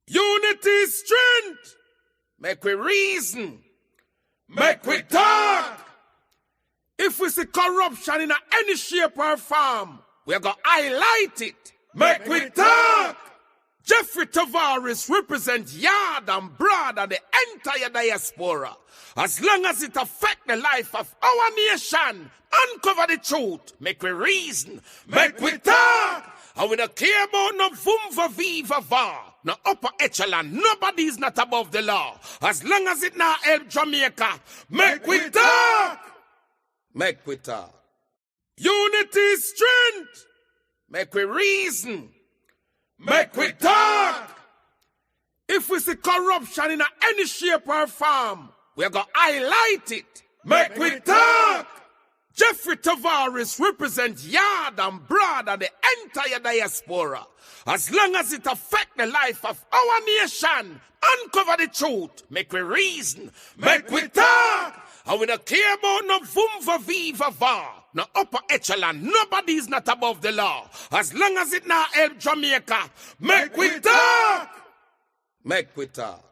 Unity is strength. Make we reason. Make we talk. If we see corruption in any shape or form, we're going to highlight it. Make we talk. Jeffrey Tavares represents yard and broad and the entire diaspora. As long as it affects the life of our nation, uncover the truth, make we reason, make we talk. And we don't care about no vumva viva va, no upper echelon, nobody is not above the law. As long as it not help Jamaica, make we talk. Make we talk. Unity is strength. Make we reason. Make we talk. If we see corruption in any shape or form, we're going to highlight it. Make we talk. Jeffrey Tavares represents yard and broad and the entire diaspora. As long as it affects the life of our nation, uncover the truth, make we reason, make we talk. And we don't care about no vumva viva va, no upper echelon, nobody is not above the law. As long as it not help Jamaica, make we talk. Make we talk.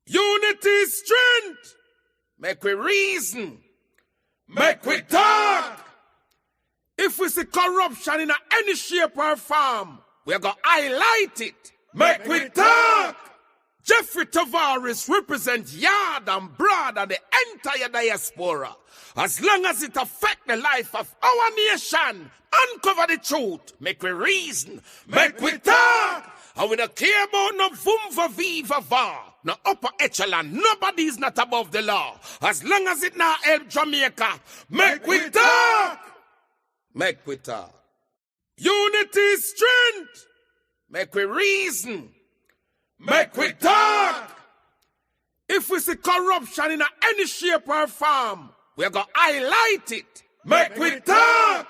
Unity is strength. Make we reason. Make we talk. If we see corruption in any shape or form, we're going to highlight it. Make we talk. Jeffrey Tavares represents yard and broad and the entire diaspora. As long as it affects the life of our nation, uncover the truth, make we reason, make we talk. And we don't care about no vumva viva va, no upper echelon, nobody is not above the law. As long as it not help Jamaica, make we talk. Make we talk. Unity is strength. Make we reason. Make we talk. If we see corruption in any shape or form, we're going to highlight it. Make we talk.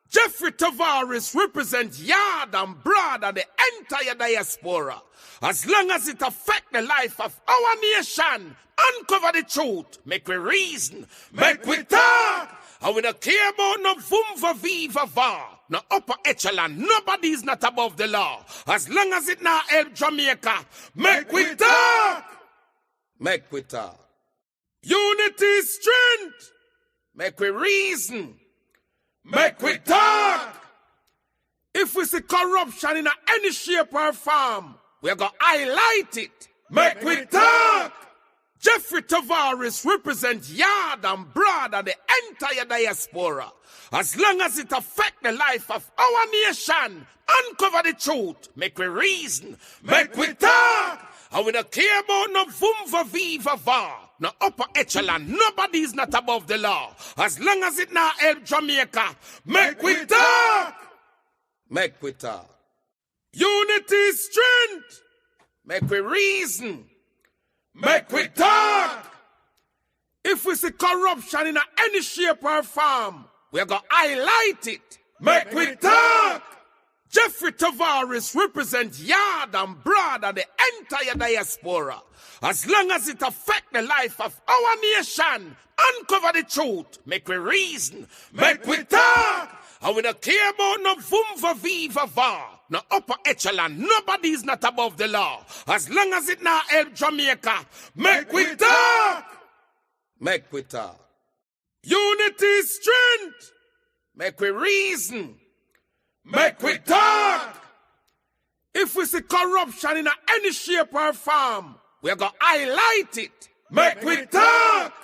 Jeffrey Tavares represents yard and broad and the entire diaspora. As long as it affects the life of our nation, uncover the truth, make we reason, make we talk. And we don't care about no vumva viva va, no upper echelon, nobody is not above the law. As long as it not help Jamaica, make we talk. Make we talk. Unity is strength. Make we reason. Make we talk. If we see corruption in any shape or form, we're going to highlight it. Make we talk. Jeffrey Tavares represents yard and broad and the entire diaspora. As long as it affects the life of our nation, uncover the truth, make we reason, make we talk. And we don't care about no vumva viva va, no upper echelon, nobody is not above the law. As long as it not help Jamaica, make we talk. Make we talk. Unity is strength. Make we reason. Make we talk. If we see corruption in any shape or form, we're going to highlight it. Make we talk. Jeffrey Tavares represents yard and broad and the entire diaspora. As long as it affects the life of our nation, uncover the truth, make we reason, make we talk. And we don't care about no vumva viva va, no upper echelon, nobody is not above the law. As long as it not help Jamaica, make we talk. Make we talk. Unity is strength. Make we reason. Make we talk. If we see corruption in any shape or form, we're going to highlight it. Make we talk.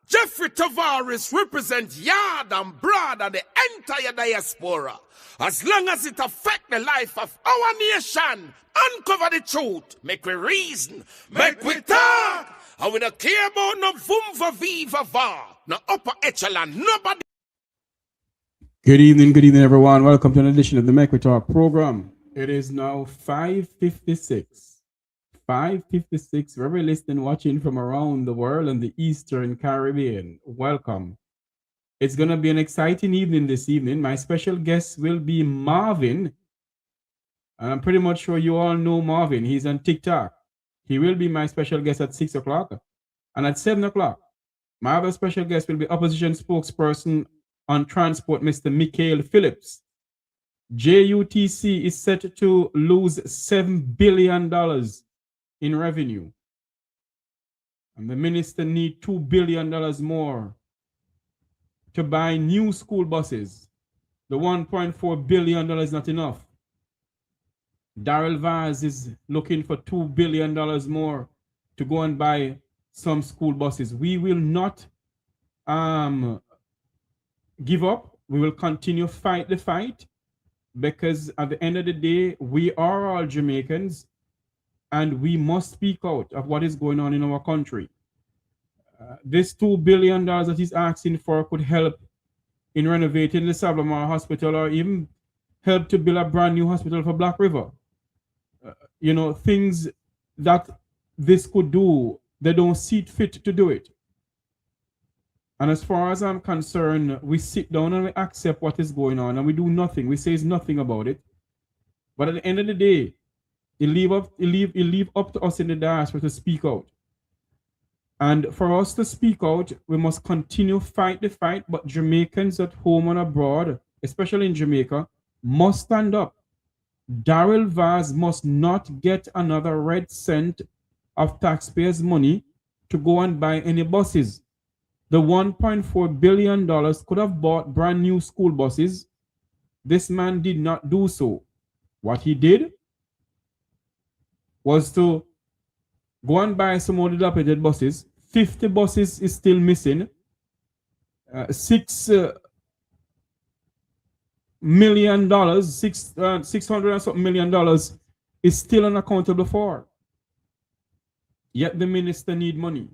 Jeffrey Tavares represents yard and broad and the entire diaspora. As long as it affects the life of our nation, uncover the truth, make we reason, make we talk. And we don't care about no vumva viva va, no upper echelon, nobody. Good evening, everyone. Welcome to an edition of the Mek Wi Talk program. It is now 5:56. 5:56. Wherever listening, watching from around the world and the Eastern Caribbean, welcome. It's going to be an exciting evening this evening. My special guest will be Marvin. And I'm pretty much sure you all know Marvin. He's on TikTok. He will be my special guest at 6 o'clock. And at 7 o'clock, my other special guest will be opposition spokesperson on transport, Mr. Mikael Phillips. JUTC is set to lose $7 billion in revenue. And the minister need $2 billion more to buy new school buses. The $1.4 billion is not enough. Darrell Vaz is looking for $2 billion more to go and buy some school buses. We will not give up. We will continue fight the fight, because at the end of the day, we are all Jamaicans and we must speak out of what is going on in our country. This $2 billion that he's asking for could help in renovating the Savlamar Hospital, or even help to build a brand new hospital for Black River. Things that this could do, they don't see it fit to do it. And as far as I'm concerned, we sit down and we accept what is going on and we do nothing. We say nothing about it. But at the end of the day, it leave up to us in the diaspora to speak out. And for us to speak out, we must continue fight the fight. But Jamaicans at home and abroad, especially in Jamaica, must stand up. Darrell Vaz must not get another red cent of taxpayers' money to go and buy any buses. The $1.4 billion could have bought brand new school buses. This man did not do so. What he did was to go and buy some more dilapidated buses. 50 buses is still missing. $600 and something million is still unaccountable for. Yet the minister need money.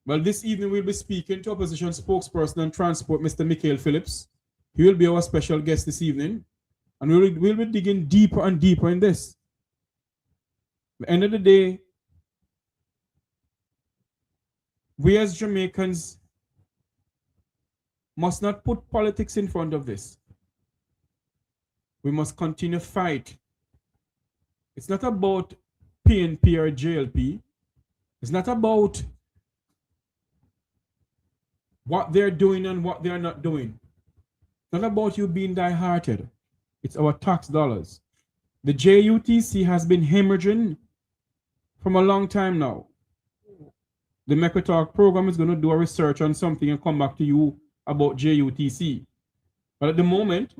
Well, this evening we'll be speaking to opposition spokesperson and transport, Mr. Mikael Phillips. He will be our special guest this evening. And we'll be digging deeper and deeper in this. At the end of the day, we as Jamaicans must not put politics in front of this. We must continue to fight. It's not about PNP or JLP. It's not about what they're doing and what they're not doing. It's not about you being die-hearted. It's our tax dollars. The JUTC has been hemorrhaging from a long time now. The Mek Wi Talk program is going to do a research on something and come back to you about JUTC. But at the moment,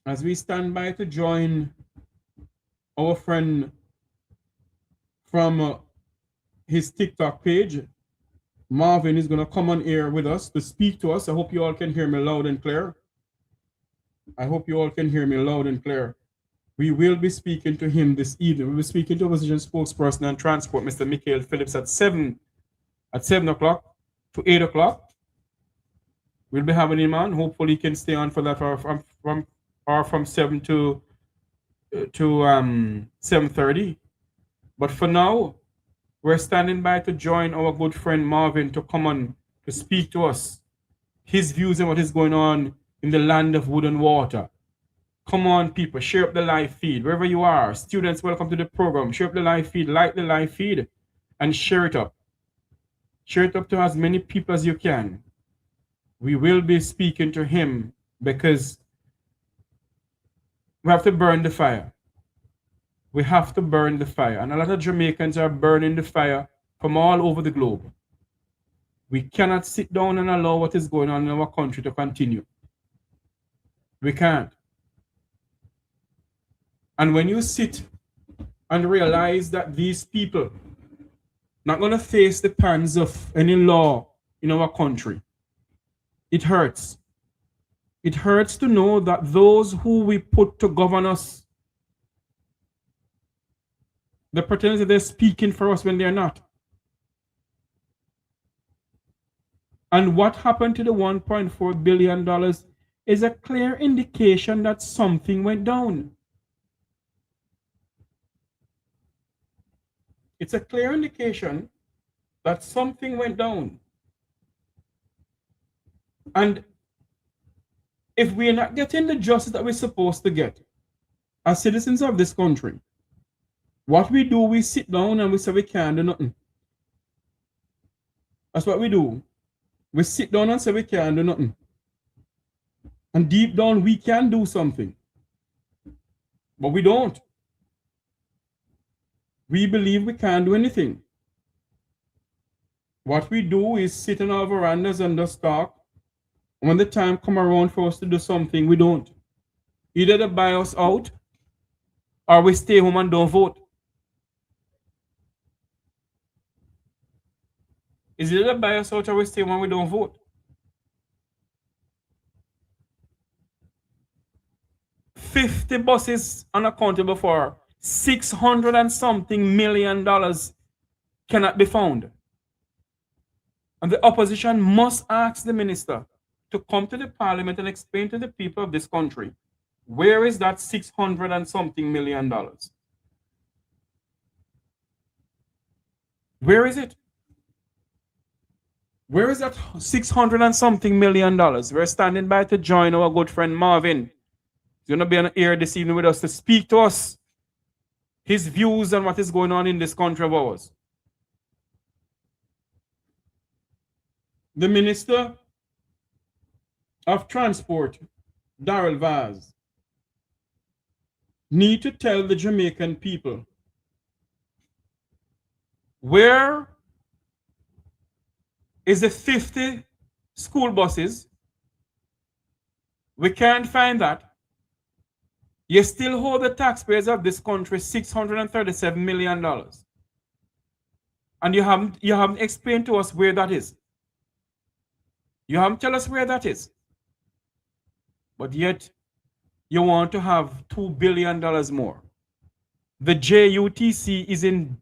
as we stand by to join our friend from his TikTok page, Marvin is going to come on air with us to speak to us. I hope you all can hear me loud and clear. We will be speaking to him this evening. We'll be speaking to opposition spokesperson and transport, Mr. Mikael Phillips, at 7 o'clock to 8 o'clock. We'll be having him on. Hopefully he can stay on for that from 7 to 7:30. But for now, we're standing by to join our good friend Marvin to come on to speak to us, his views on what is going on in the land of wood and water. Come on, people, share up the live feed. Wherever you are, students, welcome to the program. Share up the live feed, like the live feed, and share it up. Share it up to as many people as you can. We will be speaking to him because we have to burn the fire. We have to burn the fire. And a lot of Jamaicans are burning the fire from all over the globe. We cannot sit down and allow what is going on in our country to continue. We can't. And when you sit and realize that these people not going to face the pans of any law in our country, it hurts. It hurts to know that those who we put to govern us, they pretend that they're speaking for us when they're not. And what happened to the $1.4 billion is a clear indication that something went down. It's a clear indication that something went down. And if we're not getting the justice that we're supposed to get as citizens of this country, what we do, we sit down and we say we can't do nothing. That's what we do. We sit down and say we can't do nothing. And deep down, we can do something. But we don't. we believe we can't do anything. What we do is sit on our verandas and just talk. When the time come around for us to do something, we don't. Either they buy us out or we stay home and don't vote. Is either they buy us out or we stay home and we don't vote. 50 buses unaccountable for $600 and something million cannot be found. And the opposition must ask the minister to come to the parliament and explain to the people of this country, where is that $600 and something million? Where is it? Where is that $600 and something million? We're standing by to join our good friend Marvin. He's going to be on air this evening with us to speak to us his views on what is going on in this country of ours. The Minister of Transport, Darrell Vaz, need to tell the Jamaican people where is the 50 school buses. We can't find that. You still hold the taxpayers of this country $637 million. And you haven't explained to us where that is. You haven't tell us where that is. But yet, you want to have $2 billion more. The JUTC is in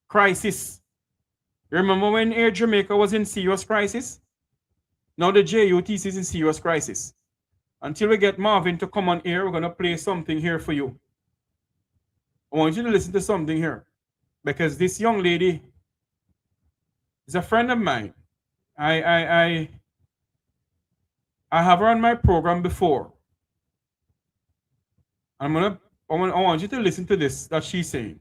crisis. Remember when Air Jamaica was in serious crisis? Now the JUTC is in serious crisis. Until we get Marvin to come on air, we're going to play something here for you. I want you to listen to something here. Because this young lady is a friend of mine. I have her on my program before. I want you to listen to this that she's saying.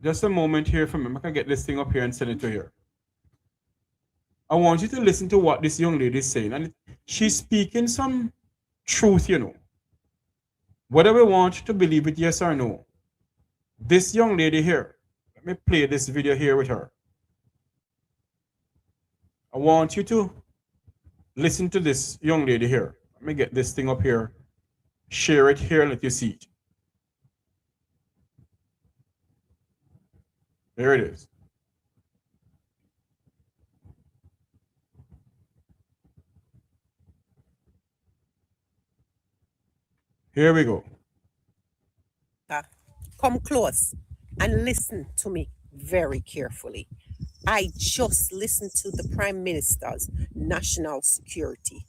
Just a moment here for me. I can get this thing up here and send it to her. I want you to listen to what this young lady is saying. And she's speaking some truth, you know. Whether we want to believe it, yes or no. This young lady here, let me play this video here with her. I want you to listen to this young lady here. Let me get this thing up here. Share it here, let you see it. There it is. Here we go. Come close and listen to me very carefully. I just listened to the Prime Minister's national security.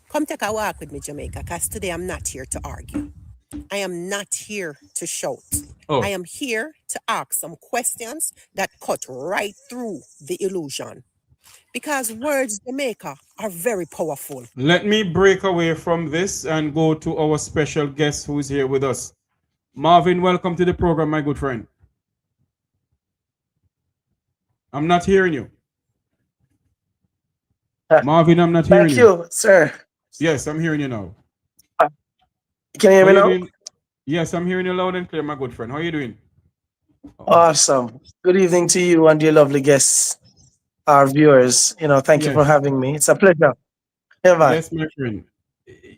Come take a walk with me, Jamaica, because today I'm not here to argue. I am not here to shout. Oh. I am here to ask some questions that cut right through the illusion. Because words, Jamaica, are very powerful. Let me break away from this and go to our special guest who is here with us. Marvin, welcome to the program, my good friend. I'm not hearing you. Marvin, I'm not hearing you. Thank you, sir. Yes, I'm hearing you now. Can you hear me now? Doing? Yes, I'm hearing you loud and clear, my good friend. How are you doing? Awesome. Good evening to you and your lovely guests, our viewers. Thank you for having me. It's a pleasure. Yes, my friend.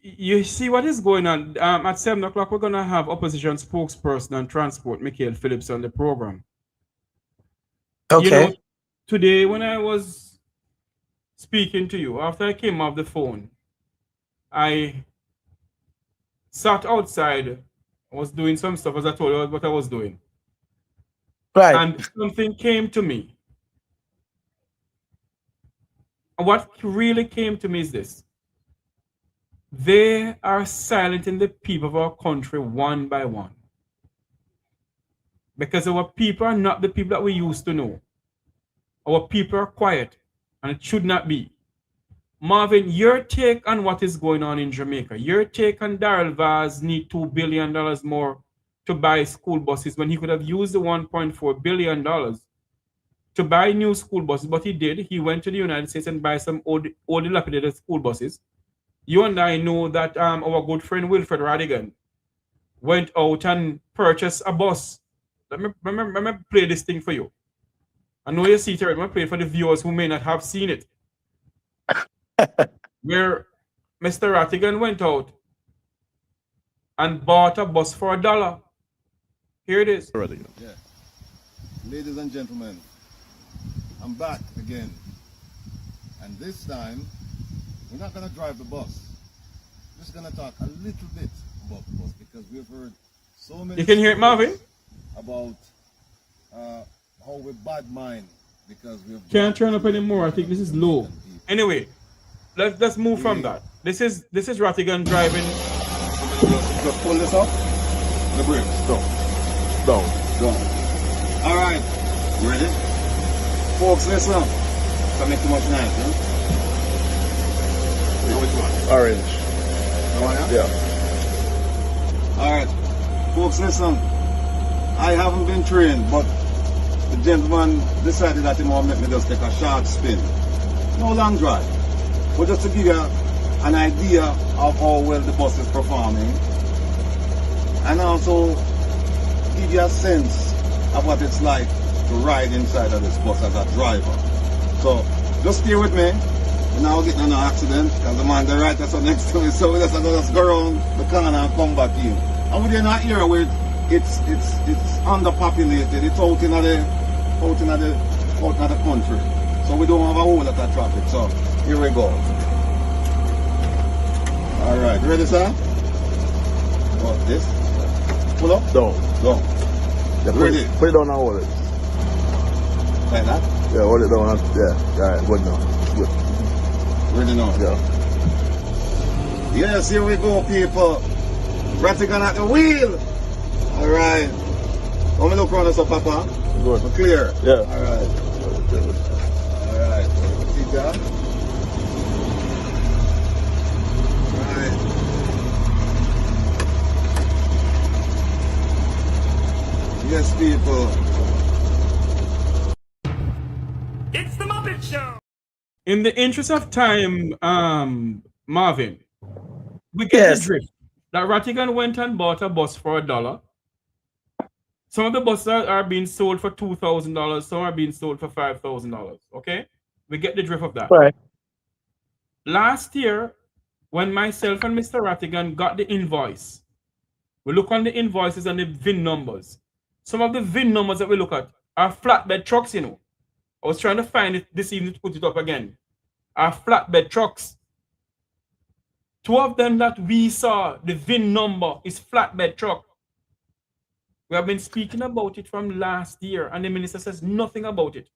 You see what is going on? At 7 o'clock, we're going to have opposition spokesperson on transport, Mikael Phillips, on the program. Okay. Today when I was speaking to you, after I came off the phone, I sat outside. I was doing some stuff, as I told you what I was doing. Right. And something came to me. And what really came to me is this. They are silencing the people of our country one by one. Because our people are not the people that we used to know. Our people are quiet, and it should not be. Marvin, your take on what is going on in Jamaica, your take on Darrell Vaz need $2 billion more to buy school buses when he could have used the $1.4 billion to buy new school buses, but he did. He went to the United States and buy some old dilapidated school buses. You and I know that our good friend Wilfred Radigan went out and purchased a bus. Let me play this thing for you. I know you see it. Let me play it for the viewers who may not have seen it. Where Mr. Rattigan went out and bought a bus for $1. Here it is. Yeah. Ladies and gentlemen, I'm back again. And this time, we're not going to drive the bus. We're just going to talk a little bit about the bus because we've heard so many... You can hear it, Marvin? ...about how we bad mind because we've... Can't turn up anymore. I think this is low. Anyway, let's move from that. This is Rattigan driving. Just pull this up. The brakes. Down. All right. You ready? Folks, listen. Don't make too much noise, huh? Which one? Orange. The one, yeah? All right. Folks, listen. I haven't been trained, but the gentleman decided that he want to make me just take a short spin. No long drive. But just to give you an idea of how well the bus is performing and also give you a sense of what it's like to ride inside of this bus as a driver. So just stay with me. We're now getting in an accident because the man the right that's next to me, so we just go around the corner and come back in. And we're in an area where it's underpopulated, it's out in the country. So we don't have a whole lot of traffic. So here we go. Alright, ready, sir? What, this? Pull up? Down. Yeah, ready? Put it down and hold it. Like that? Yeah, hold it down. Yeah, alright, good now. Good. Ready now? Yeah. Yes, here we go, people. Rattigan at the wheel. Alright. Let me look around us up, Papa. Good. We're clear? Yeah. Alright. Alright. See that? Alright. Yes, people. It's the Muppet Show. In the interest of time, Marvin, we get the drift. That Rattigan went and bought a bus for $1. Some of the buses are being sold for $2,000. Some are being sold for $5,000. Okay? We get the drift of that. Right. Last year, when myself and Mr. Rattigan got the invoice, we look on the invoices and the VIN numbers. Some of the VIN numbers that we look at are flatbed trucks, you know. I was trying to find it this evening to put it up again. Are flatbed trucks. Two of them that we saw, the VIN number is flatbed truck. We have been speaking about it from last year, and the minister says nothing about it.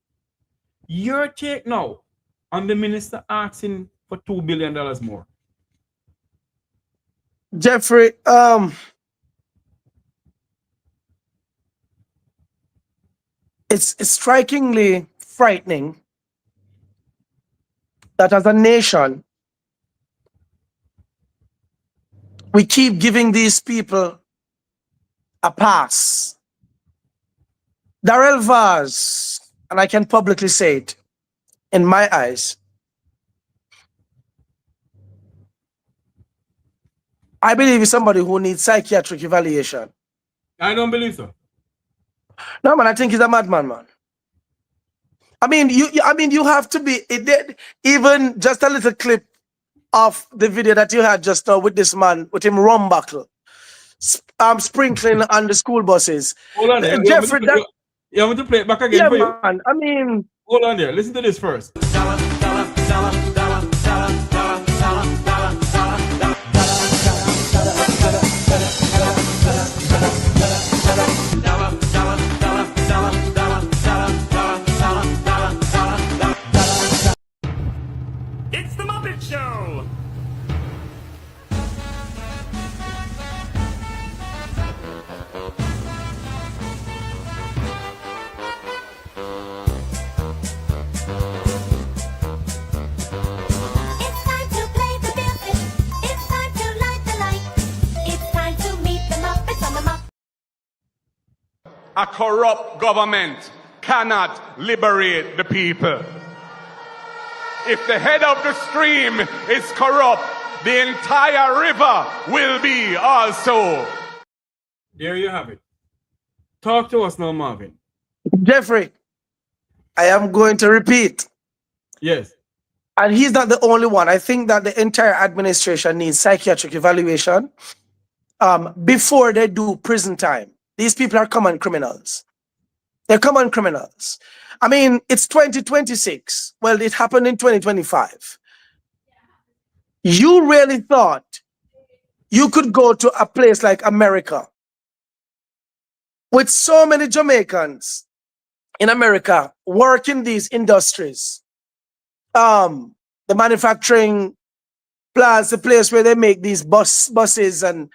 Your take now on the minister asking for $2 billion more. Jeffrey, it's strikingly frightening that as a nation, we keep giving these people a pass. Darrell Vaz, and I can publicly say it, in my eyes, I believe he's somebody who needs psychiatric evaluation. I don't believe so. No, man, I think he's a madman, man. I mean, you have to be, even just a little clip of the video that you had just now with this man, with him rum buckle, sprinkling on the school buses. Hold on there. Jeffrey, you want to play it back again for you? Man, I mean... Hold on there. Listen to this first. It's the Muppet Show. It's time to play the music. It's time to light the light. It's time to meet the Muppets on the Muppet. A corrupt government cannot liberate the people. If the head of the stream is corrupt, the entire river will be also. There you have it. Talk to us now, Marvin. Jeffrey, I am going to repeat. Yes. And he's not the only one. I think that the entire administration needs psychiatric evaluation before they do prison time. These people are common criminals. They're common criminals. I mean, it's 2026. Well, it happened in 2025. You really thought you could go to a place like America with so many Jamaicans in America work in these industries, the manufacturing plants, the place where they make these buses, and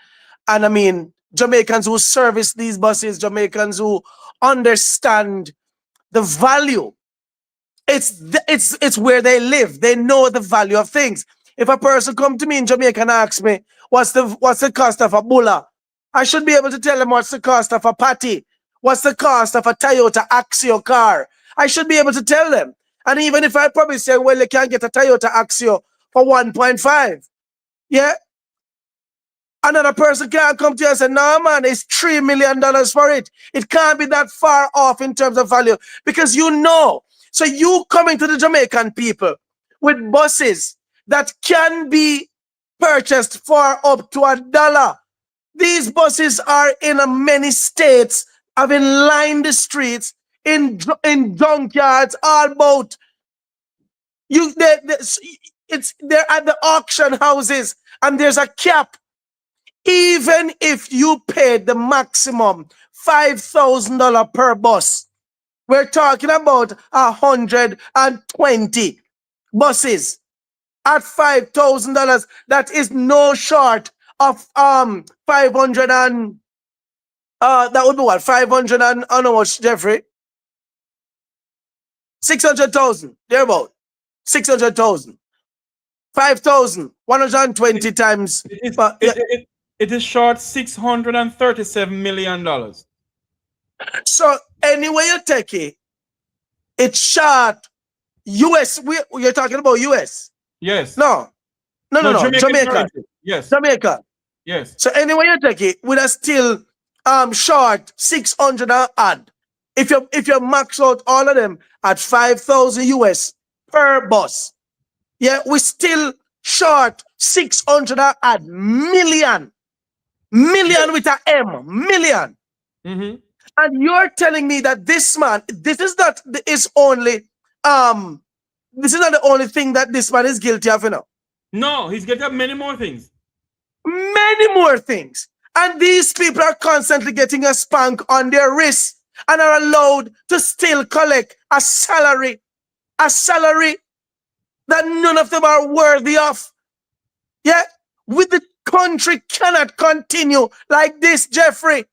I mean Jamaicans who service these buses, Jamaicans who understand the value. It's where they live. They know the value of things. If a person come to me in Jamaica and ask me what's the cost of a bulla, I should be able to tell them what's the cost of a patty, what's the cost of a Toyota Axio car. I should be able to tell them. And even if I probably say, well, you can't get a Toyota Axio for 1.5, yeah, another person can't come to you and say, no, man, it's $3 million for it. It can't be that far off in terms of value because you know. So you coming to the Jamaican people with buses that can be purchased for up to $1. These buses are in many states, having lined the streets, in junkyards, all about. They're at the auction houses, and there's a cap. Even if you paid the maximum $5,000 per bus, we're talking about 120 buses at $5,000. That is no short of 500 and that would be what, 500 and how much, Jeffrey? 600,000. They're about 600,000. 5,000. 120 times. It is short $637 million. So anyway you take it, it's short US. You're talking about US. Yes. No. Jamaica. Yes. Jamaica. Yes. So anyway you take it, we are still short 600 and odd. If you max out all of them at 5,000 US per bus, yeah, we still short 600 and odd million with a M, million. Mm-hmm. And you're telling me that this man, this is not the only thing that this man is guilty of, you know. No, he's guilty of many more things. Many more things. And these people are constantly getting a spank on their wrists and are allowed to still collect a salary that none of them are worthy of. Yeah? The country cannot continue like this, Jeffrey.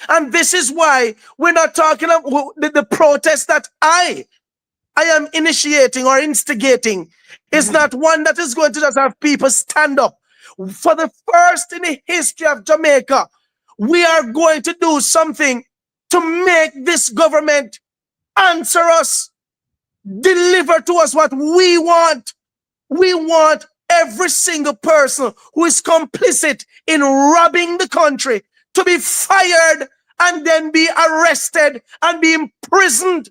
And this is why we're not talking about the protest that I am initiating or instigating. Is not one that is going to just have people stand up. For the first in the history of Jamaica, we are going to do something to make this government answer us, deliver to us what we want. We want every single person who is complicit in robbing the country to be fired and then be arrested and be imprisoned.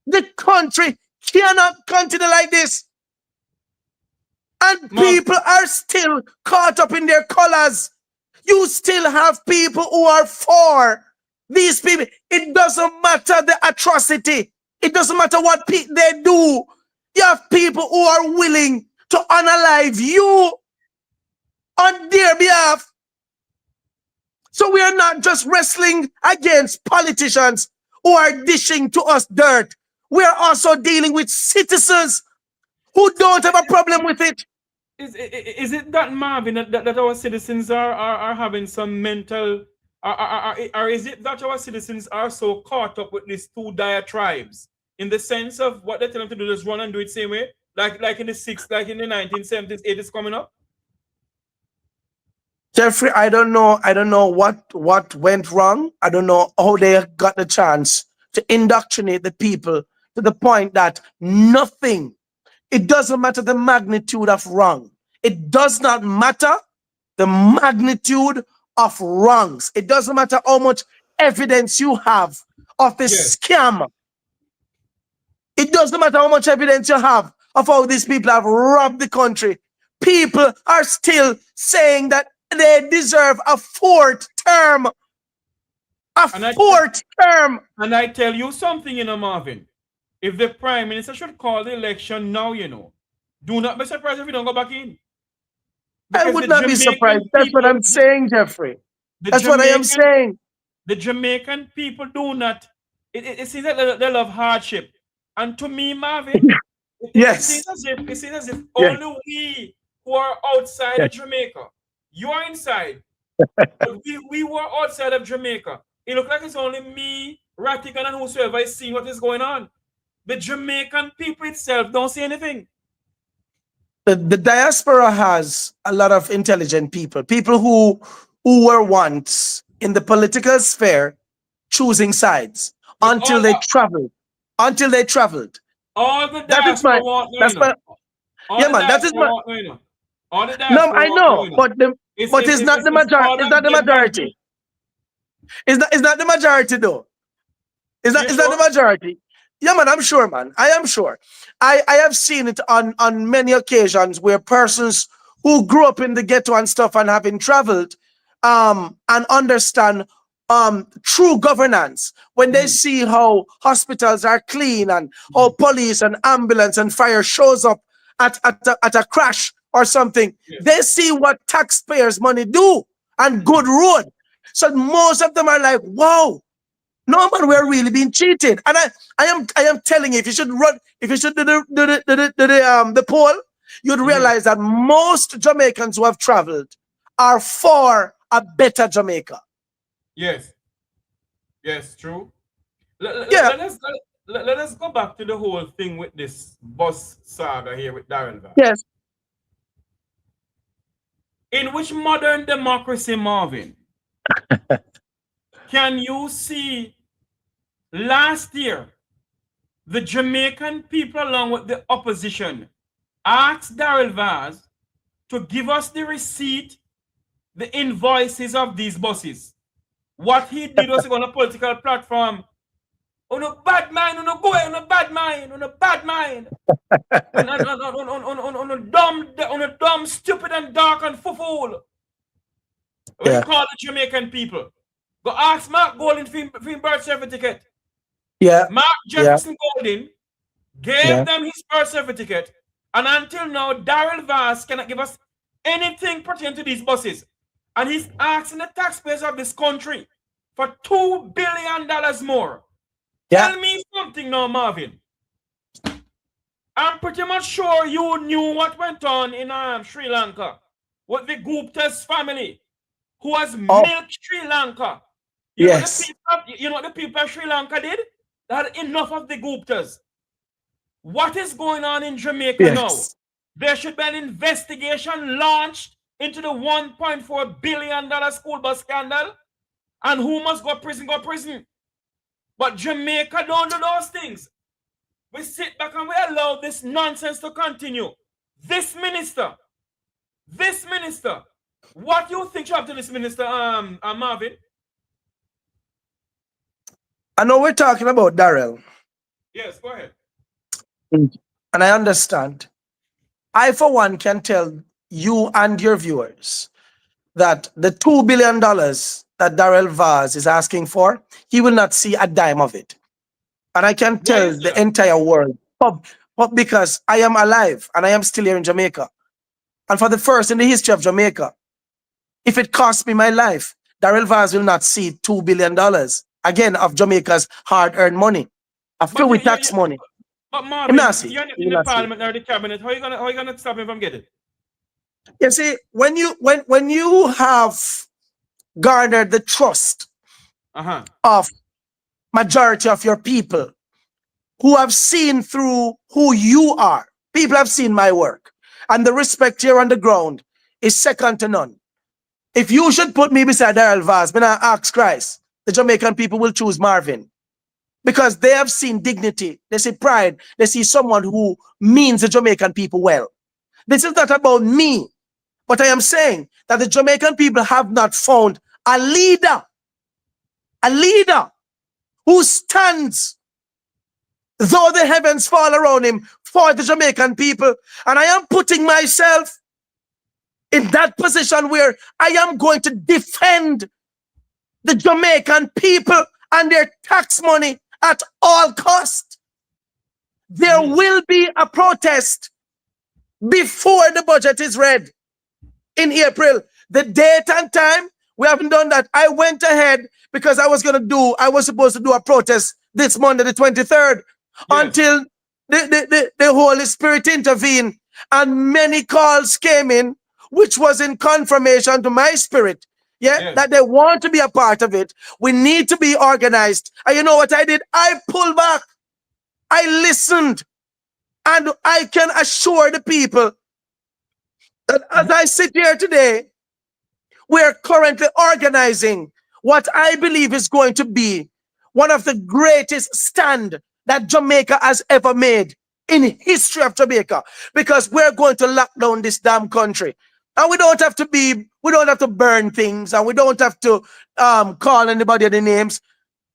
The country cannot continue like this. And people are still caught up in their colors. You still have people who are for these people. It doesn't matter the atrocity. It doesn't matter what they do. You have people who are willing to unalive you on their behalf. So we are not just wrestling against politicians who are dishing to us dirt. We are also dealing with citizens who don't have a problem with it. Is it that, Marvin, that our citizens are having some mental, or is it that our citizens are so caught up with these two diatribes in the sense of what they tell them to do, just run and do it same way, like in the 1970s, 80s coming up? Jeffrey, I don't know what went wrong. I don't know how they got the chance to indoctrinate the people to the point that nothing, it doesn't matter the magnitude of wrong. It does not matter the magnitude of wrongs. It doesn't matter how much evidence you have of the scam. It doesn't matter how much evidence you have of how these people have robbed the country. People are still saying that they deserve a fourth term. Fourth term. And I tell you something, Marvin. If the Prime Minister should call the election now, do not be surprised if we don't go back in. I would not be surprised. That's what I'm saying, Jeffrey. That's what I am saying. The Jamaican people do not. It seems that they love hardship. And to me, Marvin, it seems as if only we who are outside of Jamaica, you are inside, but we were outside of Jamaica. It looks like it's only me, Ratigan, and whosoever is seeing what is going on. The Jamaican people itself don't see anything. The diaspora has a lot of intelligent people who were once in the political sphere choosing sides until they traveled. All the diaspora No, I know, but it's not the majority. It's not the majority. It's not the majority though. It's not the majority. Yeah, man, I'm sure, man. I am sure. I have seen it on many occasions where persons who grew up in the ghetto and stuff and having traveled and understand true governance, when they see how hospitals are clean and how police and ambulance and fire shows up at a crash or something, they see what taxpayers' money do and good road. So most of them are like, wow, no man, we're really being cheated. And I am telling you, if you should do the poll, you'd realize that most Jamaicans who have traveled are for a better Jamaica. Yes, true. Let us go back to the whole thing with this bus saga here with Darrell Vaz. Yes. In which modern democracy, Marvin, can you see last year the Jamaican people along with the opposition asked Darrell Vaz to give us the receipt, the invoices of these buses? What he did was on a political platform. On a bad mind, on a go, on a bad mind, on a bad mind. on a dumb, stupid and dark and fool. We call the Jamaican people. Go ask Mark Golding for his birth certificate. Yeah. Mark Jefferson Golding gave them his birth certificate. And until now, Darrell Vaz cannot give us anything pertaining to these buses. And he's asking the taxpayers of this country for $2 billion more. Tell me something now, Marvin. I'm pretty much sure you knew what went on in Sri Lanka with the Gupta's family, who has milked Sri Lanka. You know what the people of Sri Lanka did? They had enough of the Guptas. What is going on in Jamaica now? There should be an investigation launched into the $1.4 billion school bus scandal. And who must go prison, go prison. But Jamaica don't do those things. We sit back and we allow this nonsense to continue. This minister, what do you think you have to this minister, Marvin? I know we're talking about Darrell. Yes, go ahead. And I understand. I, for one, can tell you and your viewers that the $2 billion that Darrell Vaz is asking for, he will not see a dime of it. And I can tell the entire world, because I am alive and I am still here in Jamaica. And for the first in the history of Jamaica, if it costs me my life, Darrell Vaz will not see $2 billion, again, of Jamaica's hard-earned money, filled with tax money. But Marvin, you're in the parliament or the cabinet, how are you gonna stop him from getting it? You see, when you have garnered the trust of majority of your people who have seen through who you are, people have seen my work, and the respect here on the ground is second to none. If you should put me beside Darrell Vaz, when I ask Christ, the Jamaican people will choose Marvin. Because they have seen dignity, they see pride, they see someone who means the Jamaican people well. This is not about me, but I am saying that the Jamaican people have not found a leader who stands though the heavens fall around him for the Jamaican people. And I am putting myself in that position where I am going to defend the Jamaican people and their tax money at all cost. There will be a protest before the budget is read in April. The date and time, we haven't done that. I went ahead because I was supposed to do a protest this Monday, the 23rd, until the Holy Spirit intervened and many calls came in, which was in confirmation to my spirit, that they want to be a part of it. We need to be organized. And you know what I did? I pulled back. I listened. And I can assure the people that as I sit here today, we are currently organizing what I believe is going to be one of the greatest stand that Jamaica has ever made in history of Jamaica, because we're going to lock down this damn country. And we don't have to burn things, and we don't have to call anybody the names.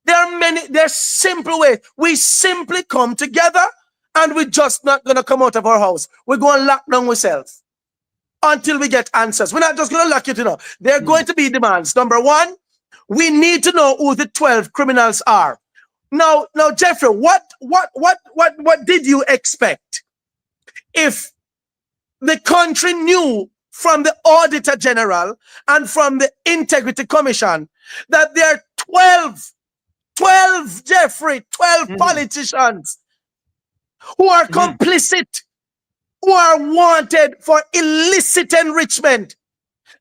There's simple ways. We simply come together and we're just not going to come out of our house. We're going to lock down ourselves until we get answers. We're not just going to lock it, There are going to be demands. Number one, we need to know who the 12 criminals are. Now, Jeffrey, what did you expect if the country knew from the Auditor General and from the Integrity Commission that there are 12 politicians who are complicit, who are wanted for illicit enrichment,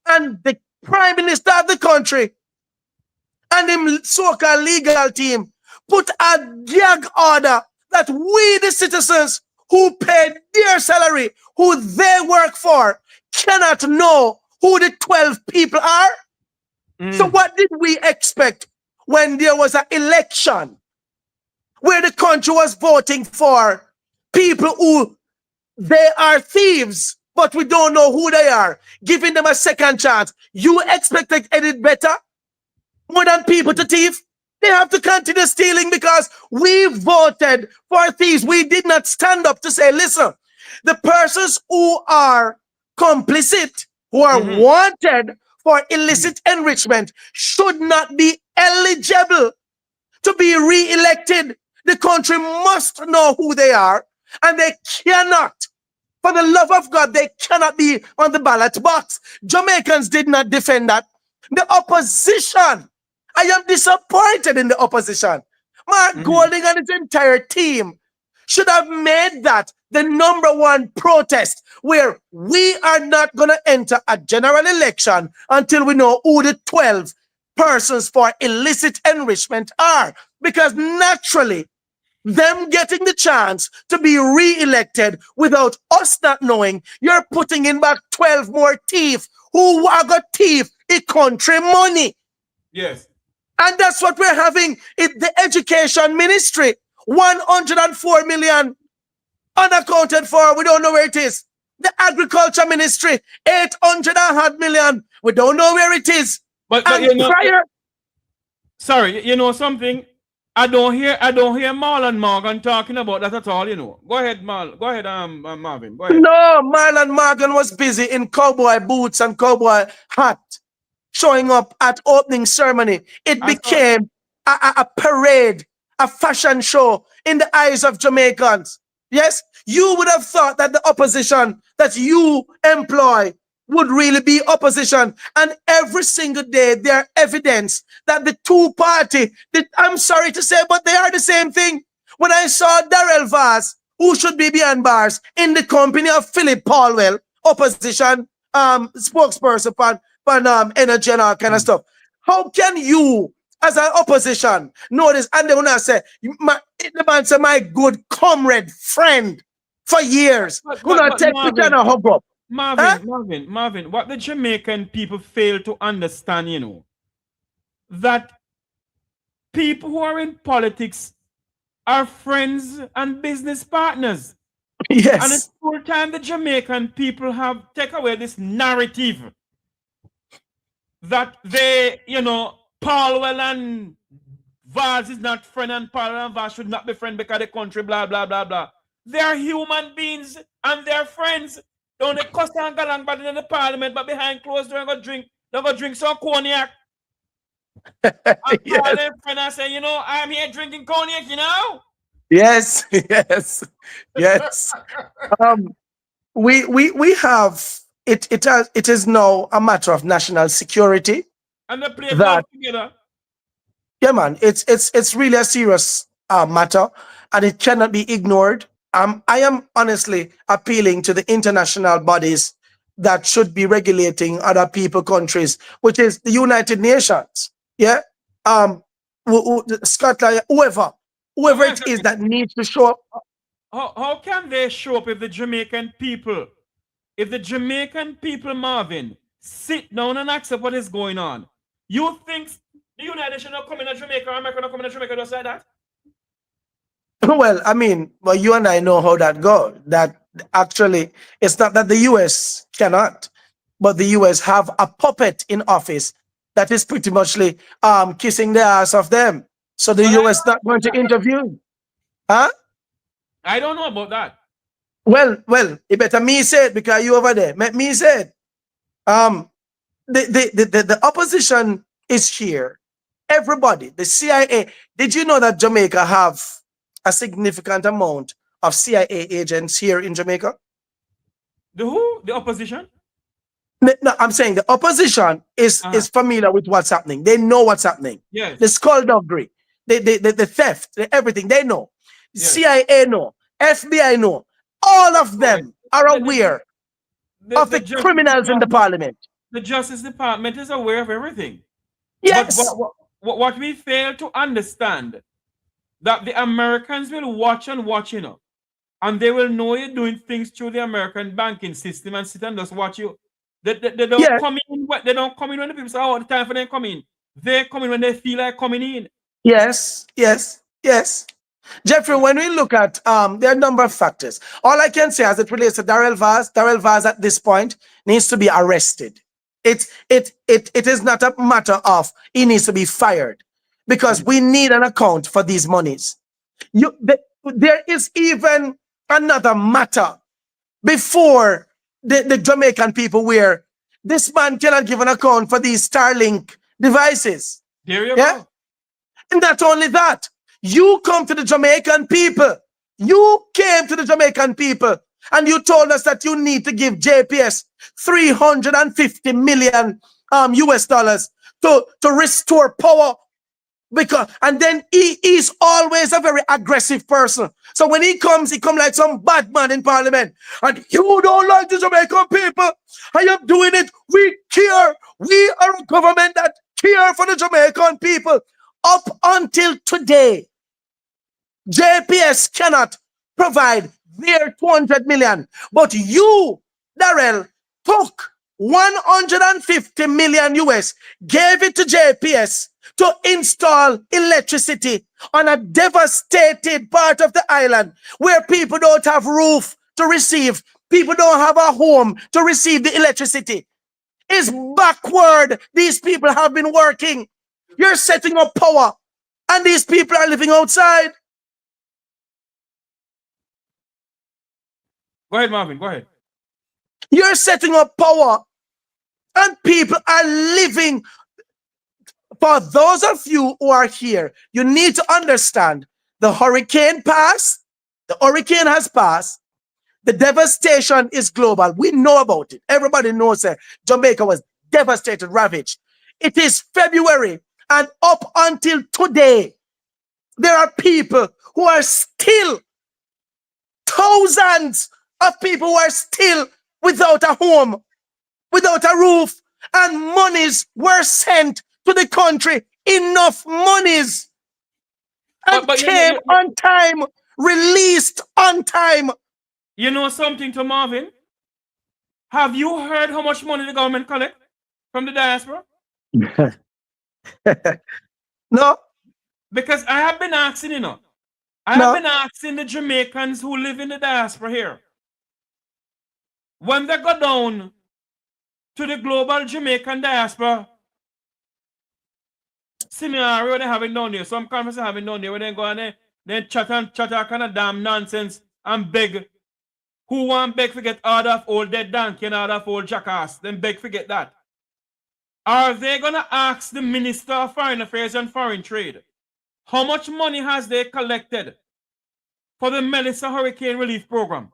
and the Prime Minister of the country and the so-called legal team put a gag order that we, the citizens who paid their salary, who they work for, cannot know who the 12 people are? So what did we expect when there was an election where the country was voting for people who they are thieves, but we don't know who they are, giving them a second chance? You expect to edit better? More than people to thief? They have to continue stealing because we voted for thieves. We did not stand up to say, listen, the persons who are complicit, who are wanted for illicit enrichment, should not be eligible to be re-elected. The country must know who they are, and they cannot, for the love of God, they cannot be on the ballot box. Jamaicans did not defend that. The opposition, I am disappointed in the opposition. Mark Golding and his entire team should have made that the number one protest, where we are not going to enter a general election until we know who the 12 persons for illicit enrichment are. Because naturally, them getting the chance to be re-elected without us not knowing, you're putting in back 12 more thieves who are going to thief the country money. Yes. And that's what we're having in the education ministry. 104 million unaccounted for. We don't know where it is. The agriculture ministry, 800 million. We don't know where it is. But you know, sorry, you know something? I don't hear Marlon Morgan talking about that at all, Go ahead, Marvin. Go ahead. No, Marlon Morgan was busy in cowboy boots and cowboy hat, showing up at opening ceremony. It became a parade, a fashion show in the eyes of Jamaicans. Yes, you would have thought that the opposition that you employ would really be opposition. And every single day, there are evidence that the two party, I'm sorry to say, but they are the same thing. When I saw Darrell Vaz, who should be behind bars, in the company of Philip Paulwell, opposition spokesperson for energy and all kind of stuff. How can you, as an opposition, know this? And then when I say, the man say, my good comrade, friend, for years, who not take picture and hug up. Marvin, what the Jamaican people fail to understand, that people who are in politics are friends and business partners. Yes. And it's full time the Jamaican people have take away this narrative that they, Paulwell and Vaz is not friend and Paulwell and Vaz should not be friend because the country, blah, blah, blah, blah. They're human beings and they're friends. Don't they cuss and galang but in the parliament, but behind closed doors, they're going to drink some cognac. And Yes. call them friend and say, I'm here drinking cognac, Yes, yes, yes. We have it. It is now a matter of national security. And they play That golf together. yeah, man. It's really a serious matter, and it cannot be ignored. I am honestly appealing to the international bodies that should be regulating other people countries, which is the United Nations. Yeah. Scotland, whoever Wait it a is minute. that needs to show up. How can they show up if the Jamaican people, Marvin, sit down and accept what is going on? You think the United Nations are coming to Jamaica or America not coming to Jamaica just like that? Well, I mean, well, you and I know how that goes. That actually, it's not that the US cannot, but the US have a puppet in office that is pretty muchly kissing the ass of them. So the Well, US not going to intervene. Huh? I don't know about that. Well, it better me say it because you over there. Me say it. The opposition is here. Everybody, the CIA. Did you know that Jamaica have a significant amount of CIA agents here in Jamaica? The who? The opposition? No, I'm saying the opposition is familiar with what's happening. They know what's happening. Yes. The skullduggery, the theft, everything. They know. Yes. CIA know. FBI know. All of them are aware of the criminals in the parliament. The Justice Department is aware of everything. Yes. But what we fail to understand, that the Americans will watch and watch, and they will know you're doing things through the American banking system and sit and just watch you. They don't come in. They don't come in when the people say, "Oh, the time for them come in." They come in when they feel like coming in. Yes. Jeffrey, when we look at there are a number of factors. All I can say as it relates to Darrell Vaz at this point needs to be arrested. It is not a matter of he needs to be fired, because we need an account for these monies. There is even another matter before the Jamaican people, where this man cannot give an account for these Starlink devices. There you go. And not only that, you come to the Jamaican people. You came to the Jamaican people and you told us that you need to give JPS 350 million US dollars to restore power. And then he is always a very aggressive person. So when he comes like some bad man in parliament. And you don't like the Jamaican people. I am doing it. We care. We are a government that care for the Jamaican people. Up until today, JPS cannot provide their 200 million. But you, Darrell, took 150 million US, gave it to JPS to install electricity on a devastated part of the island where people don't have roof to receive. People don't have a home to receive the electricity. It's backward. These people have been working. You're setting up power, and these people are living outside. Go ahead, Marvin. Go ahead. You're setting up power, and people are living. For those of you who are here, you need to understand the hurricane passed. The hurricane has passed. The devastation is global. We know about it. Everybody knows that Jamaica was devastated, ravaged. It is February, and up until today, there are people who are still, thousands of people who are still without a home, without a roof, and monies were sent to the country. Enough monies. And came on time, released on time. You know something to Marvin? Have you heard how much money the government collect from the diaspora? No. Because I have been asking, I have been asking the Jamaicans who live in the diaspora here. When they go down to the global Jamaican diaspora scenario they have it down there. Some conferences have it down there where they go and then chat kind of damn nonsense and beg. Who want beg forget order of old dead donkey and order of old jackass? Then beg forget that. Are they gonna ask the Minister of Foreign Affairs and Foreign Trade how much money has they collected for the Melissa Hurricane Relief Program?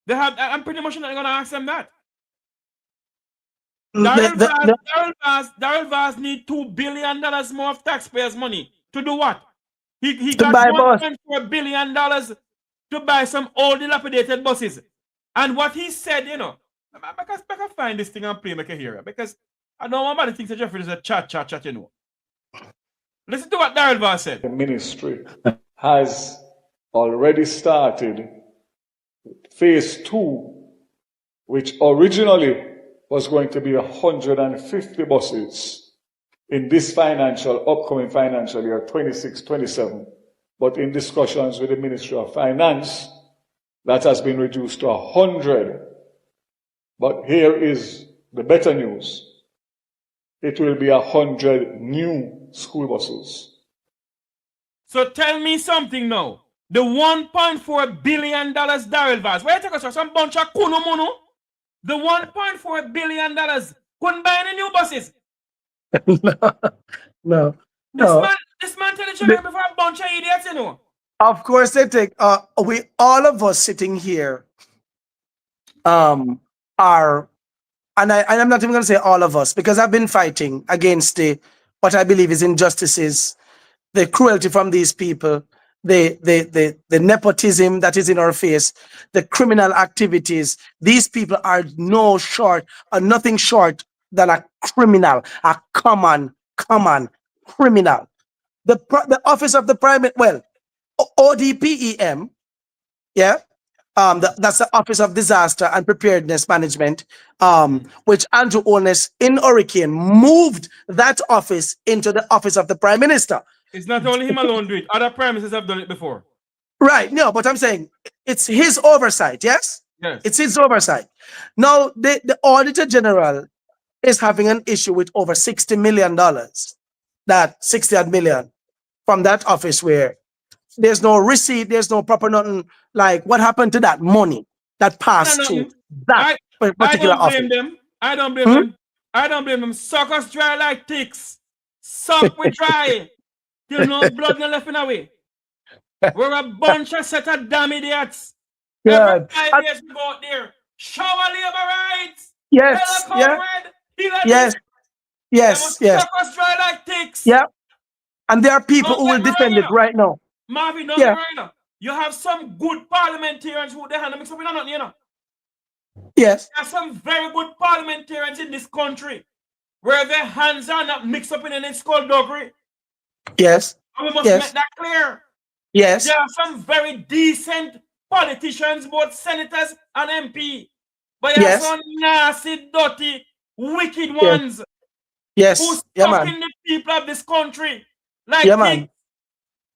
They have. I'm pretty much not gonna ask them that. Daryl Vaz need $2 billion more of taxpayers' money to do what? He got $1.4 billion to buy some old dilapidated buses. And what he said, you know, I can find this thing and play make it here because I don't want anybody to think that Jeffrey is a chat, you know. Listen to what Daryl Vaz said. The ministry has already started phase 2, which originally was going to be 150 buses in this upcoming financial year, 26-27. But in discussions with the Ministry of Finance, that has been reduced to 100. But here is the better news. It will be 100 new school buses. So tell me something now. The $1.4 billion Daryl Vaz, where you take us for some bunch of kuno mono? The $1.4 billion couldn't buy any new buses. No. This man tell the children before a bunch of idiots, you know. Of course they take we all of us sitting here are, and I'm not even gonna say all of us because I've been fighting against what I believe is injustices, the cruelty from these people, the nepotism that is in our face, the criminal activities. These people are nothing short than a criminal, a common criminal. The office of the ODPEM, yeah, that's the Office of Disaster and Preparedness Management, which Andrew Holness in Hurricane moved that office into the office of the Prime Minister. It's not only him alone do it. Other prime ministers have done it before. Right. No, but I'm saying it's his oversight. Yes. Yes. It's his oversight. Now the Auditor General is having an issue with over $60 million. That 60 million from that office where there's no receipt, there's no proper nothing. Like what happened to that money that passed through that particular office? I don't blame them. I don't blame them. Suck us dry like ticks. Suck we dry. Till no blood no left in away. We're a bunch of set of damn idiots. Every 5 years we go out there. Shower labor rights. Yes. Yeah. Yes. Suck us dry like ticks. Yeah. And there are people who will defend it right now. Marvin, right now. You have some good parliamentarians who they hand mix up in nothing, you know. Yes. There are some very good parliamentarians in this country where their hands are not mixed up in any skullduggery. Yes. And we must make that clear. Yes. There are some very decent politicians, both senators and MP. But there are some nasty, dirty, wicked ones. Yes. Who's stopping the people of this country. Like man.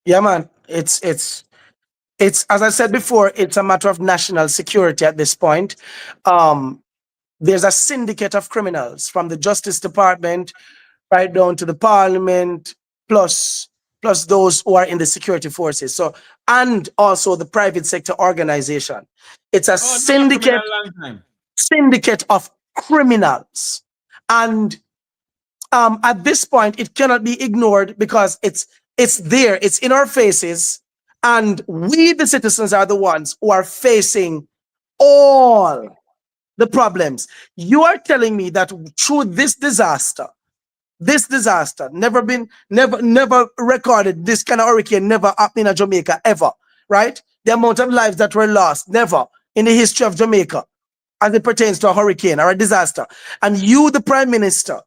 Yeah, man. It's as I said before, it's a matter of national security at this point. There's a syndicate of criminals from the Justice Department right down to the Parliament, plus those who are in the security forces. So, and also the private sector organization. It's a syndicate of criminals. And at this point, it cannot be ignored because it's there, it's in our faces, and we, the citizens, are the ones who are facing all the problems. You are telling me that through this disaster, never recorded, this kind of hurricane never happened in Jamaica ever, right? The amount of lives that were lost, never in the history of Jamaica, as it pertains to a hurricane or a disaster. And you, the Prime Minister,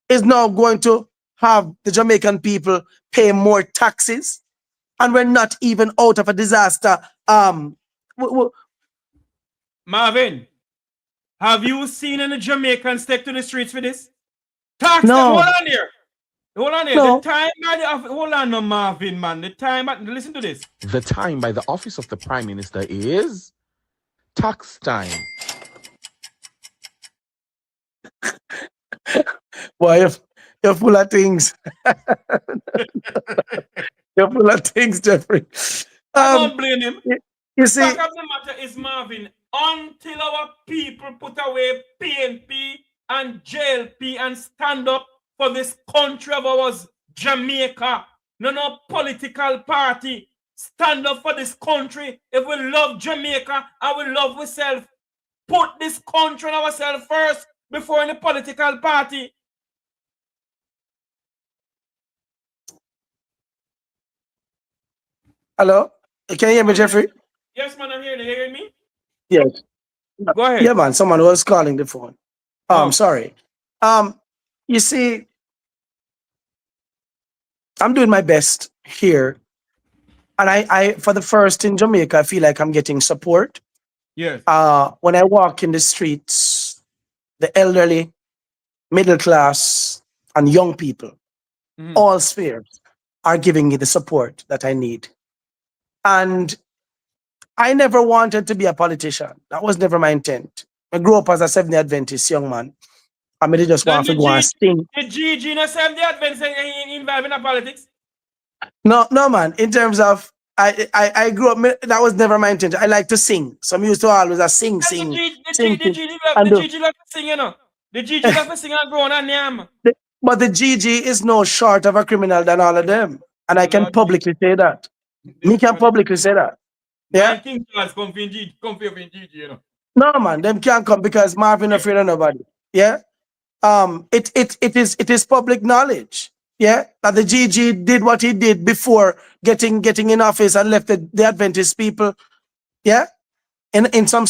is now going to have the Jamaican people pay more taxes, and we're not even out of a disaster. Marvin, have you seen any Jamaicans take to the streets for this? Hold on here. No. The time by the office. Hold on, no, Marvin, man. Listen to this. The time by the office of the Prime Minister is tax time. Boy, You're full of things. You're full of things, Jeffrey. I don't blame him. You see, Fact of the matter is, Marvin, until our people put away PNP and JLP and stand up for this country of ours, Jamaica, no political party, stand up for this country. If we love Jamaica and we love ourselves, put this country and ourselves first before any political party. hello? Can you hear me, Jeffrey? Yes, man, I'm here. You hearing me? Yes. Go ahead. Yeah, man. Someone was calling the phone. Oh, Oh. I'm sorry. You see, I'm doing my best here. And I for the first in Jamaica, I feel like I'm getting support. Yes. When I walk in the streets, the elderly, middle class, and young people, all spheres, are giving me the support that I need. And I never wanted to be a politician. That was never my intent. I grew up as a Seventh-day Adventist young man. I mean, just want to go and sing. The GG no Seventh-day Adventist involved in the politics? No, man. In terms of, I grew up, that was never my intention. I like to sing. So I used to always sing. The sing. GG love to sing, you know. The GG love to sing and grow on a name. But the GG is no short of a criminal than all of them. And I can publicly say that. Me can publicly say that. Yeah? King Charles come for GG, you know. No, man. Them can't come because Marvin afraid of nobody. Yeah? It is public knowledge. Yeah, that the GG did what he did before getting in office and left the Adventist people, yeah, in some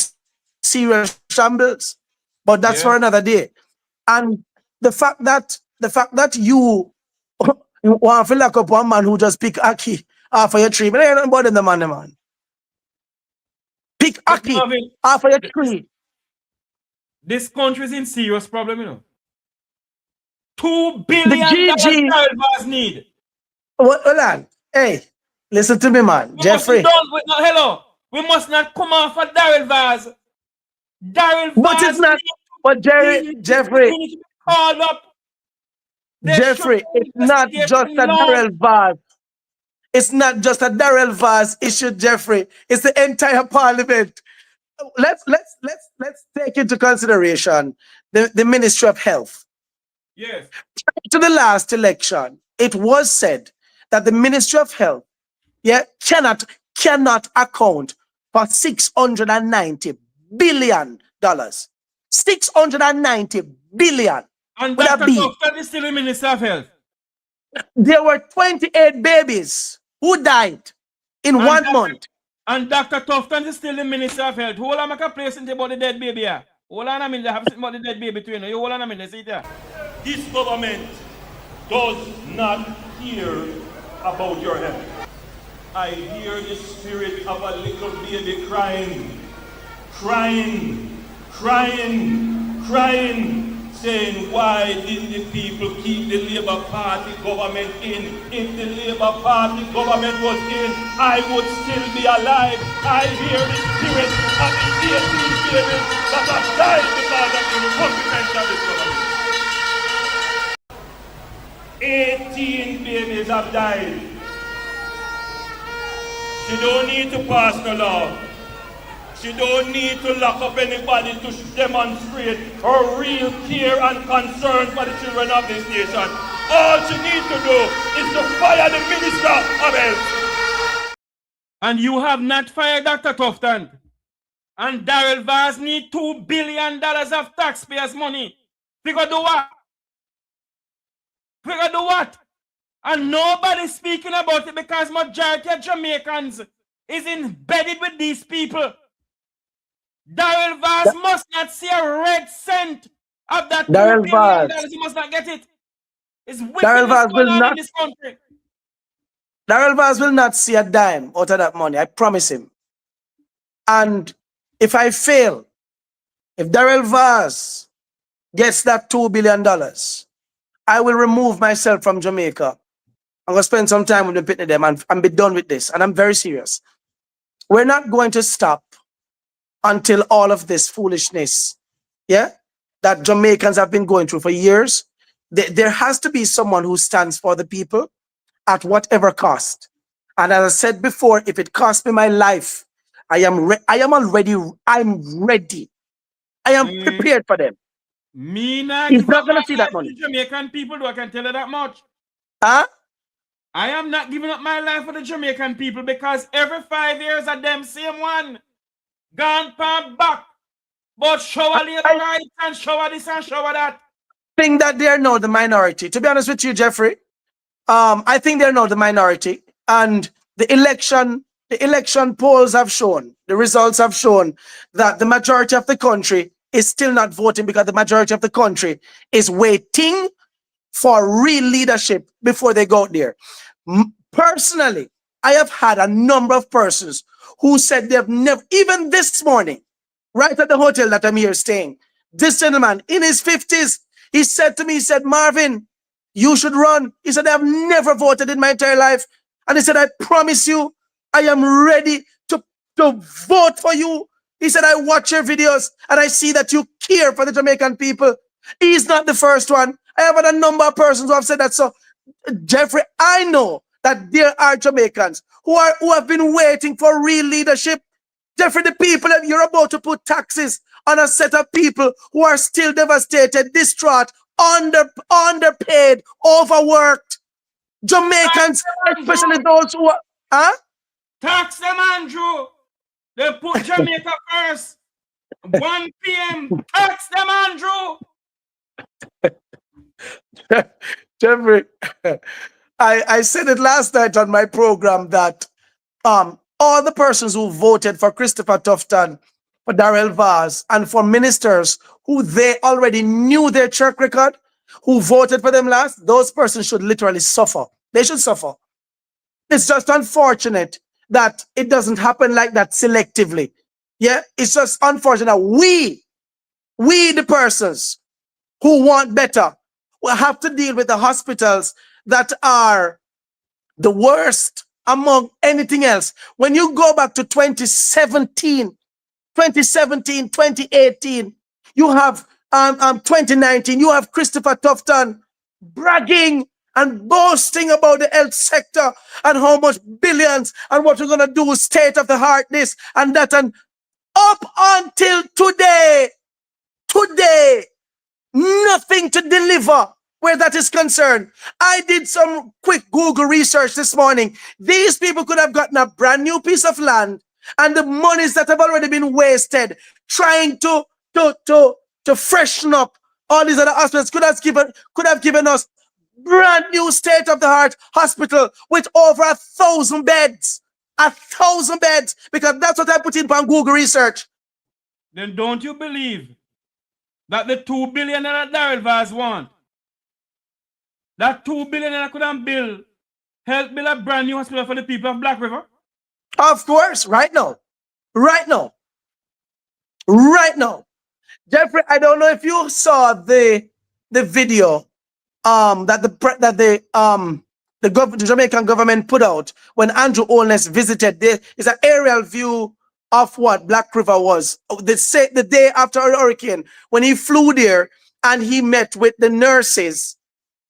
serious shambles. But that's for another day. And the fact that you want to lock up one man who just pick Aki off of your tree, but ain't nothing about the man. Pick Aki off of your tree. This country is in serious problem, you know. $2 billion Tavares need. Hold on. Hey, listen to me, man. Jeffrey. Hello. We must not come off of Daryl Vaz. Daryl Vaz. But it's not. But Jeffrey. He needs to be called up. Jeffrey, it's not just a Daryl Vaz. It's not just a Daryl Vaz issue, Jeffrey. It's the entire parliament. Let's take into consideration the Ministry of Health. Yes. To the last election, it was said that the Ministry of Health, cannot account for $690 billion. $690 billion. And Dr. Tufton is still the Minister of Health. There were 28 babies who died in 1 month. And Dr. Tufton is still the Minister of Health. Hold on, make a place about the dead baby here. Hold on a minute, I have something about the dead baby between you. Hold on a minute, see there. This government does not care about your health. I hear the spirit of a little baby crying, saying, why didn't the people keep the Labour Party government in? If the Labour Party government was in, I would still be alive. I hear the spirit of the 18 babies that have died because of the incompetence of this government. 18 babies have died. She don't need to pass no law. She don't need to lock up anybody to demonstrate her real care and concern for the children of this nation. All she needs to do is to fire the Minister of Health. And you have not fired Dr. Tufton. And Daryl Vaz need $2 billion of taxpayers' money. Figure do what? And nobody's speaking about it because majority of Jamaicans is embedded with these people. Daryl Vaz must not see a red cent of that $2 billion. He must not get it. It's wickedness going on in this country. Daryl Vaz will not see a dime out of that money. I promise him. And if I fail, if Daryl Vaz gets that $2 billion, I will remove myself from Jamaica. I'm going to spend some time with the pitney them and be done with this. And I'm very serious. We're not going to stop until all of this foolishness, that Jamaicans have been going through for years, There has to be someone who stands for the people at whatever cost. And as I said before, if it costs me my life, I'm ready. I am prepared for them. Me not He's give not up gonna my see life that to money. the Jamaican people, though, I can tell you that much. Huh? I am not giving up my life for the Jamaican people because every 5 years of them same one. Gone pan back. But shower labor rights and shower this and shower that. Think that they're now the minority. To be honest with you, Jeffrey, I think they're now the minority. And the election polls have shown, the results have shown that the majority of the country is still not voting because the majority of the country is waiting for real leadership before they go out there. Personally, I have had a number of persons who said they've never, even this morning, right at the hotel that I'm here staying, this gentleman in his 50s, he said to me, he said, Marvin, you should run. He said, I've never voted in my entire life. And he said, I promise you, I am ready to vote for you. He said, I watch your videos and I see that you care for the Jamaican people. He's not the first one. I have had a number of persons who have said that. So, Jeffrey, I know that there are Jamaicans who have been waiting for real leadership. Jeffrey, the people that you're about to put taxes on a set of people who are still devastated, distraught, underpaid, overworked. Jamaicans, especially those who are, huh? Tax them, Andrew. They put Jamaica first. 1 p.m. Tax them, Andrew. Jeffrey, I said it last night on my program that all the persons who voted for Christopher Tufton, for Darrell Vaz, and for ministers who they already knew their track record, who voted for them last, those persons should literally suffer. They should suffer. It's just unfortunate that it doesn't happen like that selectively. Yeah, it's just unfortunate. We the persons who want better will have to deal with the hospitals that are the worst among anything else. When you go back to 2017, 2018, you have 2019, you have Christopher Tufton bragging and boasting about the health sector and how much billions and what we're going to do, state of the heart, this and that. And up until today, nothing to deliver where that is concerned. I did some quick Google research this morning. These people could have gotten a brand new piece of land, and the monies that have already been wasted trying to freshen up all these other hospitals could have given us brand new state-of-the-art hospital with over 1,000 beds. 1,000 beds, because that's what I put in on Google research. Then don't you believe that the 2 billion that Darrell Vaz want, that 2 billion that could have help build a brand new hospital for the people of Black River? Of course, right now. Jeffrey, I don't know if you saw the video that the Jamaican government put out when Andrew Holness visited. There is an aerial view of what Black River was. The day after a hurricane, when he flew there and he met with the nurses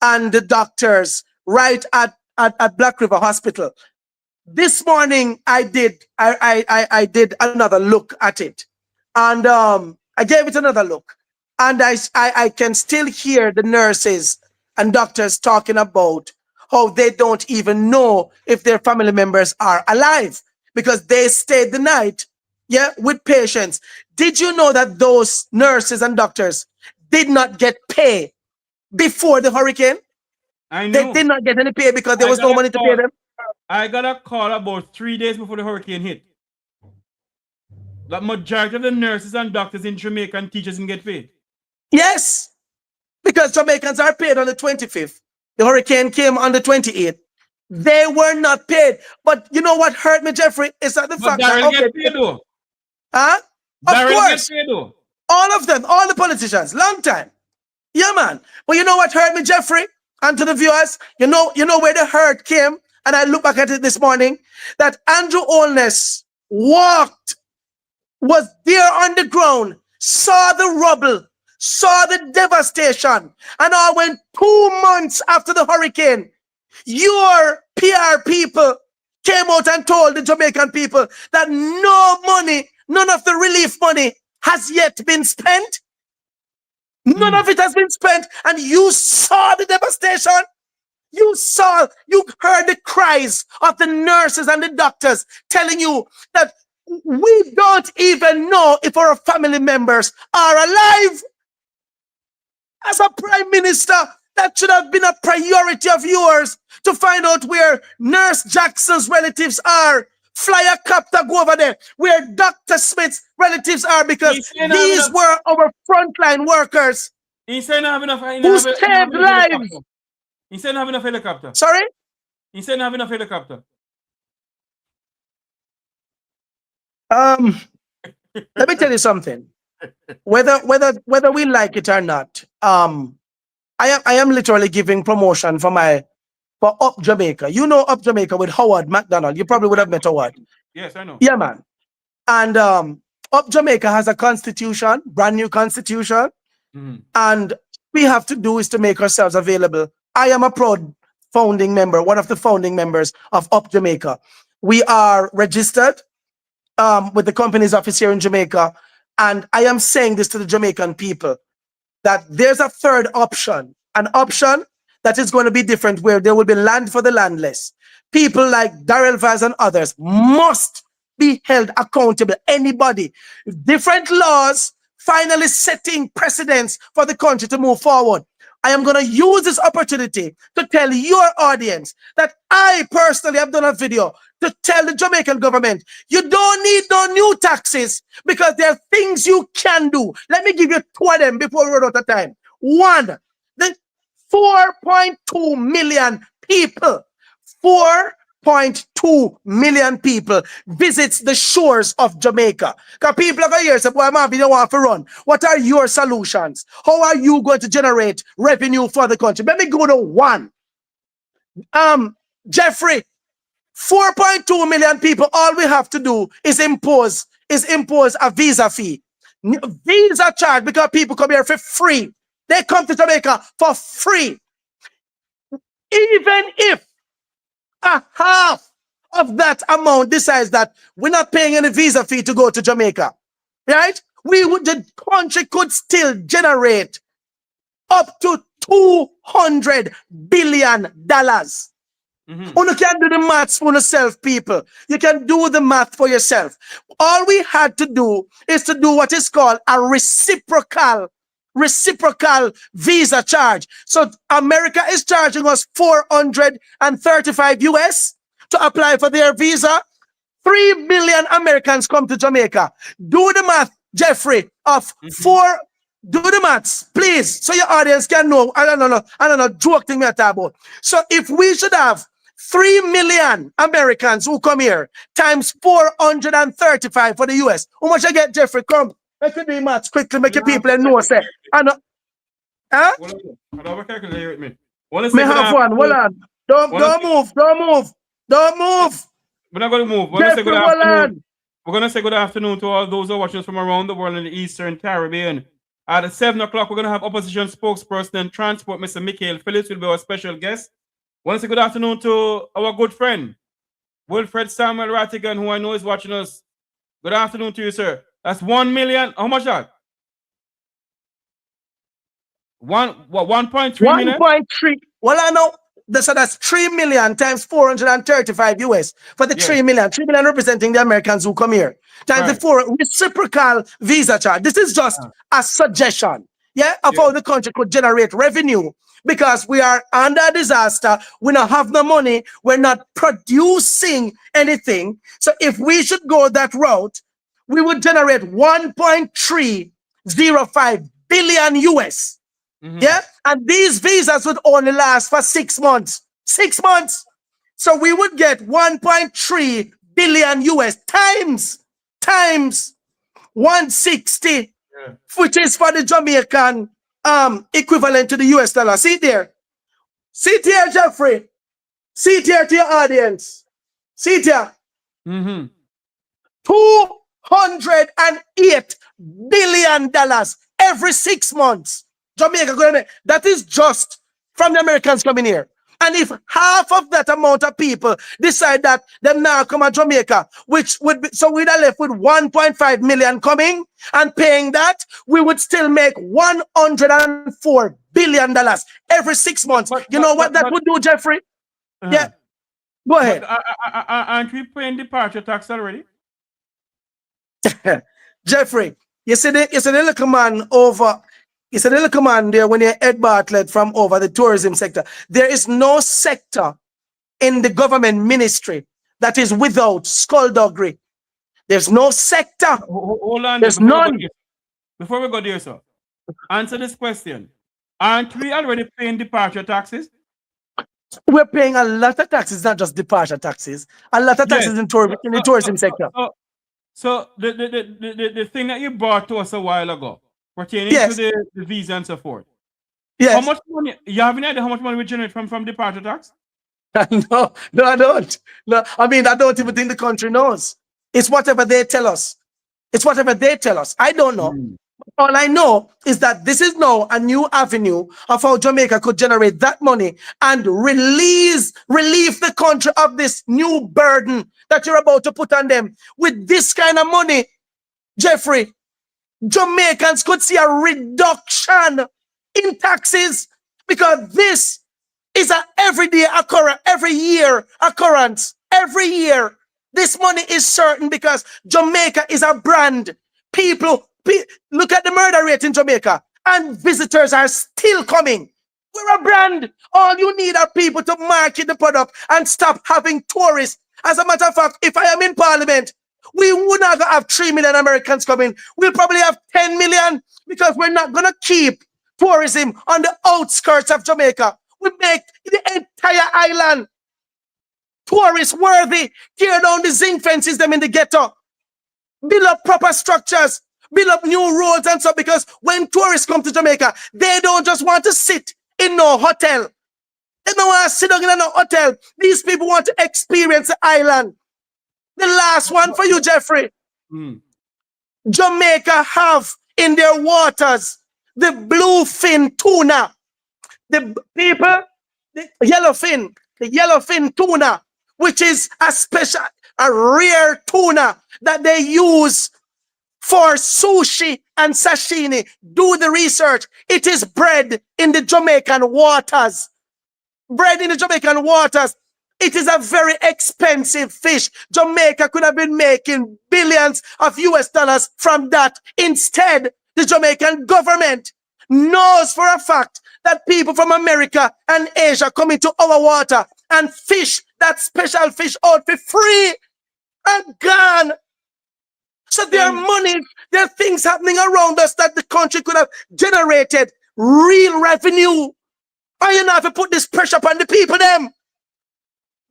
and the doctors right at Black River Hospital. This morning I did another look at it, and I gave it another look, and I can still hear the nurses and doctors talking about how they don't even know if their family members are alive because they stayed the night, with patients. Did you know that those nurses and doctors did not get pay before the hurricane? I know. They did not get any pay because there was no money to pay them. I got a call about 3 days before the hurricane hit. The majority of the nurses and doctors in Jamaica and teachers didn't get paid. Yes, because Jamaicans are paid on the 25th. The hurricane came on the 28th. They were not paid. But you know what hurt me, Jeffrey? Is that the fact that get paid though. Huh? Of course. Get paid though. All of them, all the politicians, long time. Yeah, man. But you know what hurt me, Jeffrey? And to the viewers, you know where the hurt came? And I look back at it this morning, that Andrew Holness was there on the ground, saw the rubble, saw the devastation, and all went 2 months after the hurricane, your PR people came out and told the Jamaican people that no money, none of the relief money has yet been spent. None of it has been spent, and you saw the devastation. You heard the cries of the nurses and the doctors telling you that we don't even know if our family members are alive. As a prime minister, that should have been a priority of yours to find out where Nurse Jackson's relatives are. Fly a copter, go over there, where Dr. Smith's relatives are, because these were our frontline workers He said not have enough. who saved lives. He said not have enough helicopter. Sorry? He said not have enough helicopter. Let me tell you something. Whether we like it or not, I am literally giving promotion for Up Jamaica. You know Up Jamaica with Howard McDonald. You probably would have met Howard. Yes, I know. Yeah, man. And Up Jamaica has a constitution, brand new constitution, and we have to do is to make ourselves available. I am a proud founding member, one of the founding members of Up Jamaica. We are registered with the company's office here in Jamaica, and I am saying this to the Jamaican people, that there's a third option, an option that is going to be different, where there will be land for the landless. People like Darrell Vaz and others must be held accountable. Anybody, different laws finally setting precedents for the country to move forward. I am going to use this opportunity to tell your audience that I personally have done a video to tell the Jamaican government, you don't need no new taxes, because there are things you can do. Let me give you 2 of them before we run out of time. One, the 4.2 million people, 4.2 million people visits the shores of Jamaica. Because people are going to say, boy, man, you don't want to run. What are your solutions? How are you going to generate revenue for the country? Let me go to one. Jeffrey, 4.2 million people, all we have to do is impose a visa fee. Visa charge, because people come here for free. They come to Jamaica for free. Even if a half of that amount decides that we're not paying any visa fee to go to Jamaica, right? The country could still generate up to $200 billion. You can do the maths for yourself, people. You can do the math for yourself. All we had to do is to do what is called a reciprocal visa charge. So America is charging us $435 US to apply for their visa. 3 million Americans come to Jamaica. Do the math, Jeffrey, of do the maths, please, so your audience can know. I don't know, joke thing me at about. So if we should have 3 million Americans who come here times 435 for the US, how much I get, Jeffrey? Come, let's do the maths quickly, make your people know. Say, I know. Huh? Me have one. Hold on. Don't move. We're not going to move. We're going to say good afternoon. We're going to say good afternoon to all those who are watching us from around the world in the Eastern Caribbean. At 7 o'clock, we're going to have opposition spokesperson and transport, Mr. Mikael Phillips, will be our special guest. I want to say good afternoon to our good friend, Wilfred Samuel Rattigan, who I know is watching us. Good afternoon to you, sir. That's 1 million. How much that? 1.3 million? 1.3. Well, I know. So that's 3 million times 435 US for the 3 million. 3 million representing the Americans who come here. Times the 4 reciprocal visa charge. This is just a suggestion, of how the country could generate revenue, because we are under disaster. We don't have no money. We're not producing anything. So if we should go that route, we would generate 1.305 billion US. And these visas would only last for 6 months. 6 months. So we would get 1.3 billion US times 160, which is for the Jamaican equivalent to the US dollar. See it there. See it here, Jeffrey. See it here to your audience. See it here. $208 billion every 6 months. Jamaica going to make. That is just from the Americans coming here. And if half of that amount of people decide that them now come to Jamaica, which would be, so we'd have left with 1.5 million coming and paying that, we would still make $104 billion every 6 months. You know what that would do, Jeffrey? Yeah. Go ahead. Aren't we paying departure tax already? Jeffrey, you see the little man over. You see the little man there when you're Ed Bartlett from over the tourism sector. There is no sector in the government ministry that is without skullduggery. There's no sector. Hold on. There's none. Before we go there, sir, answer this question. Aren't we already paying departure taxes? We're paying a lot of taxes, not just departure taxes. A lot of taxes in the tourism sector. So the thing that you brought to us a while ago, pertaining to the visa and so forth. Yes. How much money? You have any idea how much money we generate from departure tax? No, I don't. No, I mean, I don't even think the country knows. It's whatever they tell us. It's whatever they tell us. I don't know. All I know is that this is now a new avenue of how Jamaica could generate that money and relieve the country of this new burden that you're about to put on them. With this kind of money, Jeffrey, Jamaicans could see a reduction in taxes because this is an everyday occurrence, every year occurrence. Every year, this money is certain because Jamaica is a brand. Look at the murder rate in Jamaica, and visitors are still coming. We're a brand. All you need are people to market the product and stop having tourists. As a matter of fact, if I am in Parliament, we would not have 3 million Americans coming. We'll probably have 10 million because we're not going to keep tourism on the outskirts of Jamaica. We make the entire island tourist worthy. Tear down the zinc fences them in the ghetto. Build up proper structures. Build up new roads and stuff because when tourists come to Jamaica, they don't just want to sit in no hotel. They don't want to sit down in no hotel. These people want to experience the island. The last one for you, Jeffrey. Jamaica have in their waters the bluefin tuna. The yellowfin tuna, which is a rare tuna that they use for sushi and sashimi. Do the research. It is bred in the Jamaican waters. Bred in the Jamaican waters. It is a very expensive fish. Jamaica could have been making billions of US dollars from that. Instead, the Jamaican government knows for a fact that people from America and Asia come into our water and fish that special fish out for free and gone. So there are money, there are things happening around us that the country could have generated real revenue. And you know, have to put this pressure upon the people, them.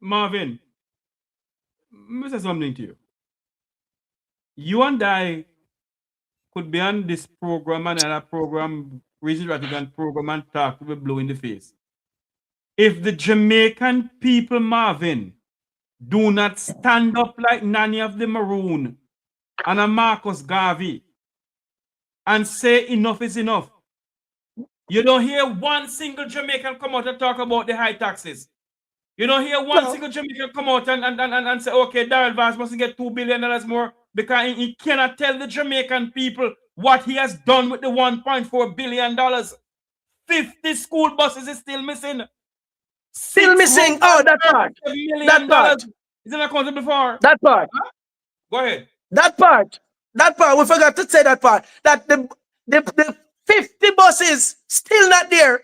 Marvin, let me say something to you. You and I could be on this program and another program, Reason Ratigan program, and talk to be blue in the face. If the Jamaican people, Marvin, do not stand up like Nanny of the Maroon and a Marcus Garvey and say enough is enough, you don't hear one single Jamaican come out and talk about the high taxes. You don't hear one single Jamaican come out and say, okay, Darrell Vance must get $2 billion more because he cannot tell the Jamaican people what he has done with the $1.4 billion. 50 school buses is still missing. Still missing. Oh, that part. That part. Is it not counted before? That part. Huh? Go ahead. That part. We forgot to say that part. That the 50 buses still not there.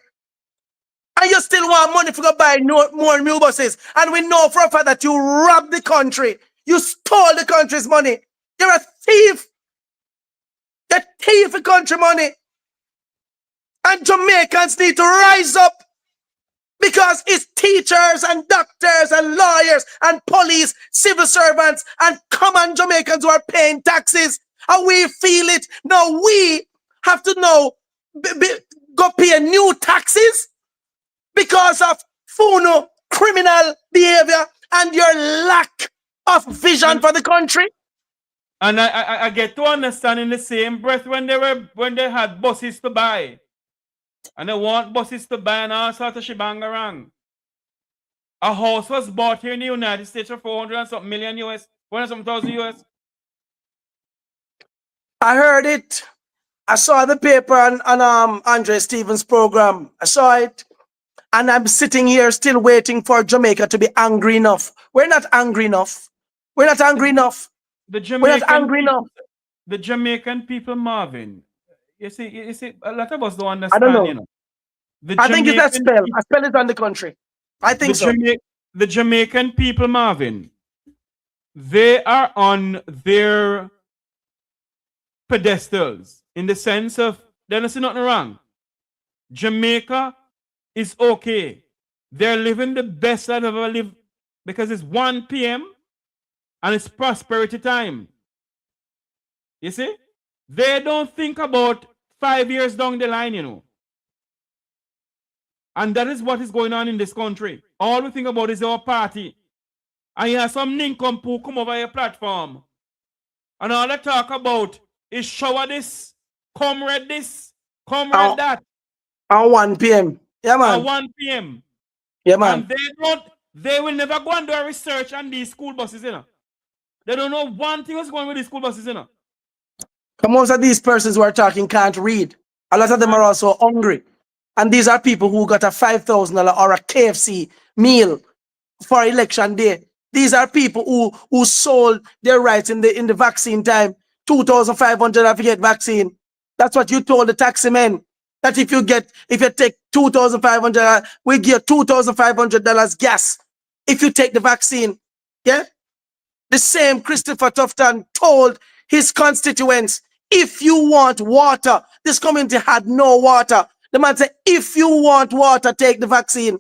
And you still want money to go buy more new buses. And we know for a fact that you robbed the country. You stole the country's money. You're a thief. You're a thief of country money. And Jamaicans need to rise up. Because it's teachers and doctors and lawyers and police, civil servants and common Jamaicans who are paying taxes. And we feel it. Now we have to go pay new taxes because of FUNO criminal behavior and your lack of vision for the country. And I get to understand in the same breath when they had buses to buy. And they want buses to buy and all sorts of shebang around. A house was bought here in the United States for 400 and something million US, 400 something thousand US. I heard it. I saw the paper on Andre Stevens' program. I saw it. And I'm sitting here still waiting for Jamaica to be angry enough. We're not angry enough. We're not angry enough. We're not angry enough. The Jamaican people, Marvin. You see, a lot of us don't understand, I don't know. you know. I think it's a spell. A spell is on the country. I think so. The Jamaican people, Marvin, they are on their pedestals in the sense of they're not saying nothing wrong. Jamaica is okay. They're living the best I've ever lived because it's 1 p.m. and it's prosperity time. You see? They don't think about 5 years down the line, you know. And that is what is going on in this country. All we think about is our party. And you have some nincompoop come over your platform. And all they talk about is shower this, comrade that. At 1 p.m. Yeah, man. At 1 p.m. Yeah, man. And they will never go and do a research on these school buses, you know. They don't know one thing what's going on with these school buses, you know. Most of these persons who are talking can't read. A lot of them are also hungry. And these are people who got a $5,000 or a KFC meal for election day. These are people who sold their rights in the vaccine time. 2,500 if you get vaccine. That's what you told the taxi men. That if you take 2,500, we give $2,500 gas if you take the vaccine. Yeah? The same Christopher Tufton told his constituents, if you want water, this community had no water. The man said, if you want water, take the vaccine.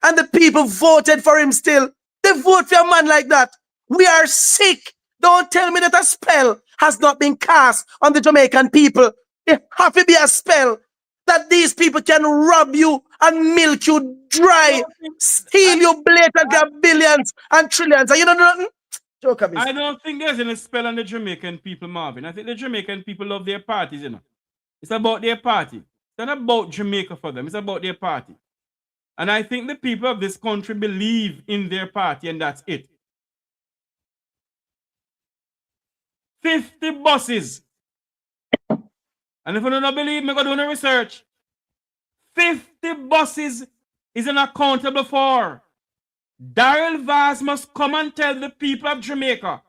And the people voted for him still. They vote for a man like that. We are sick. Don't tell me that a spell has not been cast on the Jamaican people. It has to be a spell that these people can rob you and milk you dry, steal you blatant, get billions and trillions. And you know nothing? I don't think there's any spell on the Jamaican people, Marvin. I think the Jamaican people love their parties, you know. It's about their party. It's not about Jamaica for them. It's about their party. And I think the people of this country believe in their party, and that's it. 50 buses. And if you don't believe me, go do the research. 50 buses is unaccountable for. Daryl Vaz must come and tell the people of Jamaica,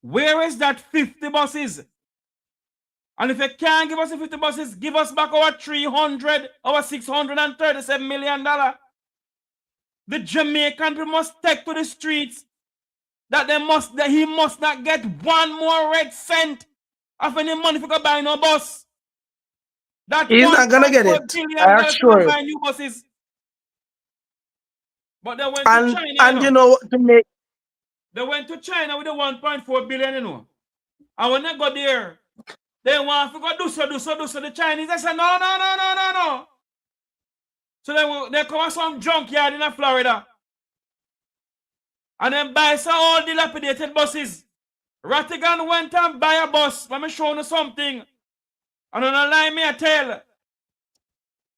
where is that 50 buses? And if you can't give us the 50 buses, give us back our $637 million. The Jamaican people must take to the streets that he must not get one more red cent of any money for buy no bus. That he's not gonna get it. I assure you. Buy new buses. But they went to China. And you know what to make. They went to China with the 1.4 billion, you know. And when they got there, they want to go do so. The Chinese, they said, no. So they come to some junkyard in Florida. And then buy some old dilapidated buses. Rattigan went and buy a bus. Let me show you something. And on the line, me I tell.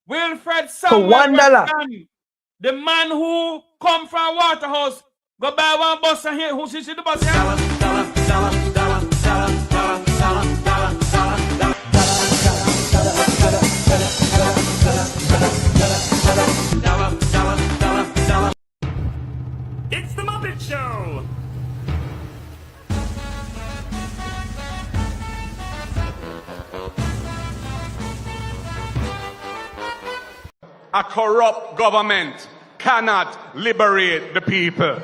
Wilfred Samuel for $1. The man who come from Waterhouse, go buy one bus and here. Who see the bus here? It's the Muppet Show! A corrupt government cannot liberate the people.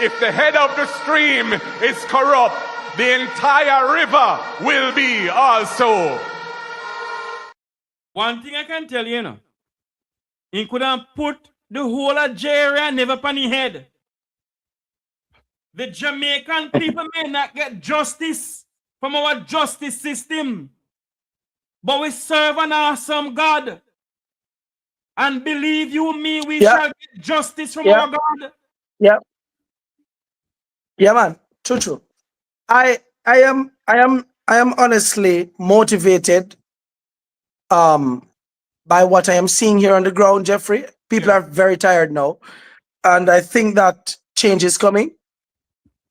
If the head of the stream is corrupt, the entire river will be also. One thing I can tell you, he could have put the whole of Nigeria never upon his head. The Jamaican people may not get justice from our justice system, but we serve an awesome God. And believe you me, we shall get justice from our God. Yeah. Yeah, man. True. I am honestly motivated by what I am seeing here on the ground, Jeffrey. People Yes. are very tired now, and I think that change is coming.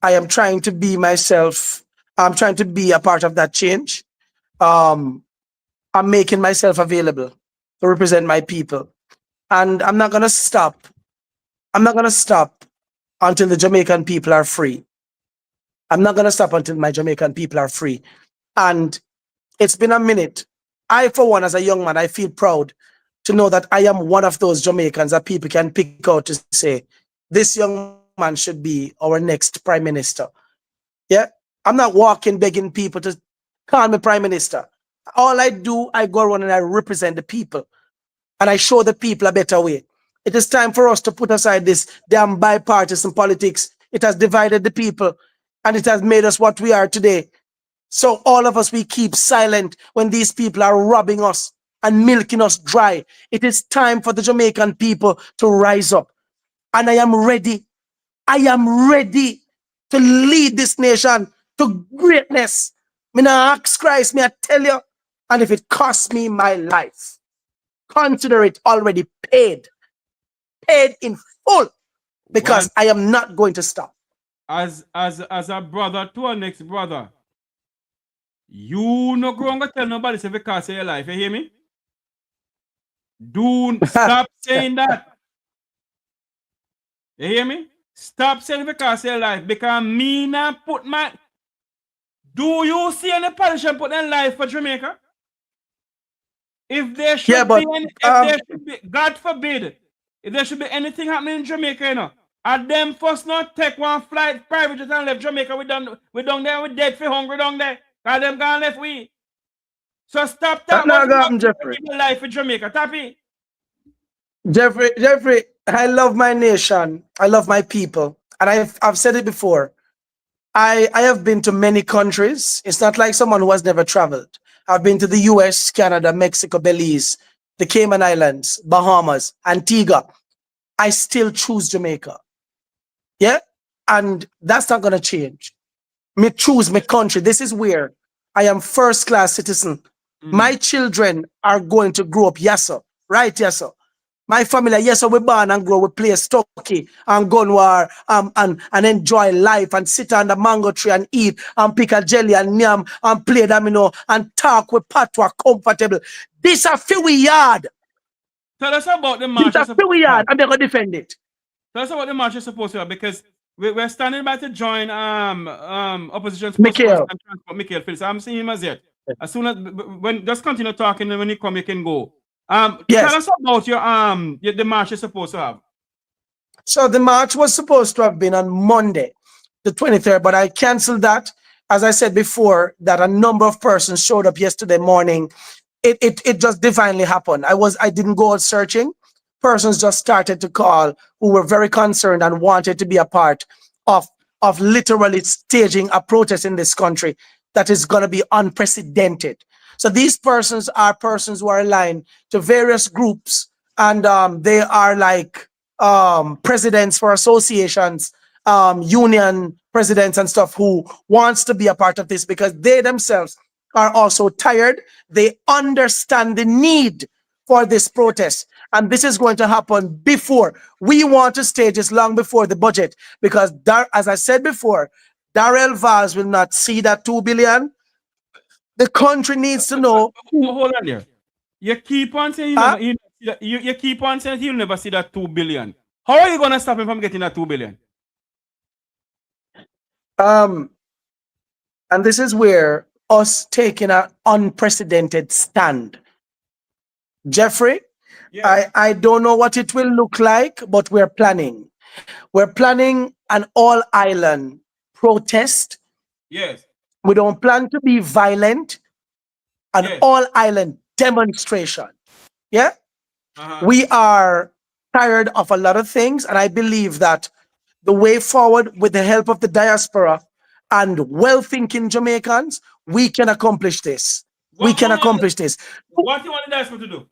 I am trying to be myself. I'm trying to be a part of that change. Um, I'm making myself available to represent my people, and I'm not gonna stop. I'm not gonna stop until the Jamaican people are free. I'm not gonna stop until my Jamaican people are free. And it's been a minute. I, for one, as a young man, I feel proud to know that I am one of those Jamaicans that people can pick out to say, this young man should be our next prime minister. Yeah. I'm not walking begging people to call me prime minister. All I do, I go around and I represent the people and I show the people a better way. It is time for us to put aside this damn bipartisan politics. It has divided the people and it has made us what we are today. So all of us, we keep silent when these people are robbing us and milking us dry. It is time for the Jamaican people to rise up. And I am ready. I am ready to lead this nation to greatness. Me nah ask Christ, me I tell you. And if it costs me my life, consider it already paid. Paid in full. Because I am not going to stop. As a brother to our next brother, you no go and tell nobody say because of your life. You hear me? Do stop saying that. You hear me? Stop saying because of your life. Because me not put my. Do you see any politician put their life for Jamaica? If there should be any, if there should be, God forbid, if there should be anything happening in Jamaica, you know, and them first not take one flight private jet and left Jamaica, we down there, we dead for hungry down there. Cause them gone left we. So stop talking about Jeffrey. Life in Jamaica. Tappy. Jeffrey, I love my nation. I love my people. And I've said it before. I have been to many countries. It's not like someone who has never traveled. I've been to the US, Canada, Mexico, Belize, the Cayman Islands, Bahamas, Antigua. I still choose Jamaica. Yeah? And that's not going to change. Me choose my country. This is where I am first class citizen. My children are going to grow up, yes, sir. Right, yes, sir. My family, yes, sir, we born and grow, we play stocky and gun war and enjoy life and sit on the mango tree and eat and pick a jelly and yam and play domino and talk with patwa comfortable. This a few yard. Tell us about the march. This a few yard and they're going to defend it. Tell us about the march is supposed to have because we're standing by to join opposition Mikael. Mikael Phillips. I'm seeing him as yet. As soon as when just continue talking and when you come, you can go. Tell us about your the march you're supposed to have. So the march was supposed to have been on Monday, the 23rd, but I canceled that. As I said before, that a number of persons showed up yesterday morning. It just divinely happened. I didn't go out searching. Persons just started to call who were very concerned and wanted to be a part of literally staging a protest in this country that is going to be unprecedented. So these persons are persons who are aligned to various groups, and they are like presidents for associations, union presidents and stuff who wants to be a part of this because they themselves are also tired. They understand the need for this protest. And this is going to happen before. We want to stage this long before the budget because, as I said before, Darrell Vaz will not see that 2 billion. The country needs to know. Hold on there. You keep on saying you keep on saying he'll never see that 2 billion. How are you gonna stop him from getting that 2 billion? And this is where us taking an unprecedented stand. Jeffrey, I don't know what it will look like, but we're planning. We're planning an all-island protest. Yes. We don't plan to be violent. An all-island demonstration. Yeah? We are tired of a lot of things, and I believe that the way forward, with the help of the diaspora and well-thinking Jamaicans, we can accomplish this. We can accomplish this. What do you want the diaspora to do?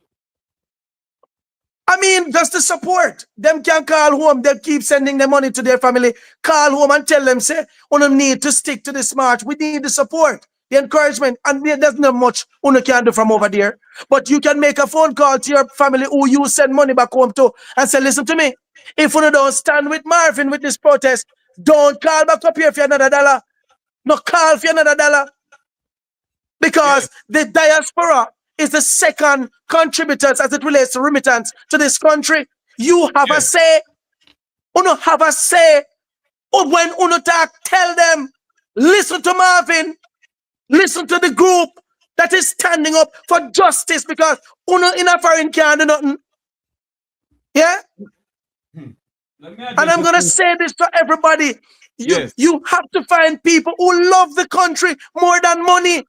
I mean, just to support. Them can call home. They keep sending the money to their family. Call home and tell them, say, we don't need to stick to this march. We need the support, the encouragement. And there's not much you can do from over there. But you can make a phone call to your family who you send money back home to and say, listen to me. If you don't stand with Marvin with this protest, don't call back up here for another dollar. No call for another dollar. Because the diaspora is the second contributors as it relates to remittance to this country. You have a say. Uno have a say. Or when Uno talk, tell them, listen to Marvin. Listen to the group that is standing up for justice because Uno in a foreign can't do nothing. Yeah? And I'm going to say this to everybody. You have to find people who love the country more than money,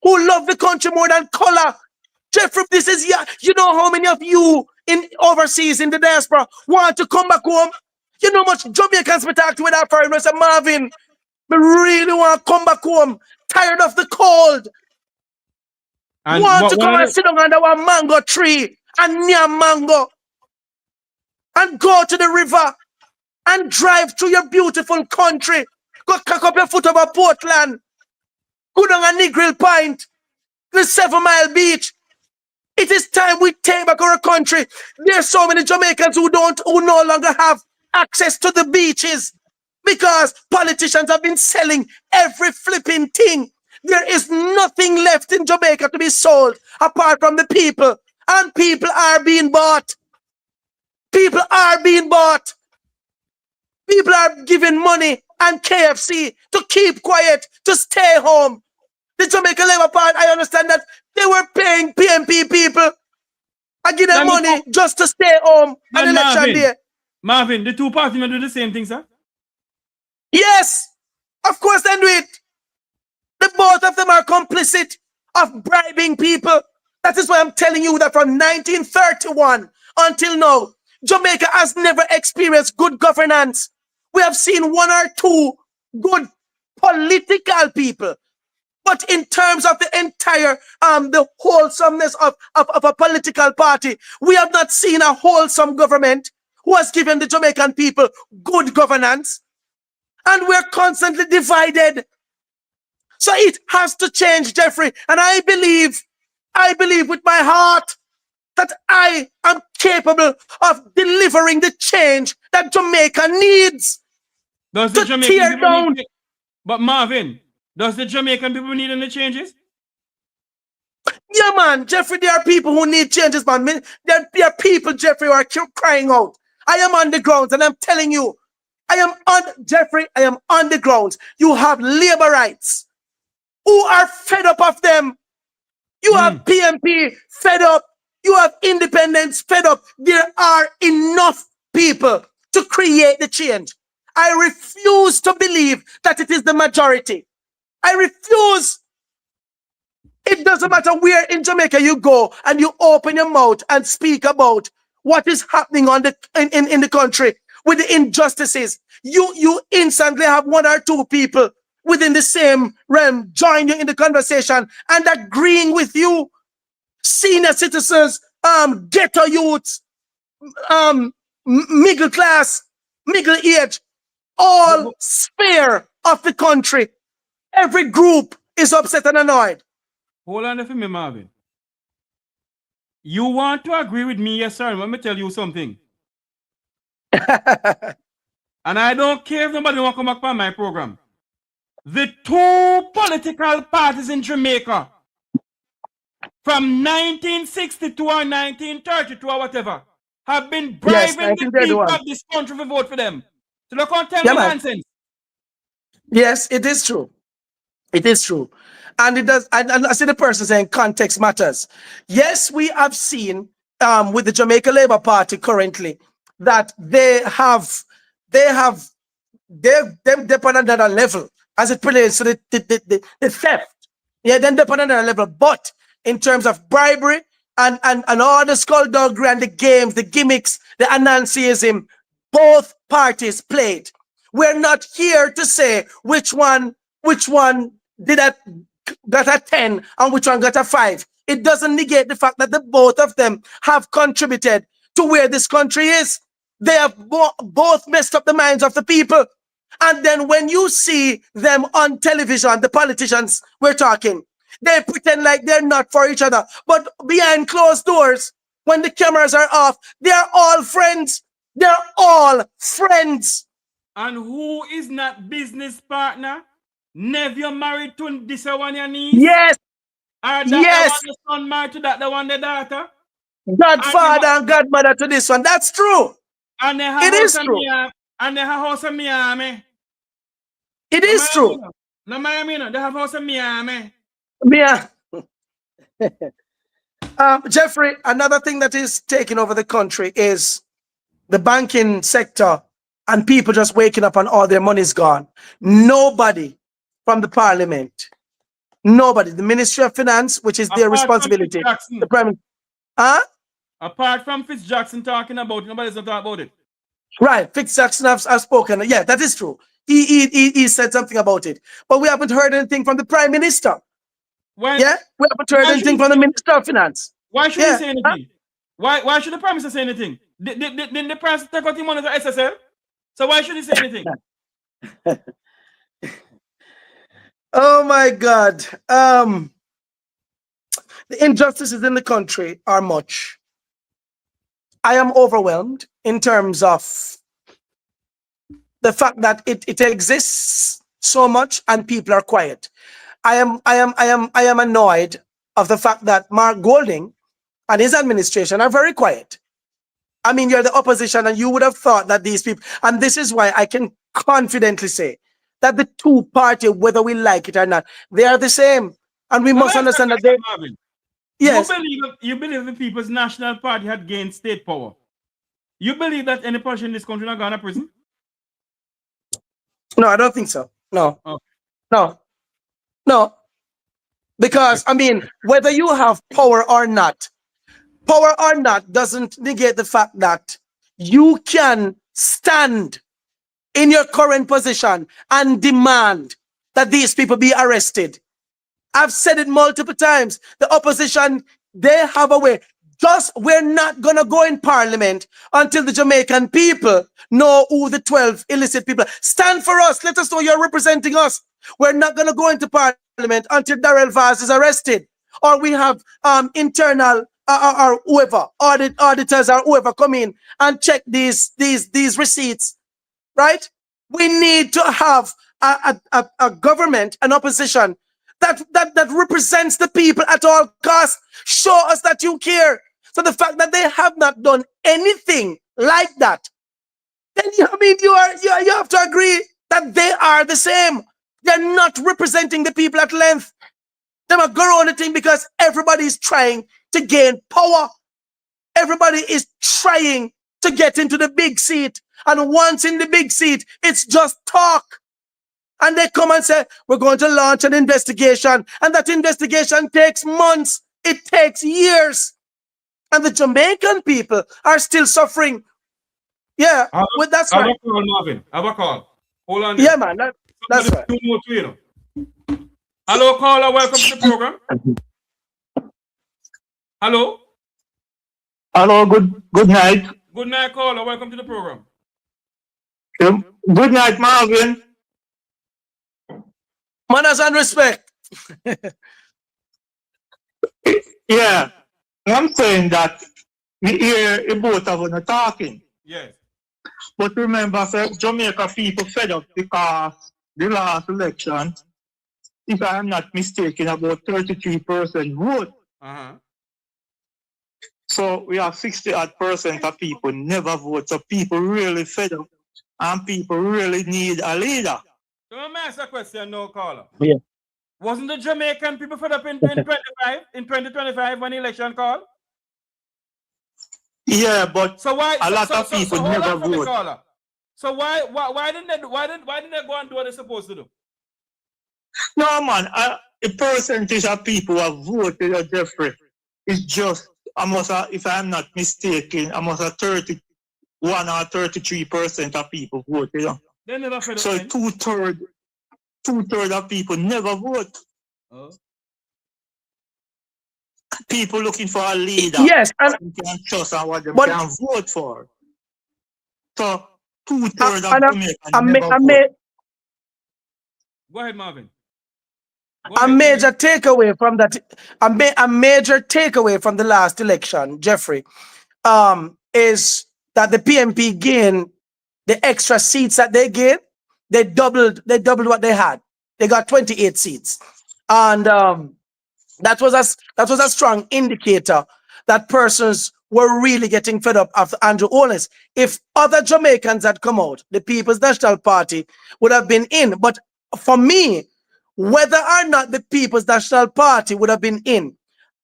who love the country more than color. Jeffrey, this is, you know how many of you in overseas in the diaspora want to come back home? You know how much Jamaicans we talk to with our foreigners and Marvin. We really want to come back home, tired of the cold. And want to come and sit down under a mango tree and near mango and go to the river and drive through your beautiful country. Go cock up your foot over Portland. Go down a Negril Point, the 7 Mile Beach. It is time we take back our country. There's so many Jamaicans who no longer have access to the beaches because politicians have been selling every flipping thing. There is nothing left in Jamaica to be sold apart from the people. And people are being bought. People are being bought. People are giving money and KFC to keep quiet, to stay home. The Jamaica Labour Party, I understand that they were paying PMP people. I give them money just to stay home on election day. Marvin, the two parties do the same thing, sir? Yes, of course they do it. The both of them are complicit of bribing people. That is why I'm telling you that from 1931 until now, Jamaica has never experienced good governance. We have seen one or two good political people. But in terms of the entire, the wholesomeness of a political party, we have not seen a wholesome government who has given the Jamaican people good governance. And we're constantly divided. So it has to change, Jeffrey. And I believe with my heart that I am capable of delivering the change that Jamaica needs. Does the Jamaican people need, but Marvin, does the Jamaican people need any changes? Yeah, man, Jeffrey, there are people who need changes, man. There are people, Jeffrey, who are crying out. I am on the grounds, and I'm telling you, Jeffrey, I am on the grounds. You have labor rights who are fed up of them. You have PMP fed up. You have independents fed up. There are enough people to create the change. I refuse to believe that it is the majority. I refuse. It doesn't matter where in Jamaica you go and you open your mouth and speak about what is happening on in the country with the injustices. You instantly have one or two people within the same realm join you in the conversation and agreeing with you. Senior citizens, ghetto youths, middle class, middle age, all sphere of the country. Every group is upset and annoyed. Hold on for me, Marvin. You want to agree with me, yes, sir? Let me tell you something. And I don't care if nobody want to come back on my program. The two political parties in Jamaica from 1962 or 1932 or whatever have been bribing the people of this country to vote for them. So they can't tell me nonsense. Yes, it is true. It is true. And it does, and I see the person saying context matters. Yes, we have seen with the Jamaica Labour Party currently that they're on another level as it relates to the theft. Yeah, then they're on another level. But in terms of bribery and all the skullduggery and the games, the gimmicks, the annunciaism, both parties played. We're not here to say which one got a 10 and which one got a 5. It doesn't negate the fact that the both of them have contributed to where this country is. They have both messed up the minds of the people. And then when you see them on television, the politicians we're talking, they pretend like they're not for each other. But behind closed doors, when the cameras are off, they're all friends. They're all friends. And who is not business partner? Nephew married to this one your niece? Yes. Or that Yes. the one the son married to that the one the daughter? Godfather and godmother to this one. That's true. And they have It is true. And they have house in Miami. It is true. No, Miami, no. They have house in Miami. Jeffrey, another thing that is taking over the country is the banking sector and people just waking up and all their money's gone. Nobody from the parliament, nobody, the Ministry of Finance, which is their responsibility. The Prime Apart from Fitzjackson talking about it, nobody's not talking about it. Right, Fitzjackson have spoken. Yeah, that is true. He said something about it. But we haven't heard anything from the Prime Minister. We haven't heard anything from the Minister of Finance. Why should he say anything? Why should the Prime Minister say anything? Didn't the Prime Minister take out him on the SSL? So why should he say anything? Oh my God. The injustices in the country are much. I am overwhelmed in terms of the fact that it exists so much and people are quiet. I am annoyed of the fact that Mark Golding and his administration are very quiet. I mean, you're the opposition and you would have thought that these people, and this is why I can confidently say that the two parties, whether we like it or not, they are the same. And we must understand that they... Yes. You believe the People's National Party had gained state power? You believe that any person in this country not gone to prison? No, I don't think so. No. Okay. No. Because, I mean, whether you have power or not doesn't negate the fact that you can stand in your current position and demand that these people be arrested. I've said it multiple times. The opposition, they have a way. We're not going to go in parliament until the Jamaican people know who the 12 illicit people are. Stand for us. Let us know you're representing us. We're not going to go into parliament until Darrell Vaz is arrested. Or we have internal or whoever, auditors or whoever come in and check these receipts. Right? We need to have a government, an opposition that represents the people at all costs. Show us that you care. So the fact that they have not done anything like that, then you have to agree that they are the same. They're not representing the people at length. They might go on the thing because everybody is trying to gain power. Everybody is trying to get into the big seat. And once in the big seat, it's just talk. And they come and say, we're going to launch an investigation. And that investigation takes months. It takes years. And the Jamaican people are still suffering. Yeah, that's right. Have a call. Hold on. Yeah, man, that's right. Hello, caller. Welcome to the program. Hello. Hello, good night. Good night, caller. Welcome to the program. Good night, Marvin. Manners and respect. Yeah, I'm saying that we hear both of us talking. Yes. But remember, Jamaica people fed up because the last election, if I am not mistaken, about 33% vote. So we have 60% of people never vote. So people really fed up and people really need a leader. So let me ask a question now, caller. Yeah. Wasn't the Jamaican people fed up in 2025 when the election called? Yeah, but so why a lot of people never vote. So why didn't they go and do what they're supposed to do? No, man, a percentage of people who have voted, Jeffrey, is just almost, if I'm not mistaken, almost 31 or 33% of people voted. They never fed up. So two-thirds of people never vote. Oh. people looking for a leader. Yes, and What they can trust and what they but can vote for. So 2/3 of and Jamaicans a, ma- never a, vote. ma- Go ahead, Marvin. a major takeaway from that, a major takeaway from the last election, Jeffrey, is that the PMP gained the extra seats that they gained. They doubled what they had. They got 28 seats, and that was a strong indicator that persons were really getting fed up after Andrew Holness. If other Jamaicans had come out, the People's National Party would have been in. But for me, whether or not the People's National Party would have been in,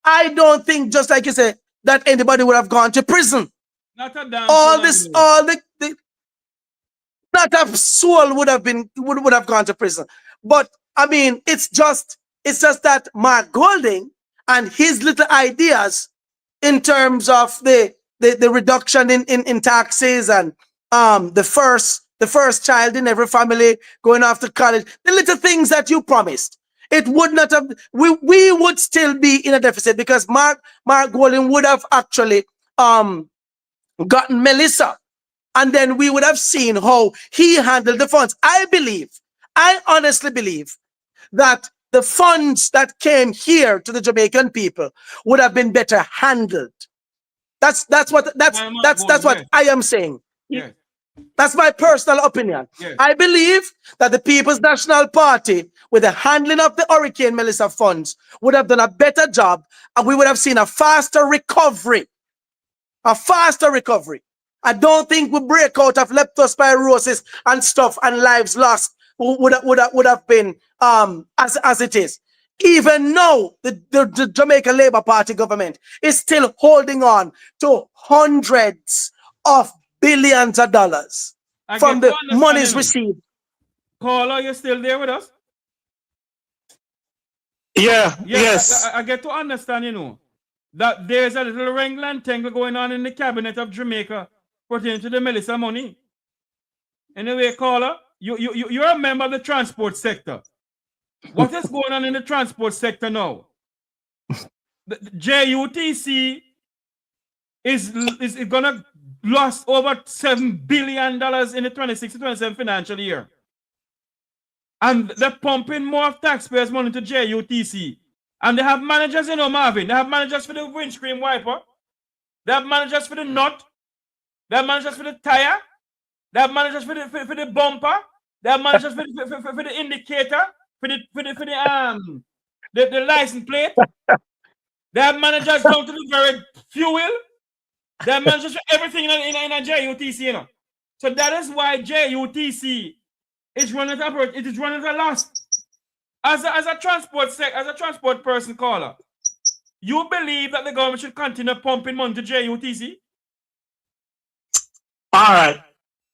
I don't think, just like you said, that anybody would have gone to prison. Not a damn All soul this, anyway. all the not a soul would have gone to prison. But I mean, it's just that Mark Golding and his little ideas in terms of the reduction in taxes and the first child in every family going off to college, the little things that you promised. It would not have, we would still be in a deficit because Mark Golding would have actually gotten Melissa. And then we would have seen how he handled the funds. I honestly believe that the funds that came here to the Jamaican people would have been better handled. That's what I am saying. Yes. That's my personal opinion. Yes. I believe that the People's National Party, with the handling of the Hurricane Melissa funds, would have done a better job, and we would have seen a faster recovery. I don't think we break out of leptospirosis and stuff and lives lost would have been as it is. Even now, the Jamaican Labour Party government is still holding on to hundreds of billions of dollars from the monies received. Caller, you still there with us? Yeah, yes. I get to understand, that there's a little wrangle and tangle going on in the cabinet of Jamaica pertaining to the Melissa money. Anyway, caller, you're a member of the transport sector. What is going on in the transport sector now? The JUTC is gonna lost over $7 billion in the 26-27 financial year. And they're pumping more of taxpayers' money to JUTC. And they have managers, Marvin. They have managers for the windscreen wiper. They have managers for the nut. They have managers for the tire. They have managers for the bumper. They have managers for the indicator, for the license plate. They have managers down to the very fuel. They have managers for everything in a JUTC, So that is why JUTC is running it is running at a loss. As a transport person caller, you believe that the government should continue pumping money to JUTC? All right.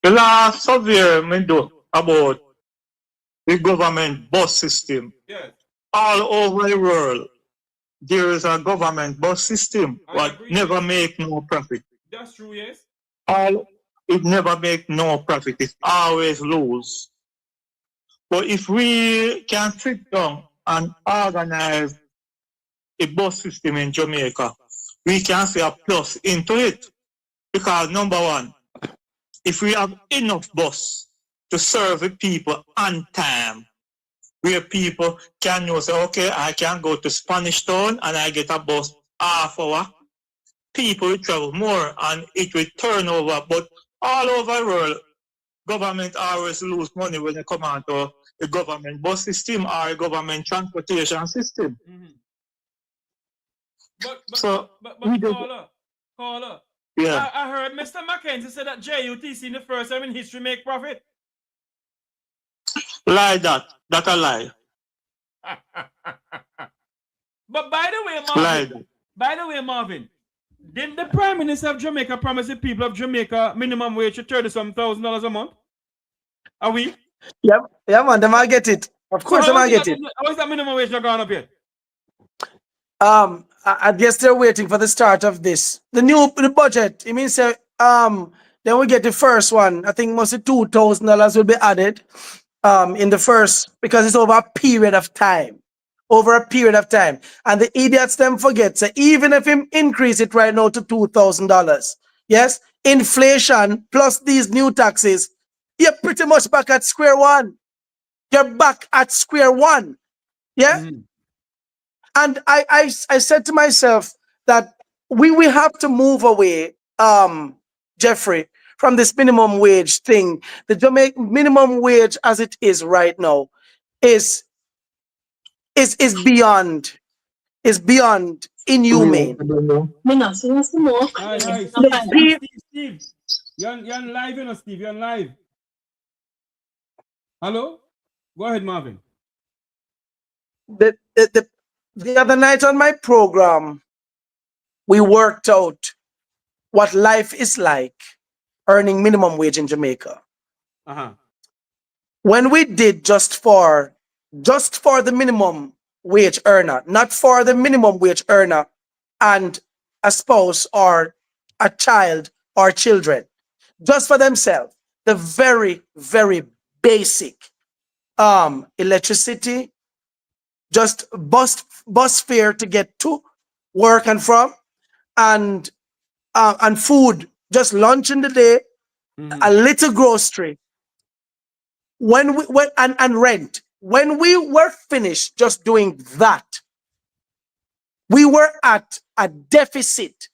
The last survey we do about the government bus system. Yes. All over the world, there is a government bus system but never make no profit. That's true, yes. It never make no profit. It always lose. But if we can sit down and organize a bus system in Jamaica, we can see a plus into it. Because number one, if we have enough bus to serve the people on time, where people can know, say, okay, I can go to Spanish Town and I get a bus half hour, people will travel more and it will turn over. But all over the world, government always lose money when they come on to a government bus system or a government transportation system. Mm-hmm. But caller. Yeah. I heard Mr. Mackenzie say that JUTC in the first time in history make profit. Lie that. That's a lie. But by the way, Marvin, didn't the Prime Minister of Jamaica promise the people of Jamaica minimum wage of $30,000 a month? Are we? Yeah, man, they might get it. Of course, they might get it. How is that minimum wage not gone up yet? I guess they're waiting for the start of this. The budget. It means then we get the first one. I think mostly $2,000 will be added in the first, because it's over a period of time. over a period of time. And the idiots them forget, so even if him increase it right now to $2,000, yes, inflation plus these new taxes, you're pretty much back at square one. You're back at square one. Yeah. And I said to myself that we have to move away, Jeffrey, from this minimum wage thing. The Jamaican minimum wage as it is right now is beyond inhumane. Hi, Steve. You're on live, you know, Steve. You're on live. Hello? Go ahead, Marvin. The other night on my program, we worked out what life is like earning minimum wage in Jamaica. When we did just for the minimum wage earner, not for the minimum wage earner and a spouse or a child or children, just for themselves, the very, very basic electricity, just bus fare to get to work and from, and food, just lunch in the day, a little grocery. And rent. When we were finished just doing that, we were at a deficit.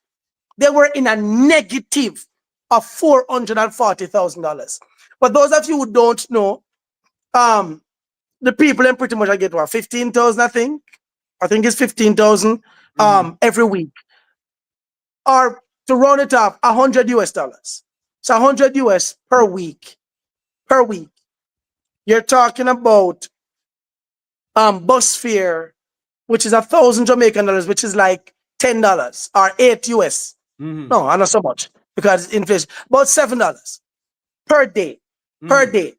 They were in a negative of $440,000. But those of you who don't know, the people in pretty much I get what 15,000, I think it's 15,000 every week, or to round it up, $100. So $100 per week. You're talking about bus fare, which is 1,000 Jamaican dollars, which is like $10 or $8 US. No, not so much because inflation. About $7 per day. Per day.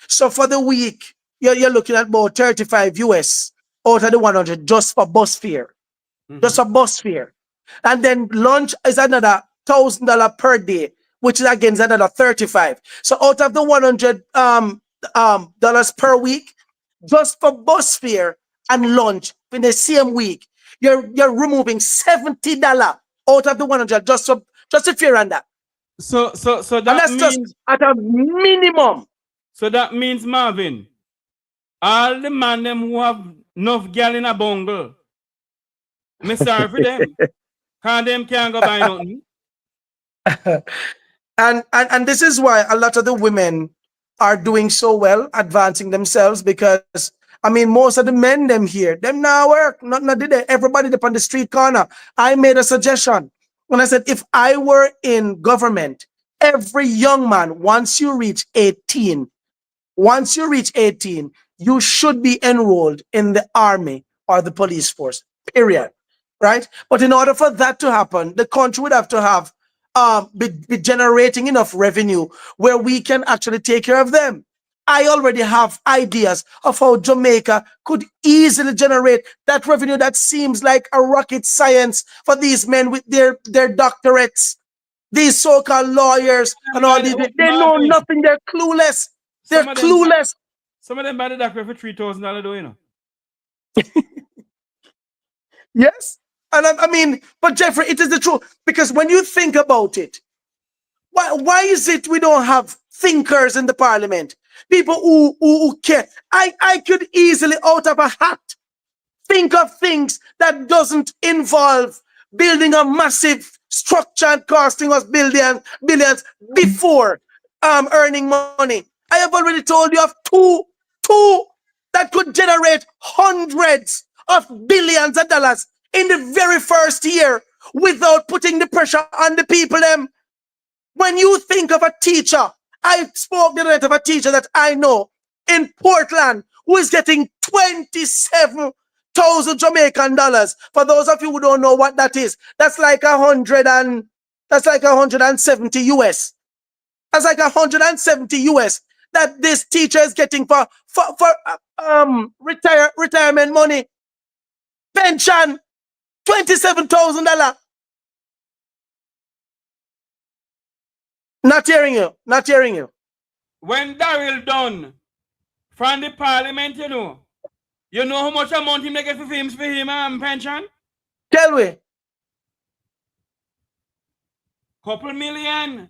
So for the week, you're looking at about 35 US out of the 100 just for bus fare. Just for bus fare. And then lunch is another $1,000 per day, which is again another 35. So out of the $100 dollars per week, just for bus fare and lunch in the same week, you're removing $70 out of the 100 just to fare and that. So that and that's means just at a minimum. So that means, Marvin, all the man them who have enough girl in a bungle, me sorry for them. Cause them can't go buy nothing. And this is why a lot of the women are doing so well, advancing themselves, because I mean most of the men them here, them now work, not did they? Everybody up on the street corner. I made a suggestion when I said if I were in government, every young man, once you reach 18, you should be enrolled in the army or the police force, period. Right? But in order for that to happen, the country would have to have be generating enough revenue where we can actually take care of them. I already have ideas of how Jamaica could easily generate that revenue that seems like a rocket science for these men with their doctorates, these so-called lawyers and all these. They know nothing. They're clueless. They're clueless. Some of them buy the doctor for $3,000, you know. Yes. And I mean, but Jeffrey, it is the truth. Because when you think about it, why is it we don't have thinkers in the parliament? People who care. I could easily, out of a hat, think of things that doesn't involve building a massive structure and costing us billions before earning money. I have already told you of two that could generate hundreds of billions of dollars in the very first year without putting the pressure on the people. When you think of a teacher, I spoke the other night of a teacher that I know in Portland who is getting 27,000 Jamaican dollars. For those of you who don't know what that is, that's like 170 US. That's like 170 US that this teacher is getting for retirement money, pension, $27,000. Not hearing you. When Daryl done from the parliament, you You know how much amount him they get for him pension? Tell me. Couple million.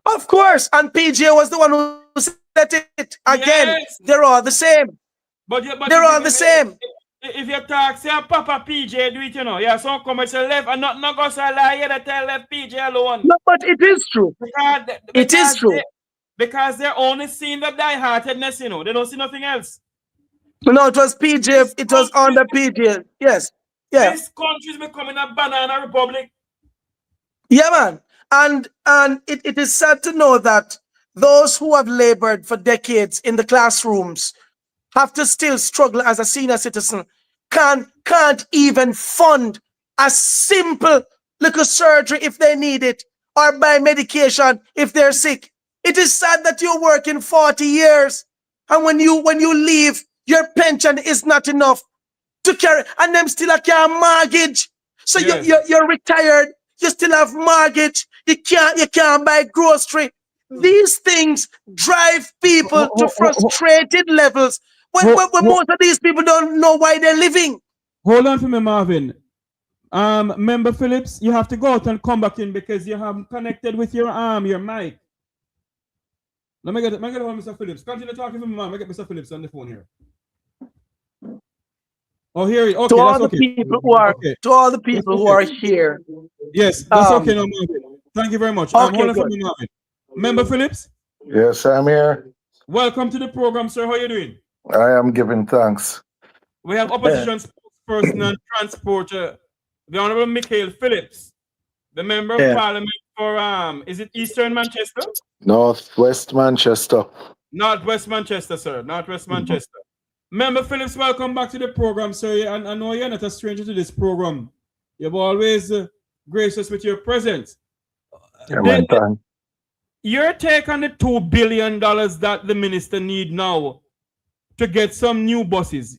Of course. And PJ was the one who set it. Again, Yes. they're all the same. But they're all the same. If you talk, say Papa PJ do it, you know. Yeah, some commercial left and not go so lie here that tell left PJ alone. No, but it is true. It is true. Because they're only seeing the die-heartedness, you know. They don't see nothing else. No, it was PJ. It was under PJ. Yes. Yeah. This country is becoming a banana republic. Yeah, man. And it is sad to know that those who have labored for decades in the classrooms have to still struggle as a senior citizen, can't even fund a simple little surgery if they need it, or buy medication if they're sick. It is sad that you're working 40 years, and when you leave, your pension is not enough to carry, and them still a care mortgage. So Yes. you're retired, you still have mortgage, you can't buy grocery. These things drive people to frustrated levels when most of these people don't know why they're living. Hold on for me, Marvin. Member Phillips, you have to go out and come back in because you haven't connected with your mic. Let me get it, Mr. Phillips. Continue talking to me, man. Let me get Mr. Phillips on the phone here. Oh, here. Okay, To all that's the okay. people who are to all the people who are here. Yes, that's okay, no, Marvin. Thank you very much. Okay, hold on for good. me, Marvin. Member Phillips, Yes, I'm here. welcome to the program, sir. How are you doing? I am giving thanks. We have opposition spokesperson and transporter, the Honorable Mikael Phillips, the member of parliament for is it Eastern Manchester? Northwest Manchester. Northwest Manchester, sir. Northwest Manchester. Member Phillips, welcome back to the program, sir. And I know you're not a stranger to this program. You've always graced us with your presence. Your take on the $2 billion that the minister need now to get some new buses.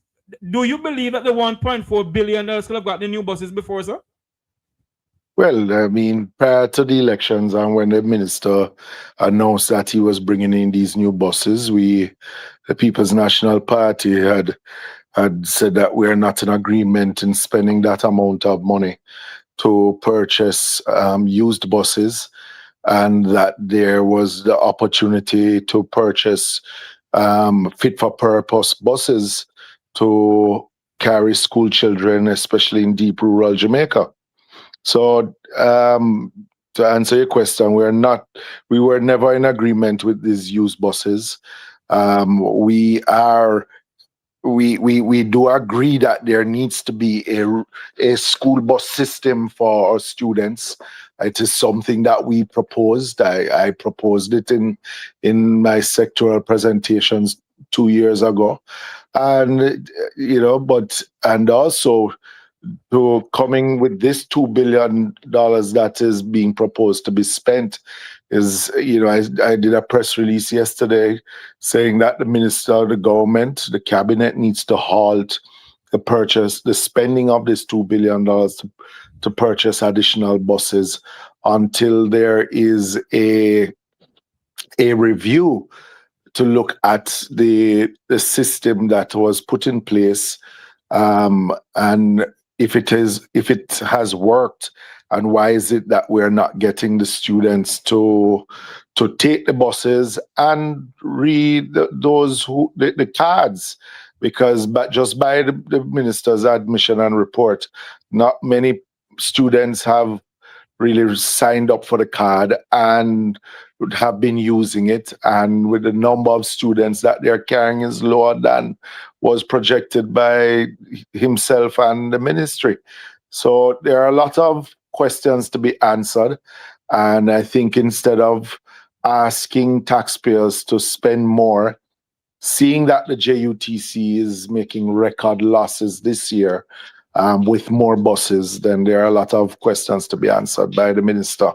Do you believe that the $1.4 billion could have got the new buses before, sir? Well, I mean, prior to the elections and when the minister announced that he was bringing in these new buses, the People's National Party had said that we're not in agreement in spending that amount of money to purchase used buses, and that there was the opportunity to purchase fit-for-purpose buses to carry school children, especially in deep rural Jamaica. So to answer your question, we were never in agreement with these used buses. We do agree that there needs to be a school bus system for our students. It is something that we proposed. I proposed it in my sectoral presentations 2 years ago, and also to coming with this $2 billion that is being proposed to be spent is, I did a press release yesterday saying that the minister, the government, the cabinet needs to halt the spending of this $2 billion to purchase additional buses until there is a review to look at the system that was put in place, and if it has worked, and why is it that we're not getting the students to take the buses and read the cards? Because just by the minister's admission and report, not many students have really signed up for the card and would have been using it, and with the number of students that they're carrying is lower than was projected by himself and the ministry. So there are a lot of questions to be answered, and I think instead of asking taxpayers to spend more, seeing that the JUTC is making record losses this year with more buses, then there are a lot of questions to be answered by the minister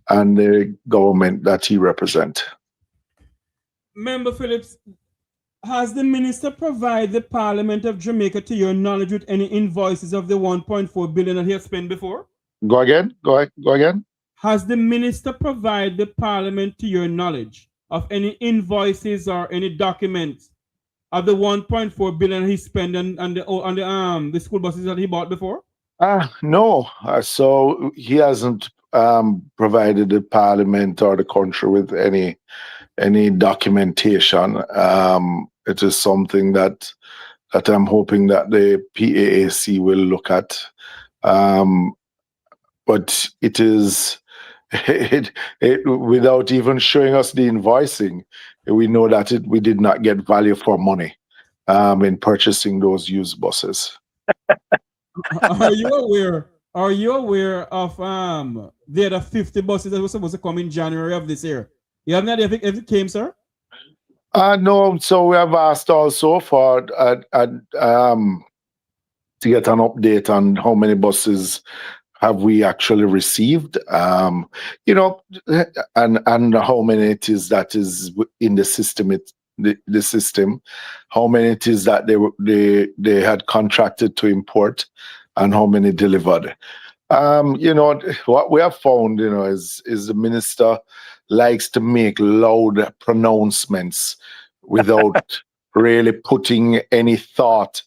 and the government that he represents. Member Phillips, has the minister provided the Parliament of Jamaica, to your knowledge, with any invoices of the $1.4 billion that he has spent before? Go again. Has the minister provided the Parliament, to your knowledge, of any invoices or any documents of the 1.4 billion he spent on the school buses that he bought before? No. So he hasn't provided the parliament or the country with any documentation. It is something that I'm hoping that the PAAC will look at. But it is without even showing us the invoicing, we know that we did not get value for money in purchasing those used buses. Are you aware of the other 50 buses that were supposed to come in January of this year? You have no idea if it came, sir? No. So we have asked also for to get an update on how many buses have we actually received, and how many it is that is in the system. The system, how many it is that they had contracted to import, and how many delivered. What we have found, is the minister likes to make loud pronouncements without really putting any thought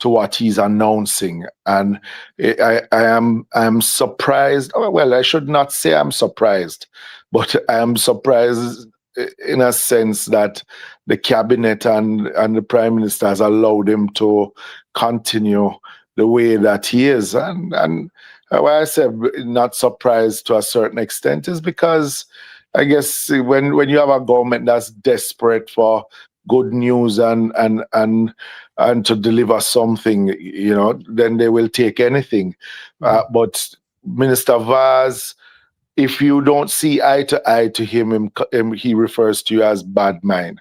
to what he's announcing. And I am surprised. Well, I should not say I'm surprised, but I am surprised in a sense that the cabinet and the prime minister has allowed him to continue the way that he is. And why I said not surprised to a certain extent is because I guess when you have a government that's desperate for good news and to deliver something, then they will take anything. But Minister Vaz, if you don't see eye to eye to him, he refers to you as bad mind.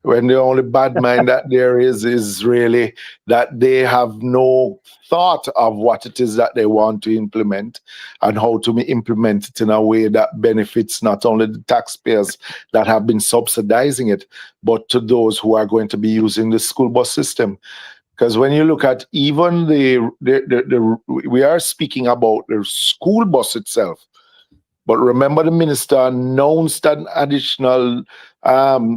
When the only bad mind that there is really that they have no thought of what it is that they want to implement and how to implement it in a way that benefits not only the taxpayers that have been subsidizing it, but to those who are going to be using the school bus system. Because when you look at even we are speaking about the school bus itself. But remember, the minister announced an additional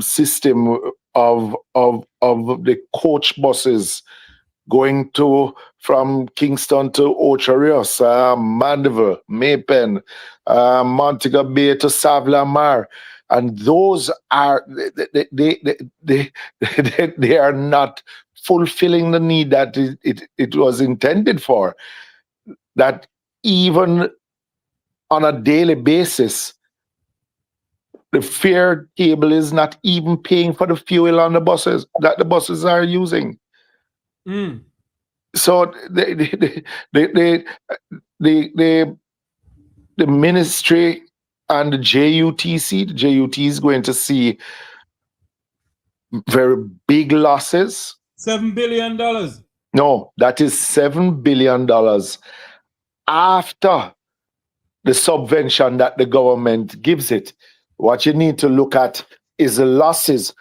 system of the coach buses going from Kingston to Ocho Rios, Mandeville, Maypen, Montego Bay to Savla-Mar. And those are they are not fulfilling the need that it was intended for. That even on a daily basis, the fare table is not even paying for the fuel on the buses that the buses are using. So the ministry and the JUTC, the JUT is going to see very big losses. $7 billion. No, that is $7 billion after the subvention that the government gives it. What you need to look at is the losses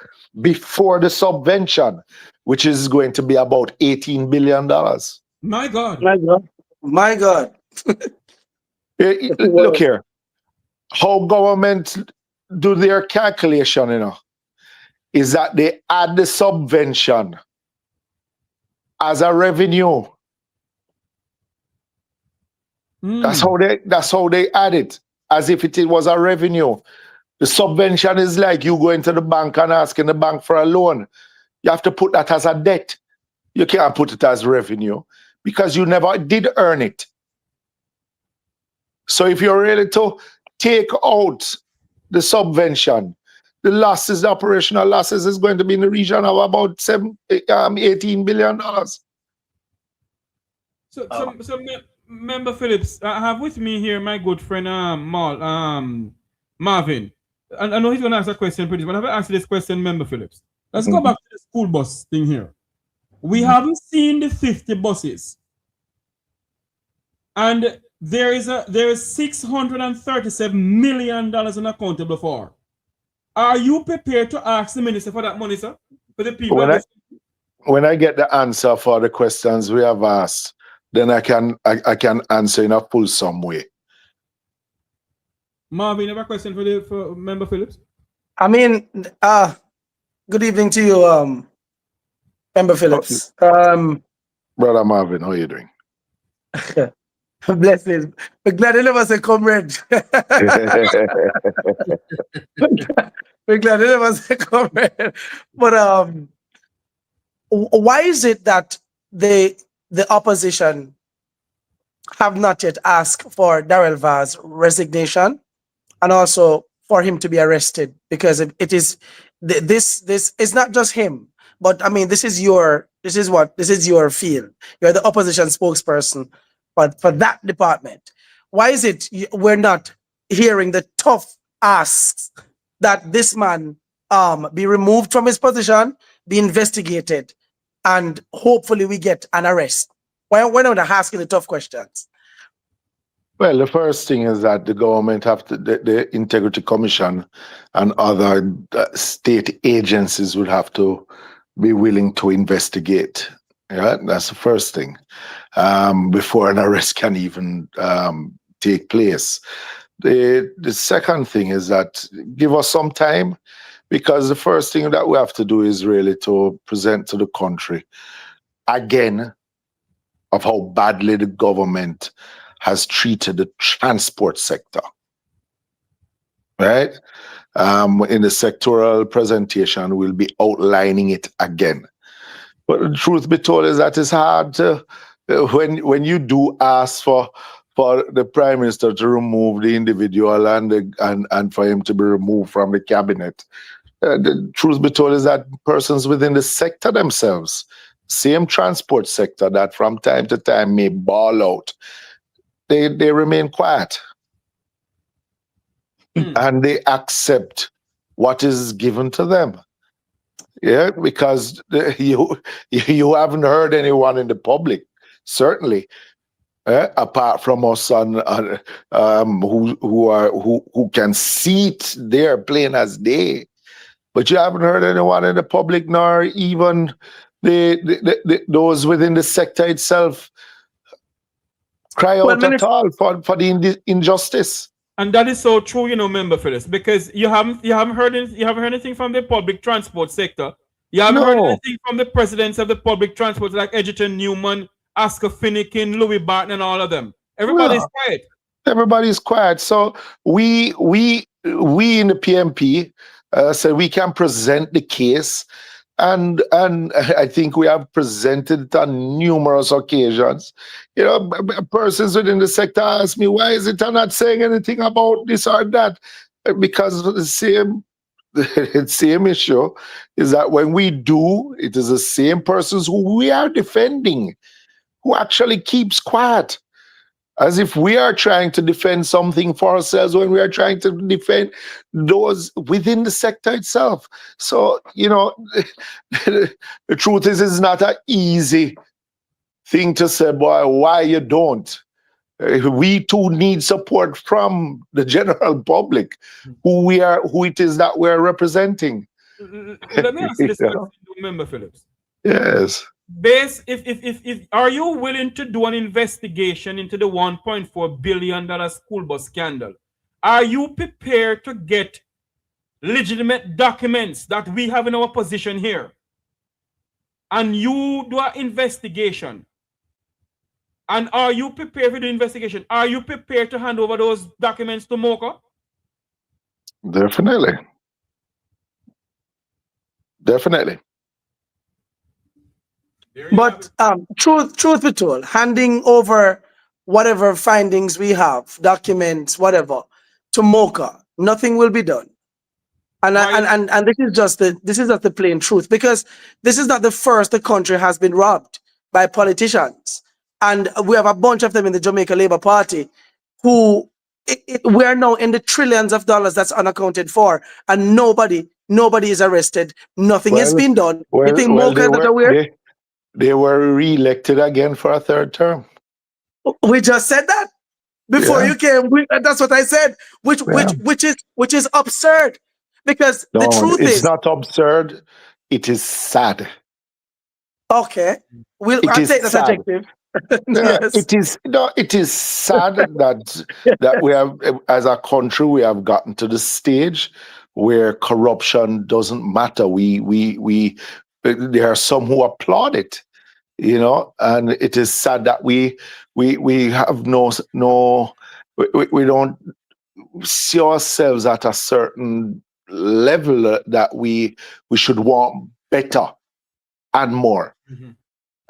before the subvention, which is going to be about $18 billion. My God. My God. My God. Look here. How government do their calculation, is that they add the subvention as a revenue. That's how they add it, as if it was a revenue. The subvention is like you going to the bank and asking the bank for a loan. You have to put that as a debt. You can't put it as revenue because you never did earn it. So if you're ready to take out the subvention, the losses, the operational losses is going to be in the region of about $18 billion. So Member Phillips, I have with me here my good friend Marvin. And I know he's going to ask a question pretty, but I have asked this question, Member Phillips. Let's go back to the school bus thing here. We haven't seen the 50 buses. And there is $637 million unaccountable for. Are you prepared to ask the minister for that money, sir? For the people? When I get the answer for the questions we have asked, then I can answer in a fulsome way. Marvin, you have a question for Member Phillips? I mean, good evening to you, Member Phillips. Brother Marvin, how are you doing? Blessings. We're glad you never say comrade. We're glad you never say comrade. But why is it that the opposition have not yet asked for Darrell Vaz resignation and also for him to be arrested? Because it is this is not just him, but I mean this is your field. You're the opposition spokesperson for that department. Why is it we're not hearing the tough asks that this man be removed from his position, be investigated, and hopefully we get an arrest? Why not asking the tough questions? Well, the first thing is that the government have to, the Integrity Commission and other state agencies would have to be willing to investigate. Yeah, that's the first thing before an arrest can even take place. The second thing is that give us some time, because the first thing that we have to do is really to present to the country again of how badly the government has treated the transport sector, right? In the sectoral presentation, we'll be outlining it again. But the truth be told is that it's hard to, when you do ask for the Prime Minister to remove the individual and for him to be removed from the cabinet, the truth be told is that persons within the sector themselves, same transport sector that from time to time may bawl out, they remain quiet. And they accept what is given to them. Yeah, because you haven't heard anyone in the public, certainly, apart from us who can see it there plain as day. But you haven't heard anyone in the public, nor even those within the sector itself cry out at all for the injustice. And that is so true, you know, Member Phillips, because you haven't heard anything from the public transport sector. You haven't heard anything from the presidents of the public transport, like Edgerton Newman, Oscar Finnegan, Louis Barton, and all of them. Everybody's quiet. Everybody's quiet. So we in the PMP said we can present the case, and I think we have presented it on numerous occasions. You know, persons within the sector ask me, why is it I'm not saying anything about this or that? Because the same issue is that when we do, it is the same persons who we are defending who actually keeps quiet, as if we are trying to defend something for ourselves when we are trying to defend those within the sector itself. So, you know, the truth is, it's not an easy thing to say, boy, why you don't? We too need support from the general public, who it is that we're representing. Let me ask you this question, Member Phillips. Yes. If are you willing to do an investigation into the $1.4 billion school bus scandal? Are you prepared to get legitimate documents that we have in our position here? And you do an investigation? And are you prepared for the investigation? Are you prepared to hand over those documents to Mocha? Definitely. Definitely. But truth be told, handing over whatever findings we have, documents, whatever, to Mocha, nothing will be done. And this is just the plain truth, because this is not the first the country has been robbed by politicians. And we have a bunch of them in the Jamaica Labour Party who we are now in the trillions of dollars that's unaccounted for, and nobody is arrested. Nothing has been done. You think Mocha is not aware? They were re-elected again for a third term. We just said that before you came. That's what I said, which is absurd, because the truth is, it's not absurd. It is sad. Okay, I'll take that adjective. Yes. It is sad that we have, as a country, we have gotten to the stage where corruption doesn't matter. We there are some who applaud it, you know, and it is sad that we have we don't see ourselves at a certain level that we should want better and more.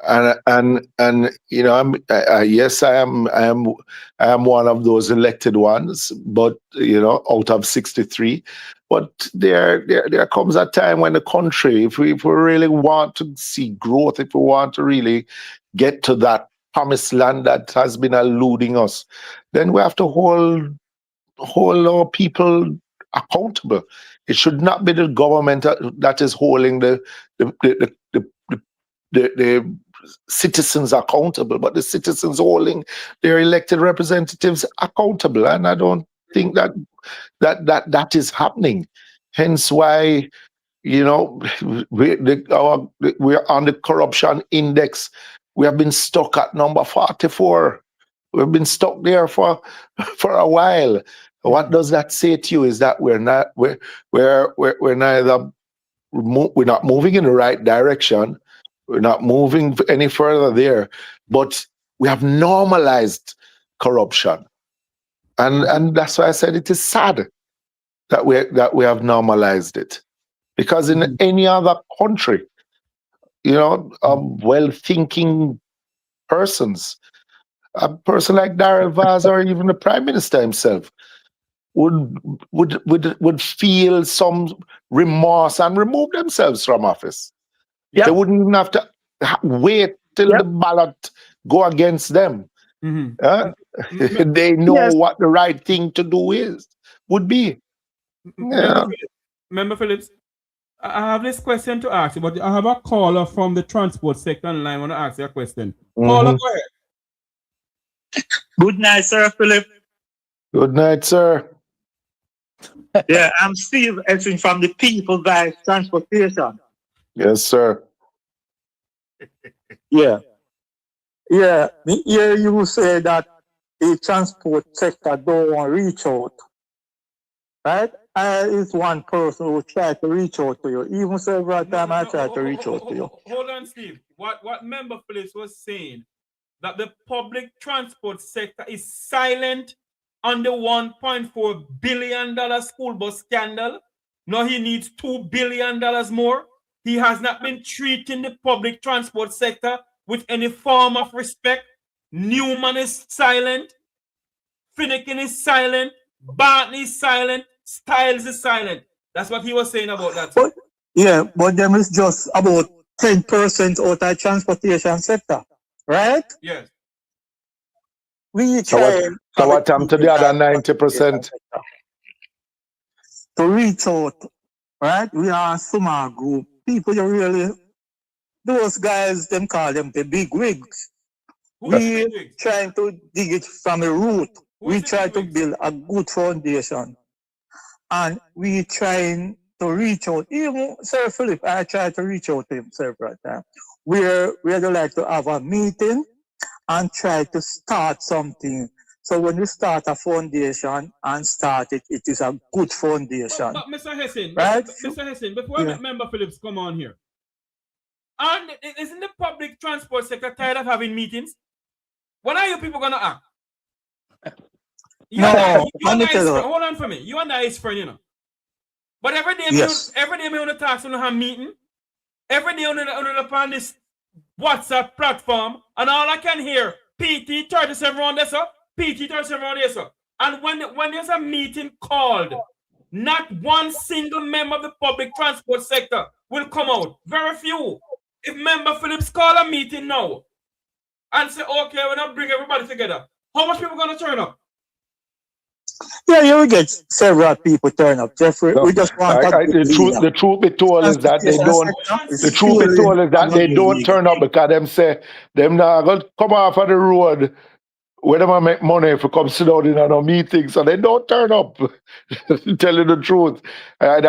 And you know, yes, I am one of those elected ones, but you know, out of 63. But there comes a time when the country, if we really want to see growth, if we want to really get to that promised land that has been eluding us, then we have to hold our people accountable. It should not be the government that is holding the citizens accountable, but the citizens holding their elected representatives accountable. And I don't think that is happening. Hence why, you know, we're on the corruption index. We have been stuck at number 44. We've been stuck there for a while. What does that say to you? Is that we're not moving in the right direction. We're not moving any further there, but we have normalized corruption, and that's why I said it is sad that we have normalized it, because in any other country, you know, well-thinking persons, a person like Darrell Vaz or even the Prime Minister himself would feel some remorse and remove themselves from office. They wouldn't even have to wait till the ballot go against them. They know what the right thing to do would be. Member Phillips, I have this question to ask you, but I have a caller from the transport sector online. I want to ask you a question. Caller, go ahead. Good night, Sir Philip. Good night, sir. Yeah, I'm Steve Edson from the People Guys Transportation. Yes, sir. Yeah. Yeah. Here you say that the transport sector don't want to reach out. Right? I is one person who tried to reach out to you. Even several times I tried to reach out to you. Hold on, Steve. What Member Phillips was saying, that the public transport sector is silent on the $1.4 billion school bus scandal. Now he needs $2 billion more. He has not been treating the public transport sector with any form of respect. Newman is silent. Finnegan is silent. Barton is silent. Styles is silent. That's what he was saying about that. But them is just about 10% out of the transportation sector, right? Yes. So what happened to the other 90%? To reach out, right? We are a small group. People really, those guys, them call them the big wigs. We trying to dig it from the root. We try to build a good foundation. And we trying to reach out. Even Sir Philip, I tried to reach out to him several times. We'd like to have a meeting and try to start something. So when we start a foundation and start it, it is a good foundation. But Mr. Hessin, right? Mr. Hessin, before Member Phillips come on here, and isn't the public transport sector tired of having meetings? When are you people gonna act? Hold on for me. You and I is friend, you know. But every day, every day we on the task, we have meeting. Every day on this WhatsApp platform, and all I can hear, PT 37 on this, PT 37 on this. And when there's a meeting called, not one single member of the public transport sector will come out. Very few. If Member Phillips call a meeting now and say, okay, we're not bring everybody together, how much people gonna turn up? Yeah, you will get several people turn up, Jeffrey. We just want the truth be told is that they don't. The truth be told is that they don't turn up because them say them now going to come off of the road where them make money if you come sit down in a meeting, so they don't turn up. Tell you the truth, and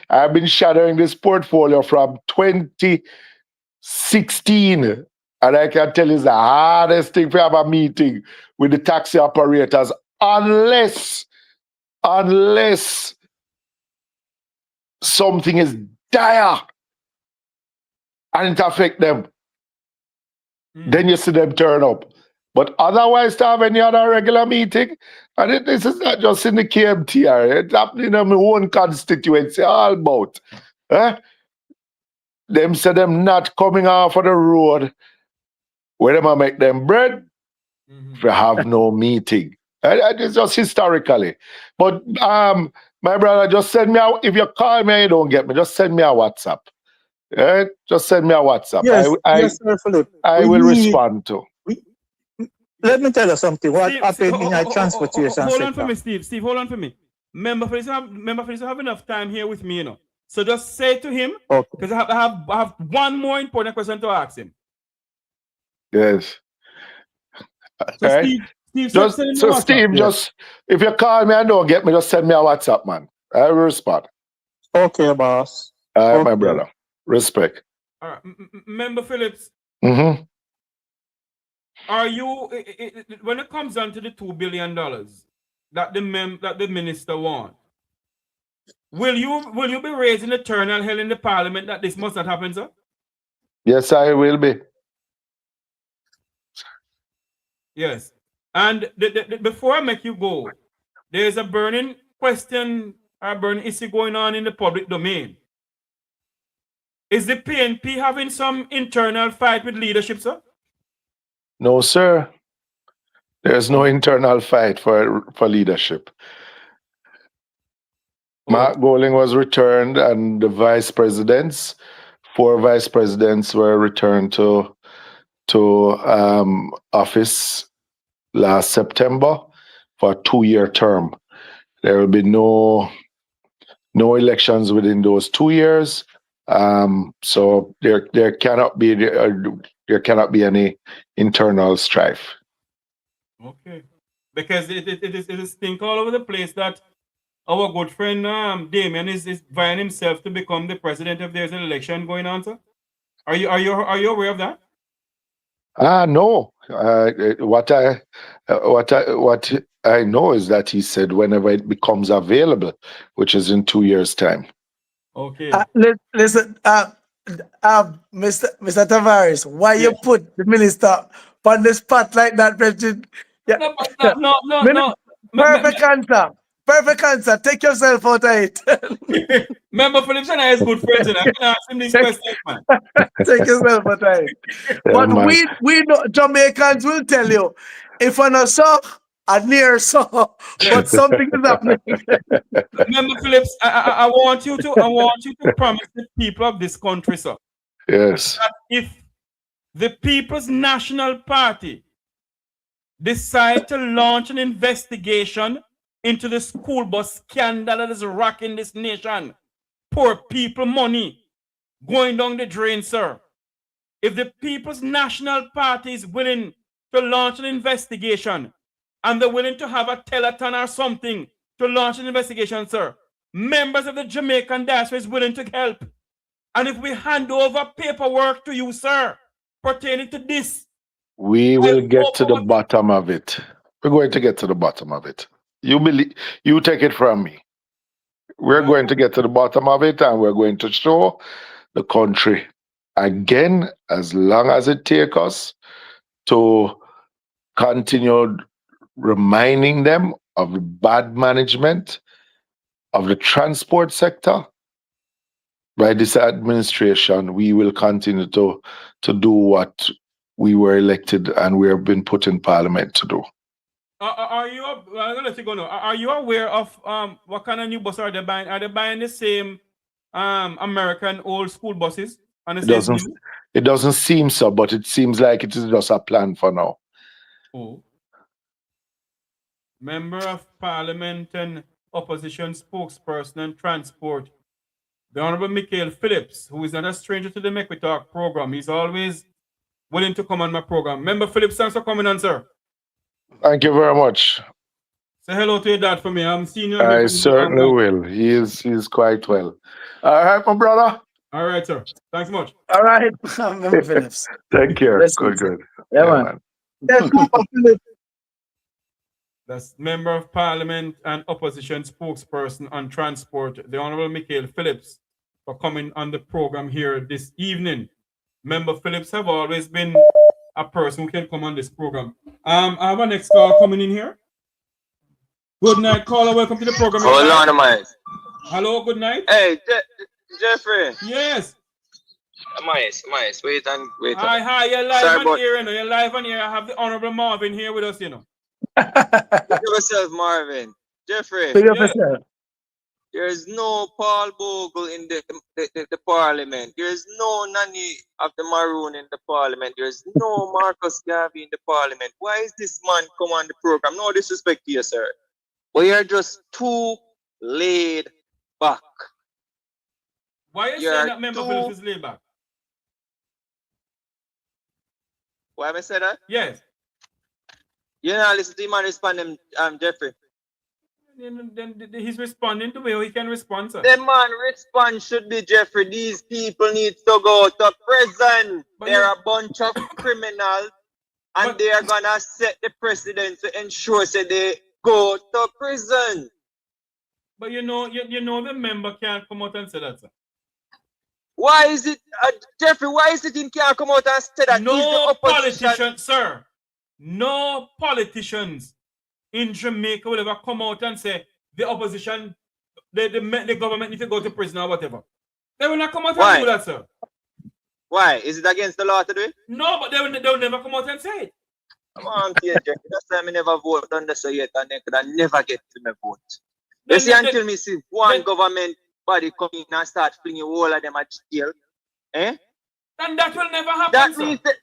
I've been shadowing this portfolio from 2016. And I can tell you it's the hardest thing to have a meeting with the taxi operators unless something is dire. and it affect them. Then you see them turn up. But otherwise, to have any other regular meeting, and this is not just in the KMTR, it's happening in my own constituency, all about. Them say them not coming off of the road where them make them bread, if you have no meeting. And it's just historically. But my brother, just send me out. If you call me and you don't get me, just send me a WhatsApp. Just send me a WhatsApp. Yes, yes, sir, Philip. I will respond to. Let me tell you something. What Steve, happened in our transportation hold on sector? for me, Steve, hold on for me. Remember, for this, have enough time here with me, you know. So just say to him, because I have one more important question to ask him. Yes. So Okay. Steve, just if you call me and don't get me, just send me a WhatsApp, man. I will respond. Okay, boss. All right, my brother. Respect. All right, Member Phillips. Mm-hmm. Are you, when it comes down to the $2 billion that the minister wants, will you be raising eternal hell in the parliament that this must not happen, sir? Yes, I will be. Yes. And before I make you go, there's a burning question, a burning issue going on in the public domain. Is the PNP having some internal fight with leadership, sir? No, sir. There's no internal fight for leadership. Mark Goling was returned, and the vice presidents, 4 vice presidents, were returned to office last September for a 2-year term. There will be no elections within those 2 years. So there cannot be any internal strife. Okay, because it is think all over the place that our good friend Damien is vying himself to become the president if there's an election going on, sir. Are you aware of that? No. What I know is that he said whenever it becomes available, which is in 2 years' time. Okay. Listen, Mr. Tavares, why you put the minister on the spot like that, President? Yeah. No. Perfect answer. Perfect answer. Take yourself out of it. Member Phillips and I is good friends, and I can ask him these questions, man. Take yourself out of it. But we know, Jamaicans will tell you, if I not saw, I near saw, but something is happening. Member Phillips, I want you to promise the people of this country, sir. Yes. That if the People's National Party decide to launch an investigation into the school bus scandal that is rocking this nation, poor people money going down the drain, sir. If the People's National Party is willing to launch an investigation and they're willing to have a telethon or something to launch an investigation, sir, members of the Jamaican diaspora is willing to help. And if we hand over paperwork to you, sir, pertaining to this, we will get to the bottom of it. We're going to get to the bottom of it. You take it from me. We're going to get to the bottom of it, and we're going to show the country again, as long as it takes us, to continue reminding them of the bad management of the transport sector. By this administration, we will continue to do what we were elected and we have been put in parliament to do. I'm gonna let you go now. Are you aware of what kind of new buses are they buying? Are they buying the same American old school buses? It doesn't seem so, but it seems like it is just a plan for now. Oh. Member of Parliament and Opposition Spokesperson and Transport, the Honorable Mikael Phillips, who is not a stranger to the Mek Wi Talk program. He's always willing to come on my program. Member Phillips, thanks for coming on, sir. Thank you very much. Say hello to your dad for me. I'm seeing you. I certainly will. He is quite well. All right, my brother. All right, sir. Thanks much. All right, Member Phillips. Take care. Listen, Good. Yeah, man. Yes, Member Phillips. That's Member of Parliament and Opposition Spokesperson on Transport, the Honorable Mikael Phillips, for coming on the program here this evening. Member Phillips have always been a person who can come on this program. I have a next call coming in here. Good night, caller. Welcome to the program. Hold on, man. Hello, good night. Hey, Jeffrey. Yes. Mice, wait. Hi, you're live Sorry, on but here, you know. You're live on here. I have the Honorable Marvin here with us, you know. look at yourself, Marvin. Jeffrey, Big up yourself. there is no Paul Bogle in the parliament. There is no Nani of the Maroon in the parliament. There is no Marcus Garvey in the parliament. Why is this man come on the program? No disrespect to you, sir. But you're just too laid back. Why are you You're saying that Member too- Phillips is laid back? Why have I said that? Yes. You know, listen to him and respond, Jeffrey. Then he's responding to where he can respond, sir. The man response should be, Jeffrey, these people need to go to prison. They're a bunch of criminals, and they are gonna set the precedent to ensure that they go to prison. But you know the member can't come out and say that, sir. Why is it, Jeffrey, why is it him can't come out and say that? No He's the opposition. politician, sir. No politicians in Jamaica will ever come out and say the opposition, the government need to go to prison or whatever. They will not come out and do that, sir. Why? Is it against the law to do it? No, but they will never come out and say it. Come on, Jeffrey. That's why I never vote on this yet, and they could never get to my vote. You see, until me see one government body come in and start flinging all of them at jail, eh? And that will never happen, That sir. means that,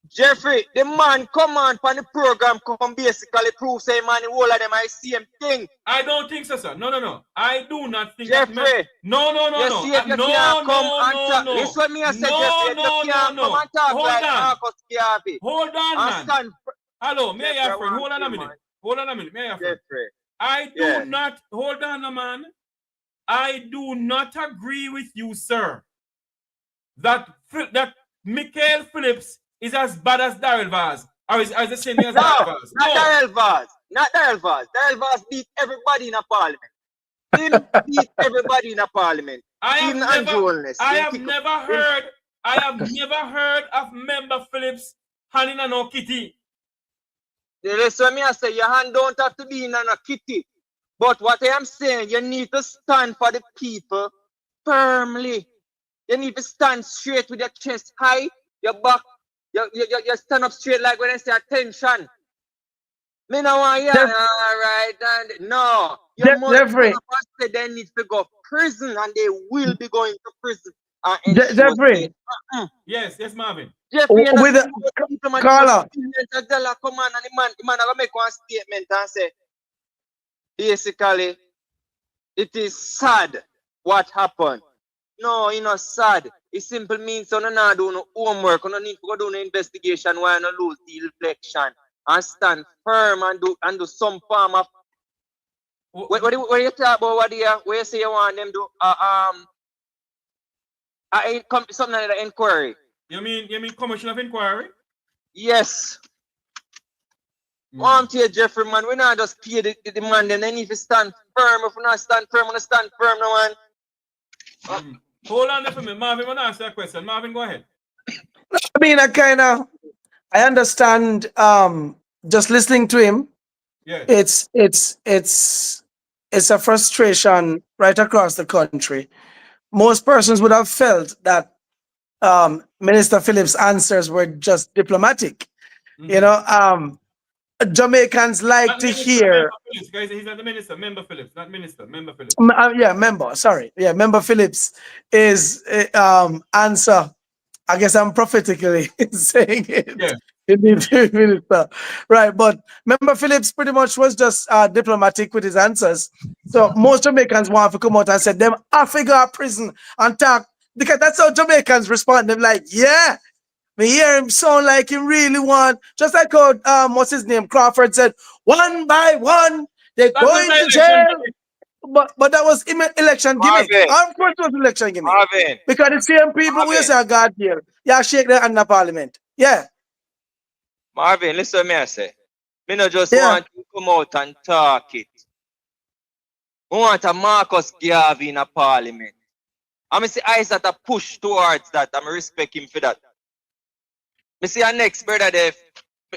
Jeffrey, the man come on the program, come basically prove say man, all of them are the same thing. I don't think so, sir. No. I do not think Jeffrey, that. No. You see if you can't come and talk. This is what me I said, Jeffrey. You can't come and talk like Marcus Garvey. Hold on, man. Hello, may I have friend? Hold on a minute. May I have friend? I do not, hold on, man. I do not agree with you, sir, that Mikael Phillips is as bad as Daryl Vaz, or is the same as Daryl Vaz. Not Daryl Vaz. Daryl Vaz beat everybody in a parliament. Him beat everybody in a parliament. I have never heard of Member Phillips handing a no kitty. Listen, me I say your hand don't have to be in a kitty. But what I am saying, you need to stand for the people firmly. You need to stand straight with your chest high, your back, you stand up straight like when I say attention. Me no want you, alright, and no. Your mother say they need to go to prison and they will be going to prison. Jeffrey. Yes, Marvin. Jeffrey, with a caller. Come on, and the man gonna make one statement and say, basically, it is sad what happened. No, it's not sad. It simply means you don't do no homework, you don't need to go do no investigation why you lose the election and stand firm and do some form of. What you talk about? What you say you want them to something like the inquiry? You mean commission of inquiry? Yes. Want to Jeffrey, man, we not just pay the man, then they need to stand firm. If we not stand firm, we stand firm, no man. Hold on there for me. Marvin, I want to answer that question. Marvin, go ahead. I mean, I understand just listening to him. Yeah. It's a frustration right across the country. Most persons would have felt that Minister Phillips' answers were just diplomatic. Mm-hmm. You know, Jamaicans like not to minister, hear. Phillips, guys, he's not the minister, Member Phillips, not minister, Member Phillips. Member. Sorry, Member Phillips is answer. I guess I'm prophetically saying it. Yeah. In the minister, right? But Member Phillips pretty much was just diplomatic with his answers. So most Jamaicans want to come out and say them I figure out prison and talk because that's how Jamaicans respond. Them like, yeah. Me hear him sound like him really want, just like how what's his name, Crawford said, one by one, they're going to jail. But that was election gimmick. Of course it was election gimmick. Because the same people who say God here, shake their hand in the parliament. Yeah. Marvin, listen to me I say. Me not just want to come out and talk it. We want a Marcus Garvey in a parliament. I say I that a push towards that. I respect him for that. Me see our next brother there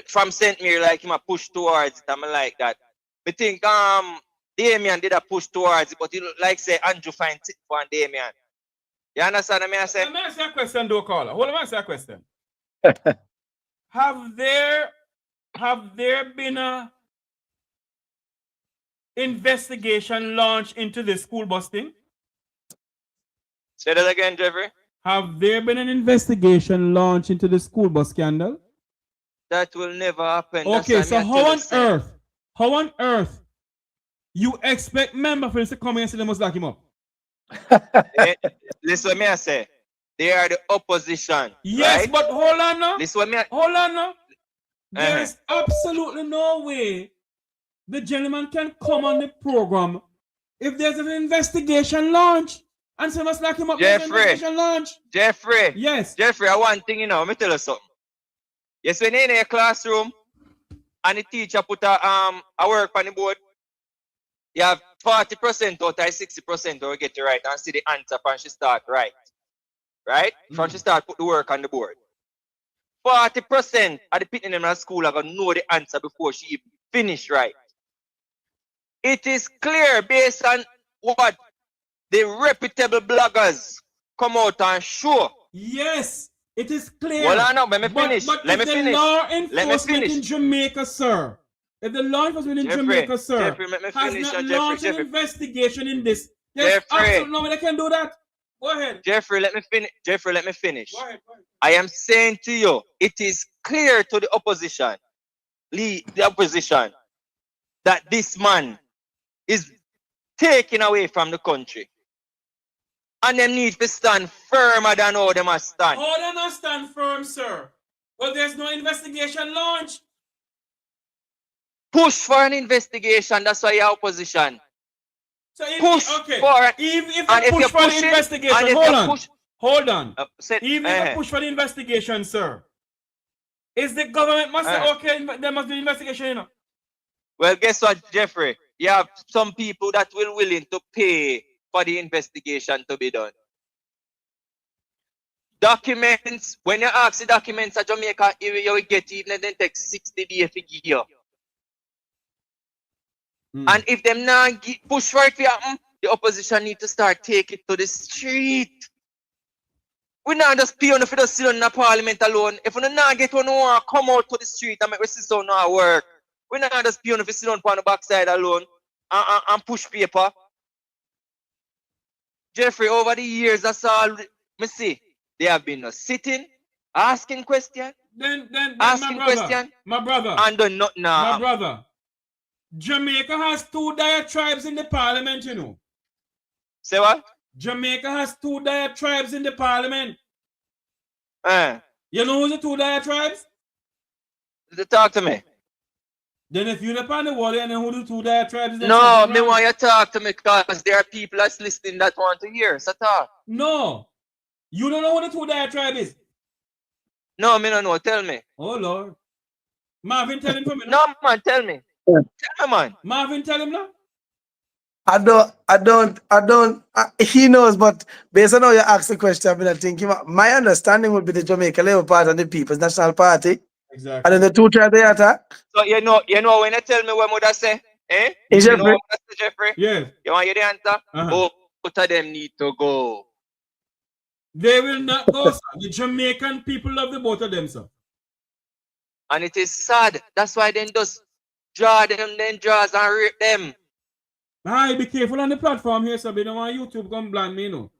from St. Mary, like him a push towards it. I'm like that. Me think Damien did a push towards it, but he look like say Andrew find it for Damien. You understand what I say? Let me ask you a question, though, caller. Hold on, let me ask you a question. Have there been a investigation launched into the school bus thing? Say that again, Jeffrey. Have there been an investigation launched into the school bus scandal? That will never happen. Okay, so how on earth you expect member for this to come in and say they must lock him up? Listen what me I say. They are the opposition. Yes, right? but hold on now. Listen what me hold on now. There's absolutely no way the gentleman can come on the program if there's an investigation launch and say must lock him up. Investigation launch. Jeffrey. Yes. Jeffrey, I want thing, let me tell you something. Yes, when you're in a classroom and the teacher put a work on the board, you have 40% out of 60% or get it right and see the answer from she start right. Right? From she start put the work on the board. 40% of the people in the school are going to know the answer before she even finish right. It is clear based on what the reputable bloggers come out and show. Yes, it is clear. Well, I know, let me finish. Let me finish. In Jamaica, sir. If the law enforcement in Jamaica, sir, Jeffrey, has not launched an investigation in this, there's absolutely no way they can do that. Go ahead. Jeffrey, let me finish. Jeffrey, let me finish. Go ahead. I am saying to you, it is clear to the opposition, the opposition, that this man is taken away from the country. And they need to stand firmer than how they must stand. How they not stand firm, sir? Well, there's no investigation launched. Push for an investigation. That's why you're opposition. So if, push okay. for it. If you push for the investigation, hold on. Even if you push for the investigation, sir, is the government must say, okay, there must be investigation, you know? Well, guess what, Jeffrey? You have some people that will willing to pay for the investigation to be done. Documents, when you ask the documents at Jamaica, you will get even then take 60 days to give you. And if them not push for it to happen, the opposition need to start taking it to the street. We not just pay on if we just sit in the parliament alone. If we not get one who want to come out to the street and make we sit down and work, we not just pay on if we sit down on the backside alone and push paper. Jeffrey, over the years, that's all me see. They have been sitting, asking questions, asking questions, my brother, and done nothing now. My brother, Jamaica has 2 diatribes in the parliament, you know. Say what? Jamaica has 2 diatribes in the parliament. You know who's the 2 diatribes? Talk to me. Then if you're upon the wall, and then who the 2 diatribes? No, me want you to talk to me because there are people that's listening that want to hear. So talk. No. You don't know who the 2 diatribe is? No, me don't know. Tell me. Oh, Lord. Marvin, tell him for me. No, man, tell me. Tell me, man. Marvin, tell him now. I don't, he knows, but based on how you ask the question, I think my understanding would be the Jamaica Labour Party and the People's National Party. Exactly. And then the 2 tribes they attack. So you know when you tell me what would say, Is you Jeffrey? know what I say, Jeffrey? Yes. You want you the answer? Both of them need to go. They will not go, sir. The Jamaican people love the both of them, sir. And it is sad. That's why they just draw them, then draws and rape them. Aye, be careful on the platform here, sir. They don't want YouTube come blind me, you know.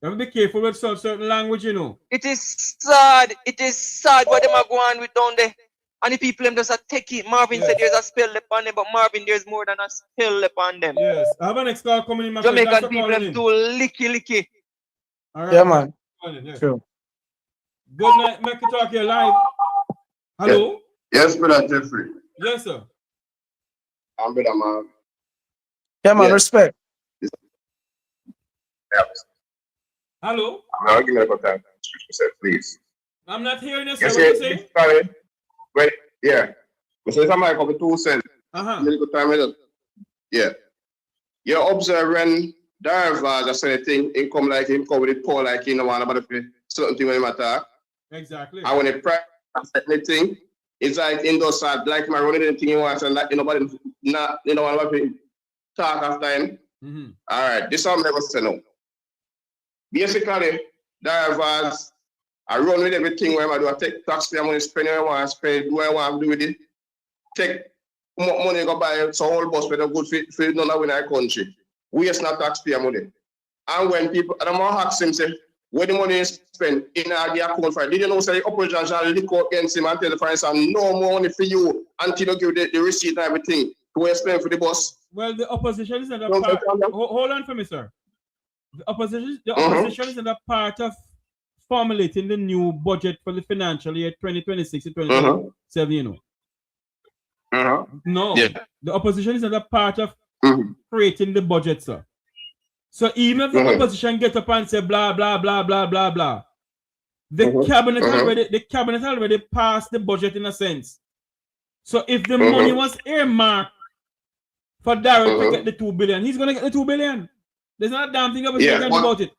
You have to be careful with certain language, you know. It is sad. It is sad what them are going with down there. And the people them just take it. Marvin said there's a spell upon them, but Marvin, there's more than a spell upon them. Yes. I have an next call coming in. My Jamaican people them too licky. All right. Yeah, man. Yes. True. Good night. Mek Wi Talk here live. Hello? Yes, brother Jeffrey. Yes, sir. I'm brother man. Yeah, man, respect. Yeah. Hello? I'm not giving a time. Please. I'm not hearing you, sir. Yes, What you saying? Sorry. Wait, yeah. But say something like 2 cents. Yeah. You observe when Tavares just say thing, him come like him come with it poor like he no want about something when he attack. Exactly. And when the price set anything, it's like in those like my running anything you want and like nobody not want to talk after him. All right, this is what I'm never say no. Basically, drivers I run with everything where I do. I take taxpayer money, spend what I want to spend, do what I want to do with it. Take money go buy so whole bus with a good for none of in our country. Waste not taxpayer money. And when people, and I'm going to ask him, say, where the money is spent in the account for it. Did you know, say, the opposition shall lick out against him and tell the finance no more money for you until you give the receipt and everything to spend for the bus? Well, the opposition is not a part. Hold on for me, sir. The opposition is not a part of formulating the new budget for the financial year 2026 to 2027, you know. No, the opposition is not a part of creating the budget, sir. So even if the opposition get up and say blah blah blah blah blah blah, the cabinet already passed the budget in a sense. So if the money was earmarked for Darren to get the 2 billion, he's gonna get the 2 billion. There's not a damn thing opposition can do about it.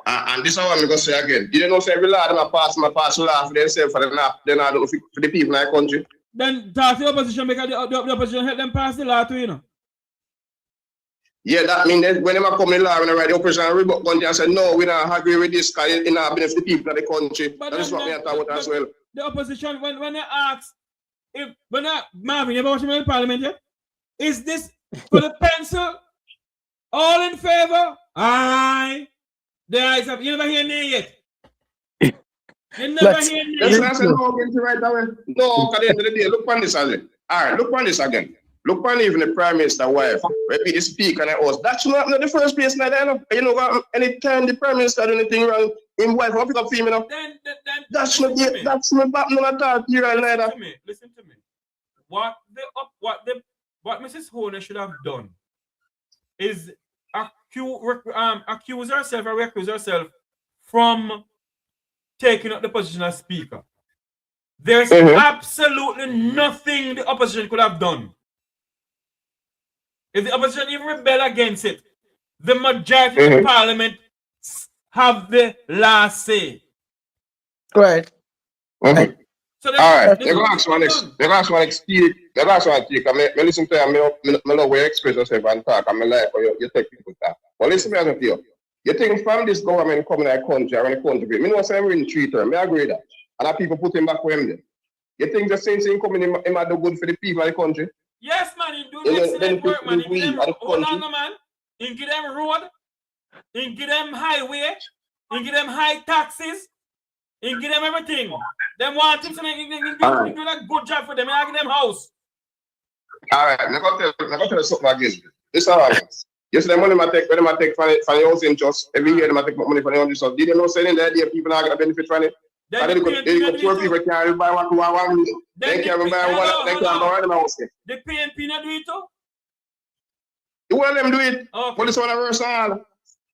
And this is what I'm going to say again. You know, say every law them pass law for themselves for the people in our country. Then talk to the opposition because the opposition help them pass the law too, you know. Yeah, that means that when they come in law, when they write the opposition rebut country and say, no, we don't agree with this because it not benefit the people of the country. But that is what we are talking about as well. The opposition, when they ask, Marvin, you ever watched in Parliament yet? Is this for the pencil? All in favor? Aye. The eyes up. You never hear me yet. You never hear me yet. Let's say no again right away. No, at the end of the day, look on this again. All right, look on this again. Look on even the Prime Minister wife, maybe the speaker and the host. That's not the first place now. You know, anytime the Prime Minister do anything wrong, his wife will pick up female. Then that's not happening at all. Listen to me. What Mrs. Horner should have done is accuse herself or recuse herself from taking up the position as speaker. There's absolutely nothing the opposition could have done. If the opposition even rebel against it, the majority of the parliament have the last say. Right. So all right, they're going to explain. They're going to take. I listen to you. I know where you express yourself and talk. I like how you take people talk. But listen to me, you think from this government coming to the country, I know I'm in 3 terms. I agree with that. And people put him back for him there. You think the same thing coming in might do good for the people of the country? Yes, man. He do excellent work, man. He give them, hold on, man. He give them road. He give them highway. He give them high taxes. He give them everything. Them want him to he do a good job for them. He give them house. All right, I'm going to tell you something again. This is how it is. You see the money I take from the housing trust. Every year they take money from the housing trust. Did you know saying that the people are going to benefit from it? And then poor people can't buy what want. They can't buy one. They can't buy one house. The PNP not do it too? You want them do it? But this one worse than all.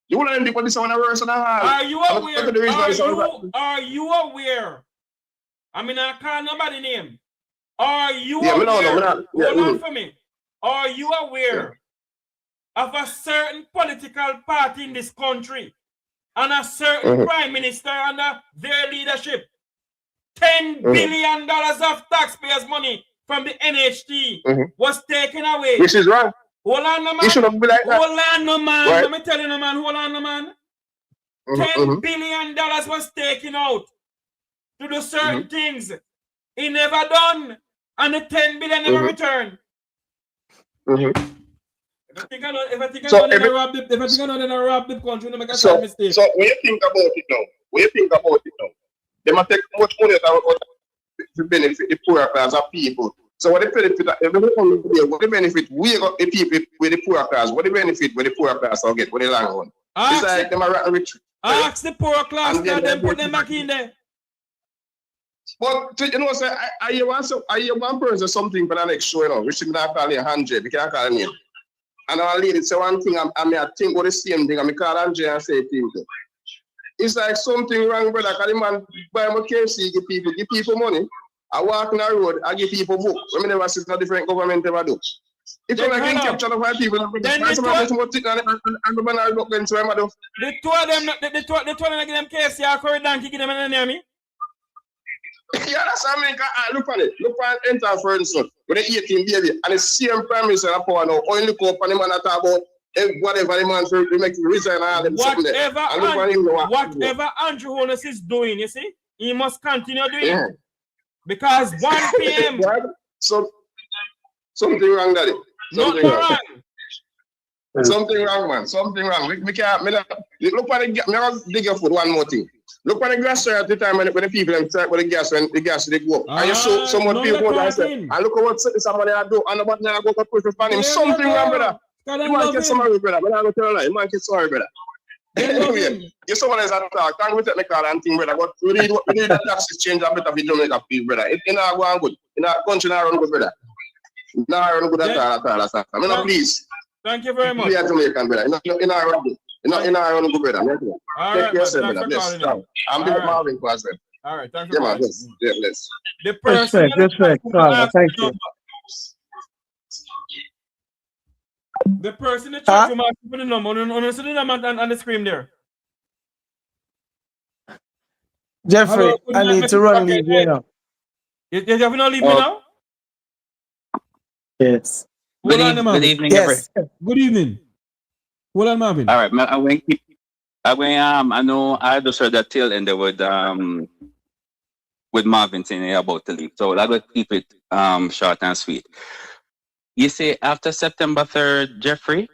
You want them do this one worse than all. Are you aware? Are you aware? I mean, I can't nobody name. Are you aware? Hold on for me. Are you aware of a certain political party in this country and a certain prime minister under their leadership? $10 billion of taxpayers' money from the NHT was taken away. Which is wrong. Hold on, no man. It shouldn't be like that. Hold on, no man. Right. Let me tell you, no man. Hold on, no man. $10 billion was taken out to do certain things. He never done. And the 10 billion never returned. If I think I know they rob the country, they make a slight mistake. So when you think about it now, they must take much money to benefit the poorer class of people. So what the benefit we got the people with the poorer class, what the benefit with the poorer class will get with the long run? It's like them are rich. Ask the poorer class and then put them back in there. But you know, say I hear one person something for the next show, you know, which you can call a 100, you can't call a name. And our lady say one thing, I may think about the same thing, I may call Andre and say things. It's like something wrong, brother, because the man buy my KFC, give people money. I walk on the road, I give people book. When I never see no different government ever do. It's Then like being hold on. captured by people. Then That's the what I'm two- saying. And the banana look into him. The two of them, the two of them give them case, yeah, Corey Donkey give them an enemy. Yeah, that's what I mean. Look at it. Look at enter for instance. With the 18 baby. And the same prime minister in power now. Only look up and the man that talk about whatever the man to make him resign and all them something there. Whatever Andrew Holness is doing, you see, he must continue doing it. Because 1 p.m. So something wrong, daddy. Something wrong. Something wrong, man. Something wrong. We can't. Look at the. Me have dig your foot. One more thing. Look at the gas at the time when the people them start with the gas when the gas they go up. And you show someone people go and say, and look at what somebody I do and about now go to push for him. Something wrong, brother. You man get sorry, brother. But I go tell you lie. You man get sorry, brother. Anyway, you someone else at talk. Can't we take the car and thing, brother? But we need the taxes change a bit of Jamaica people, brother. It not go on good. In our country not run good, brother. Not run good at all. I mean, please. Thank you very much. We are Jamaican, brother. In our run good. In our run good, brother. All Take right, yourself, man. brother. Thanks for Bless. calling in. I'm big Marvin for us, All right, thank you. yeah, man. Bless. Yeah, bless. The person Respect. Thank you. The person in the chat room asking for the number. On the number on the screen there. Jeffrey, Hello, I need to run leave you now. You have not leave me now? Yes. Hold on, Marvin. Good evening, Yes. Good evening. Hold on, Marvin. All right, I know I just heard that tail end with Marvin saying about to leave. So I'm gonna keep it short and sweet. You say after September 3rd, Jeffrey,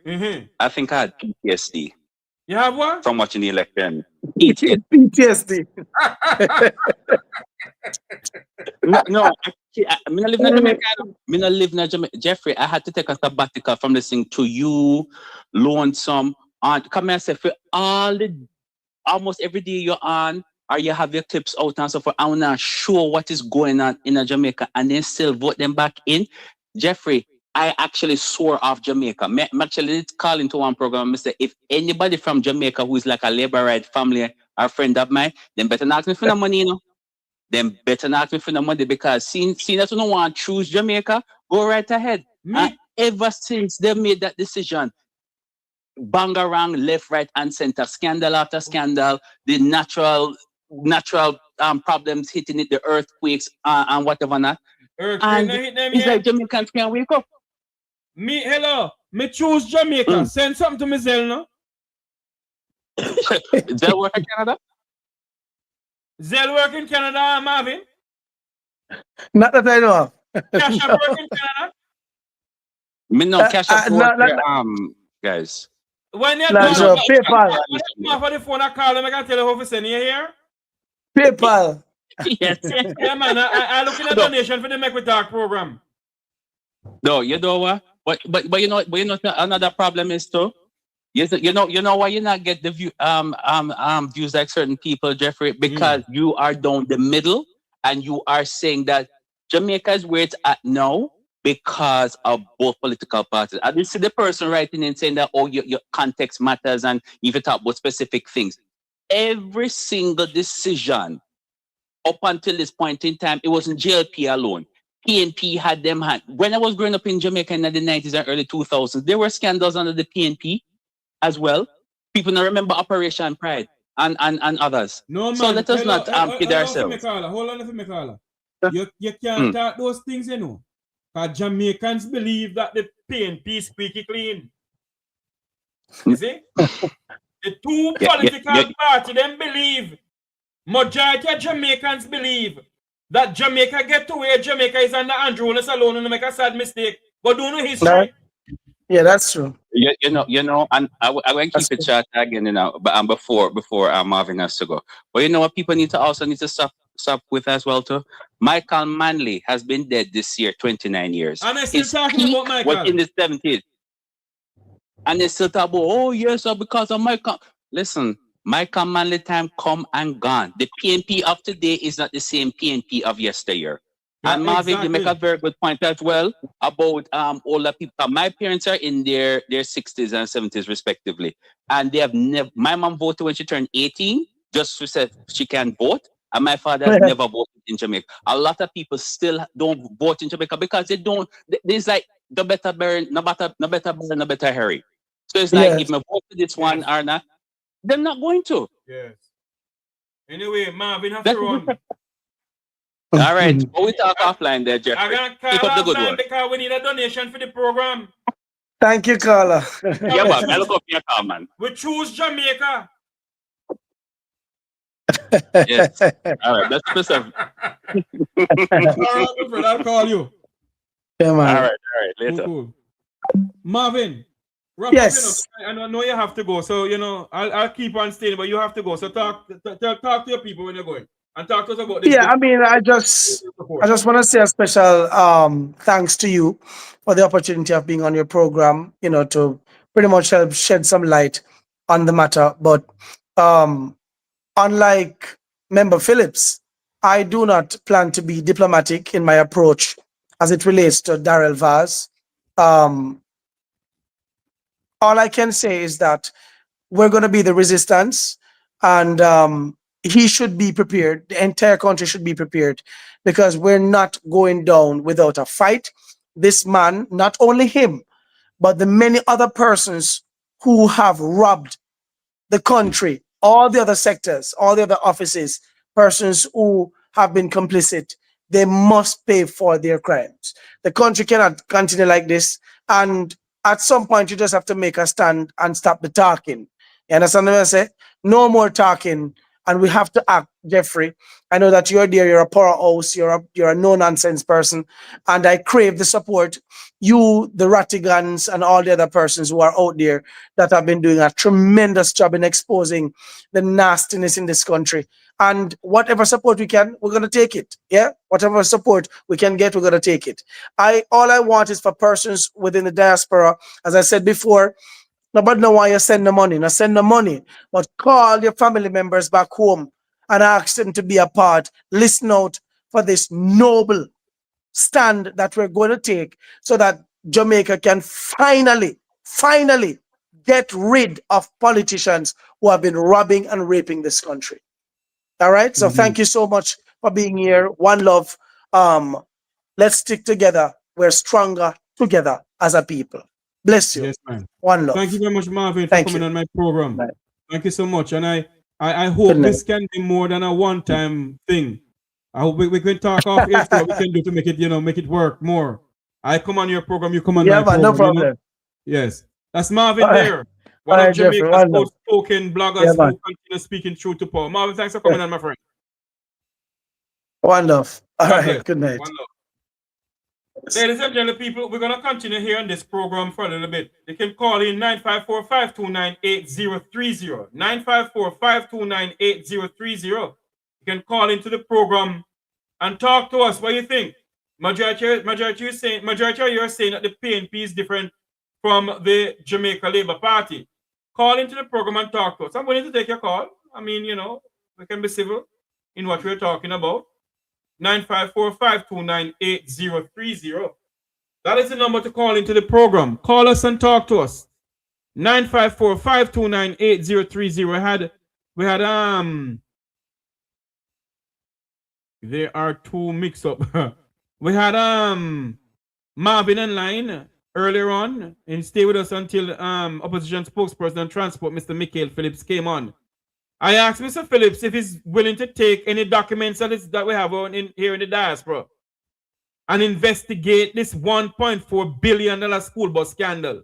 I think I had PTSD. You have what? From watching the election. PTSD. No, I mean, I live in Jamaica. I live in Jamaica. Jeffrey, I had to take a sabbatical from listening to you, Lonesome, and come and say for almost every day you're on, or you have your clips out and so forth. I want to show what is going on in Jamaica and then still vote them back in. Jeffrey, I actually swore off Jamaica. I'm actually calling to one program and say, if anybody from Jamaica who is like a labor right family or friend of mine, then better not ask me for the money, you know. Then better not ask me for the money because seeing that you don't want to choose Jamaica, go right ahead. And ever since they made that decision, bang around left, right, and center, scandal after scandal, the natural problems hitting it, the earthquakes and whatever not. And it's like Jamaicans can't wake up. Me choose Jamaica. Send something to me, Zell, no? Zell work in Canada? Zell work in Canada, Marvin? Not that I know of. Cash App work in Canada? Me no Cash App work guys. When you're Not sure. PayPal. for the phone, I call them, I can tell you how to send you here. PayPal. Yes. Yeah, man, I look in a donation for the Mek Wi Talk program. No, you know what? But you know another problem is too. You know why you not get the views like certain people, Jeffrey? Because you are down the middle and you are saying that Jamaica is where it's at now because of both political parties. I didn't see the person writing and saying that your context matters and if you talk about specific things. Every single decision up until this point in time, it wasn't JLP alone. PNP had them hand. When I was growing up in Jamaica in the 90s and early 2000s, there were scandals under the PNP as well. People don't remember Operation Pride and others. No, man. So let us not kid ourselves. Hold on, Mikael. You can't talk those things, you know. Because Jamaicans believe that the PNP is squeaky clean. You see? The two political parties, them believe, majority of Jamaicans believe that Jamaica get to where Jamaica is under Andrew Holness alone and make a sad mistake. But do no history. Yeah, that's true. You know, and I will keep it short again, you know, but before Marvin has to go. But you know what people need to stop with as well too? Michael Manley has been dead this year 29 years. And I still talking about Michael. Was in the 70s. And they still talk about, oh yes, because of Michael. Listen, Michael Manley time come and gone. The PNP of today is not the same PNP of yesteryear. Yeah, and Marvin, you make a very good point as well about older people. My parents are in their 60s and 70s respectively. And they have never, my mom voted when she turned 18, just to say she can vote. And my father has never voted in Jamaica. A lot of people still don't vote in Jamaica because they don't, there's like the better burn, no better burn, no better hurry. So it's like, if I vote for this one or not, they're not going to. Yes. Anyway, Marvin have That's to run. All right. But we talk offline there, I'm Jeffrey. going to Keep call up the good offline work. because we need a donation for the program. Thank you, Carla. Yeah, man. I look up your call, man. We choose Jamaica. Yes. All right. That's the stuff. All right, my friend, I'll call you. Yeah, man. All right. Later. Cool. Marvin. Rob, Yes. I know you have to go, so I'll keep on staying, but you have to go. So talk to your people when you're going, and talk to us about this. Yeah, I mean, I just want to say a special thanks to you for the opportunity of being on your program. To pretty much help shed some light on the matter. But unlike Member Phillips, I do not plan to be diplomatic in my approach as it relates to Darrell Vaz. All I can say is that we're going to be the resistance, and he should be prepared. The entire country should be prepared, because we're not going down without a fight. This man, not only him, but the many other persons who have robbed the country, all the other sectors, all the other offices, persons who have been complicit, they must pay for their crimes. The country cannot continue like this. And at some point, you just have to make a stand and stop the talking. You understand what I say? No more talking, and we have to act, Jeffrey. I know that you're there, you're a powerhouse, you're a no-nonsense person, and I crave the support. You, the Rattigans, and all the other persons who are out there that have been doing a tremendous job in exposing the nastiness in this country. And whatever support we can, we're going to take it. Yeah? Whatever support we can get, we're going to take it. All I want is for persons within the diaspora, as I said before, nobody know why you send the money. Not send the money, but call your family members back home and ask them to be a part. Listen out for this noble stand that we're going to take, so that Jamaica can finally get rid of politicians who have been robbing and raping this country. All right. So thank you so much for being here. One love. Let's stick together. We're stronger together as a people. Bless you. Yes, man. One love. Thank you very much, Marvin, for coming on my program. Bye. Thank you so much. And I hope this can be more than a one-time thing. I hope we can talk off here, so we can do to make it work more. I come on your program, you come on my program. No problem. Yes. That's Marvin All right. there. One All of right, Jeffrey, Jamaica's one love. outspoken bloggers Yeah, who man. continue speaking truth to power. Marvin, thanks for coming on, my friend. One love. All God right. bless. Good night. One love. Ladies and gentlemen, people, we're going to continue here on this program for a little bit. You can call in 954-529-8030. 954-529-8030. You can call into the program and talk to us. What do you think? Majority of you are saying that the PNP is different from the Jamaica Labour Party. Call into the program and talk to us. I'm willing to take your call. I mean, we can be civil in what we're talking about. 954-529-8030. That is the number to call into the program. Call us and talk to us. 954-529-8030. We had there are two mix up. We had Marvin online earlier on, and stay with us until opposition spokesperson on transport, Mr. Mikael Phillips, came on. I asked Mr. Phillips if he's willing to take any documents that we have here in the diaspora and investigate this $1.4 billion school bus scandal.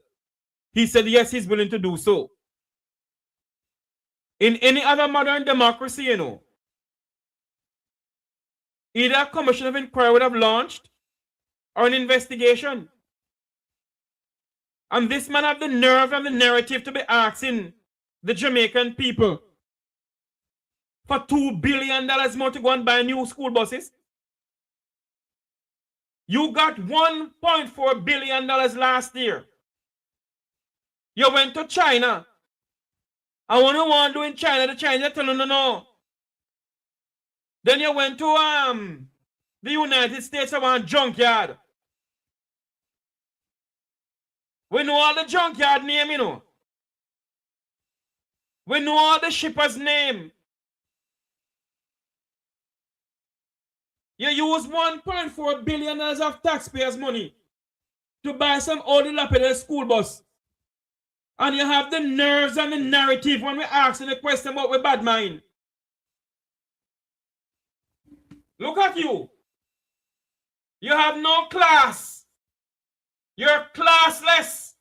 He said yes, he's willing to do so. In any other modern democracy, either a commission of inquiry would have launched or an investigation. And this man have the nerve and the narrative to be asking the Jamaican people for $2 billion more to go and buy new school buses. You got $1.4 billion last year. You went to China. And when you want to do in China, the Chinese tell you no. Then you went to the United States around junkyard. We know all the junkyard name, We know all the shippers' name. You use $1.4 billion of taxpayers' money to buy some old dilapidated school bus. And you have the nerves and the narrative when we asking the question about we bad mind. Look at you. You have no class. You're classless.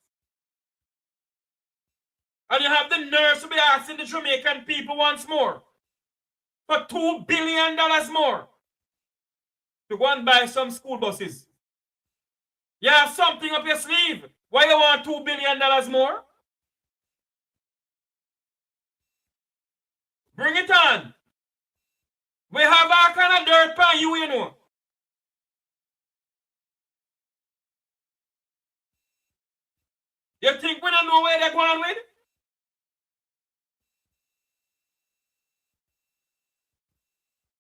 And you have the nerves to be asking the Jamaican people once more for $2 billion more to go and buy some school buses. You have something up your sleeve. Why you want $2 billion more? Bring it on. We have all kind of dirt on you, you know. You think we don't know where they're going with?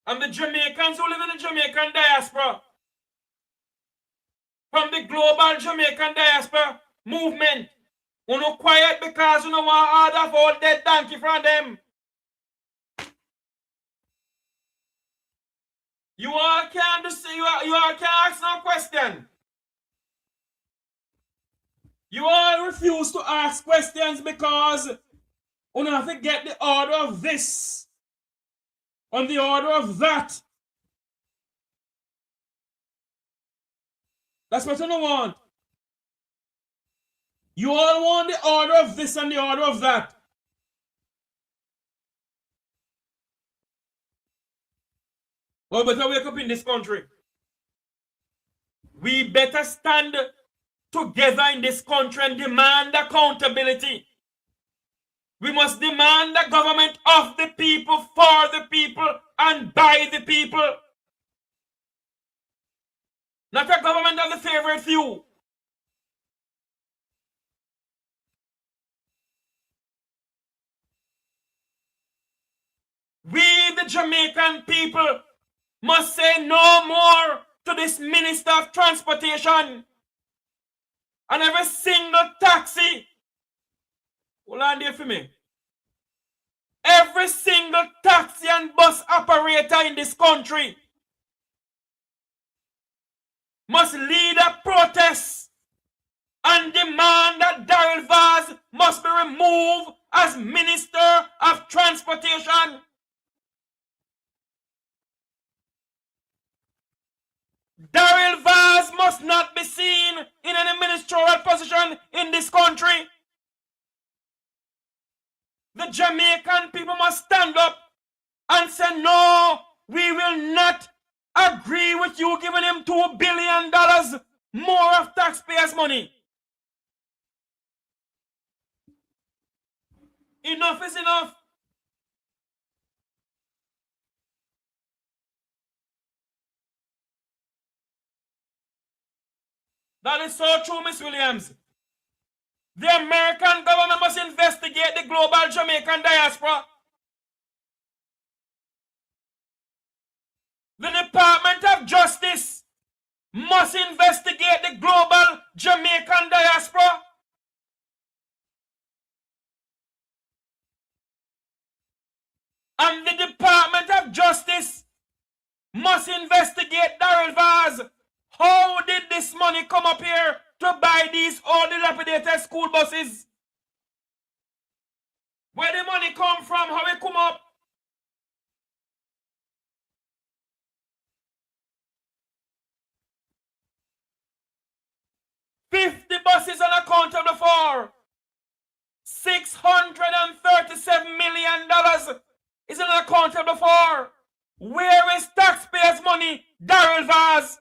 And the Jamaicans who live in the Jamaican diaspora, from the global Jamaican diaspora movement, who no quiet because you don't want order for all dead donkey from them. You all can't say you all can't ask no question. You all refuse to ask questions because you have to get the order of this on the order of that. That's what you don't want. You all want the order of this and the order of that. Well, better wake up in this country. We better stand together in this country and demand accountability. We must demand the government of the people, for the people, and by the people. Not a government of the favorite few. We, the Jamaican people, must say no more to this Minister of Transportation and every single taxi. Hold on there for me. Every single taxi and bus operator in this country must lead a protest and demand that Daryl Vaz must be removed as Minister of Transportation. Daryl Vaz must not be seen in any ministerial position in this country. The Jamaican people must stand up and say, no, we will not agree with you giving him $2 billion more of taxpayers' money. Enough is enough. That is so true, Miss Williams. The American government must investigate the global Jamaican diaspora. The Department of Justice must investigate the global Jamaican diaspora. And the Department of Justice must investigate Daryl Vaz. How did this money come up here to buy these old dilapidated school buses? Where the money come from? How it come up? $50 buses unaccountable for. $637 million is unaccountable for. Where is taxpayers' money, Daryl Vaz?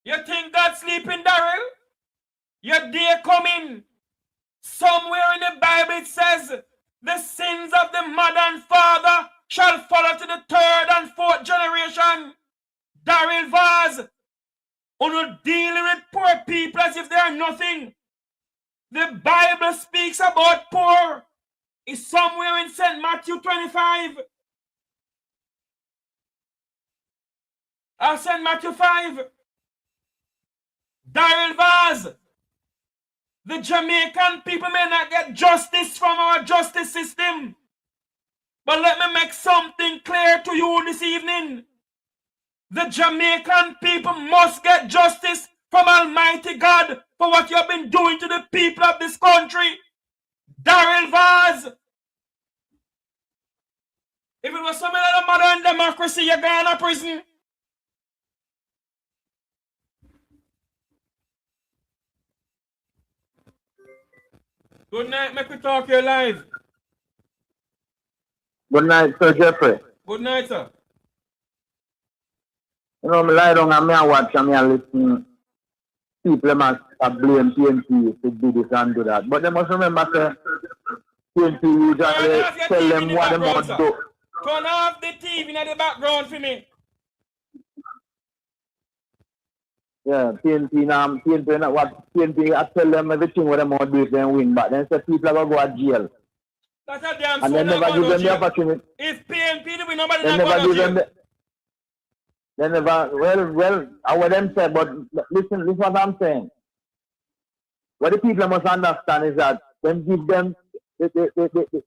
You think God's sleeping, Daryl? Your day coming. Somewhere in the Bible it says, the sins of the mother and father shall follow to the third and fourth generation. Daryl Vaz, you're dealing with poor people as if they are nothing. The Bible speaks about poor. It's somewhere in St. Matthew 25. Or St. Matthew 5. Daryl Vaz, the Jamaican people may not get justice from our justice system. But let me make something clear to you this evening. The Jamaican people must get justice from Almighty God for what you have been doing to the people of this country. Daryl Vaz. If it was something like a modern democracy, you're going to prison. Good night, Mek Wi Talk here live. Good night, Sir Jeffrey. Good night, sir. You know, I lie down and I watch and I listen. People must blame PNP to do this and do that. But they must remember that PNP usually tell them what they must do. Turn off the TV in the background for me. Yeah, PNP now, PNP not what PNP I tell them everything what they must do if they win, but then say people are going to go to jail. That's a damn and they never give them the opportunity. If PNP do win, nobody they never give them the, they never, well, I would them say, but listen what I'm saying. What the people must understand is that when give them,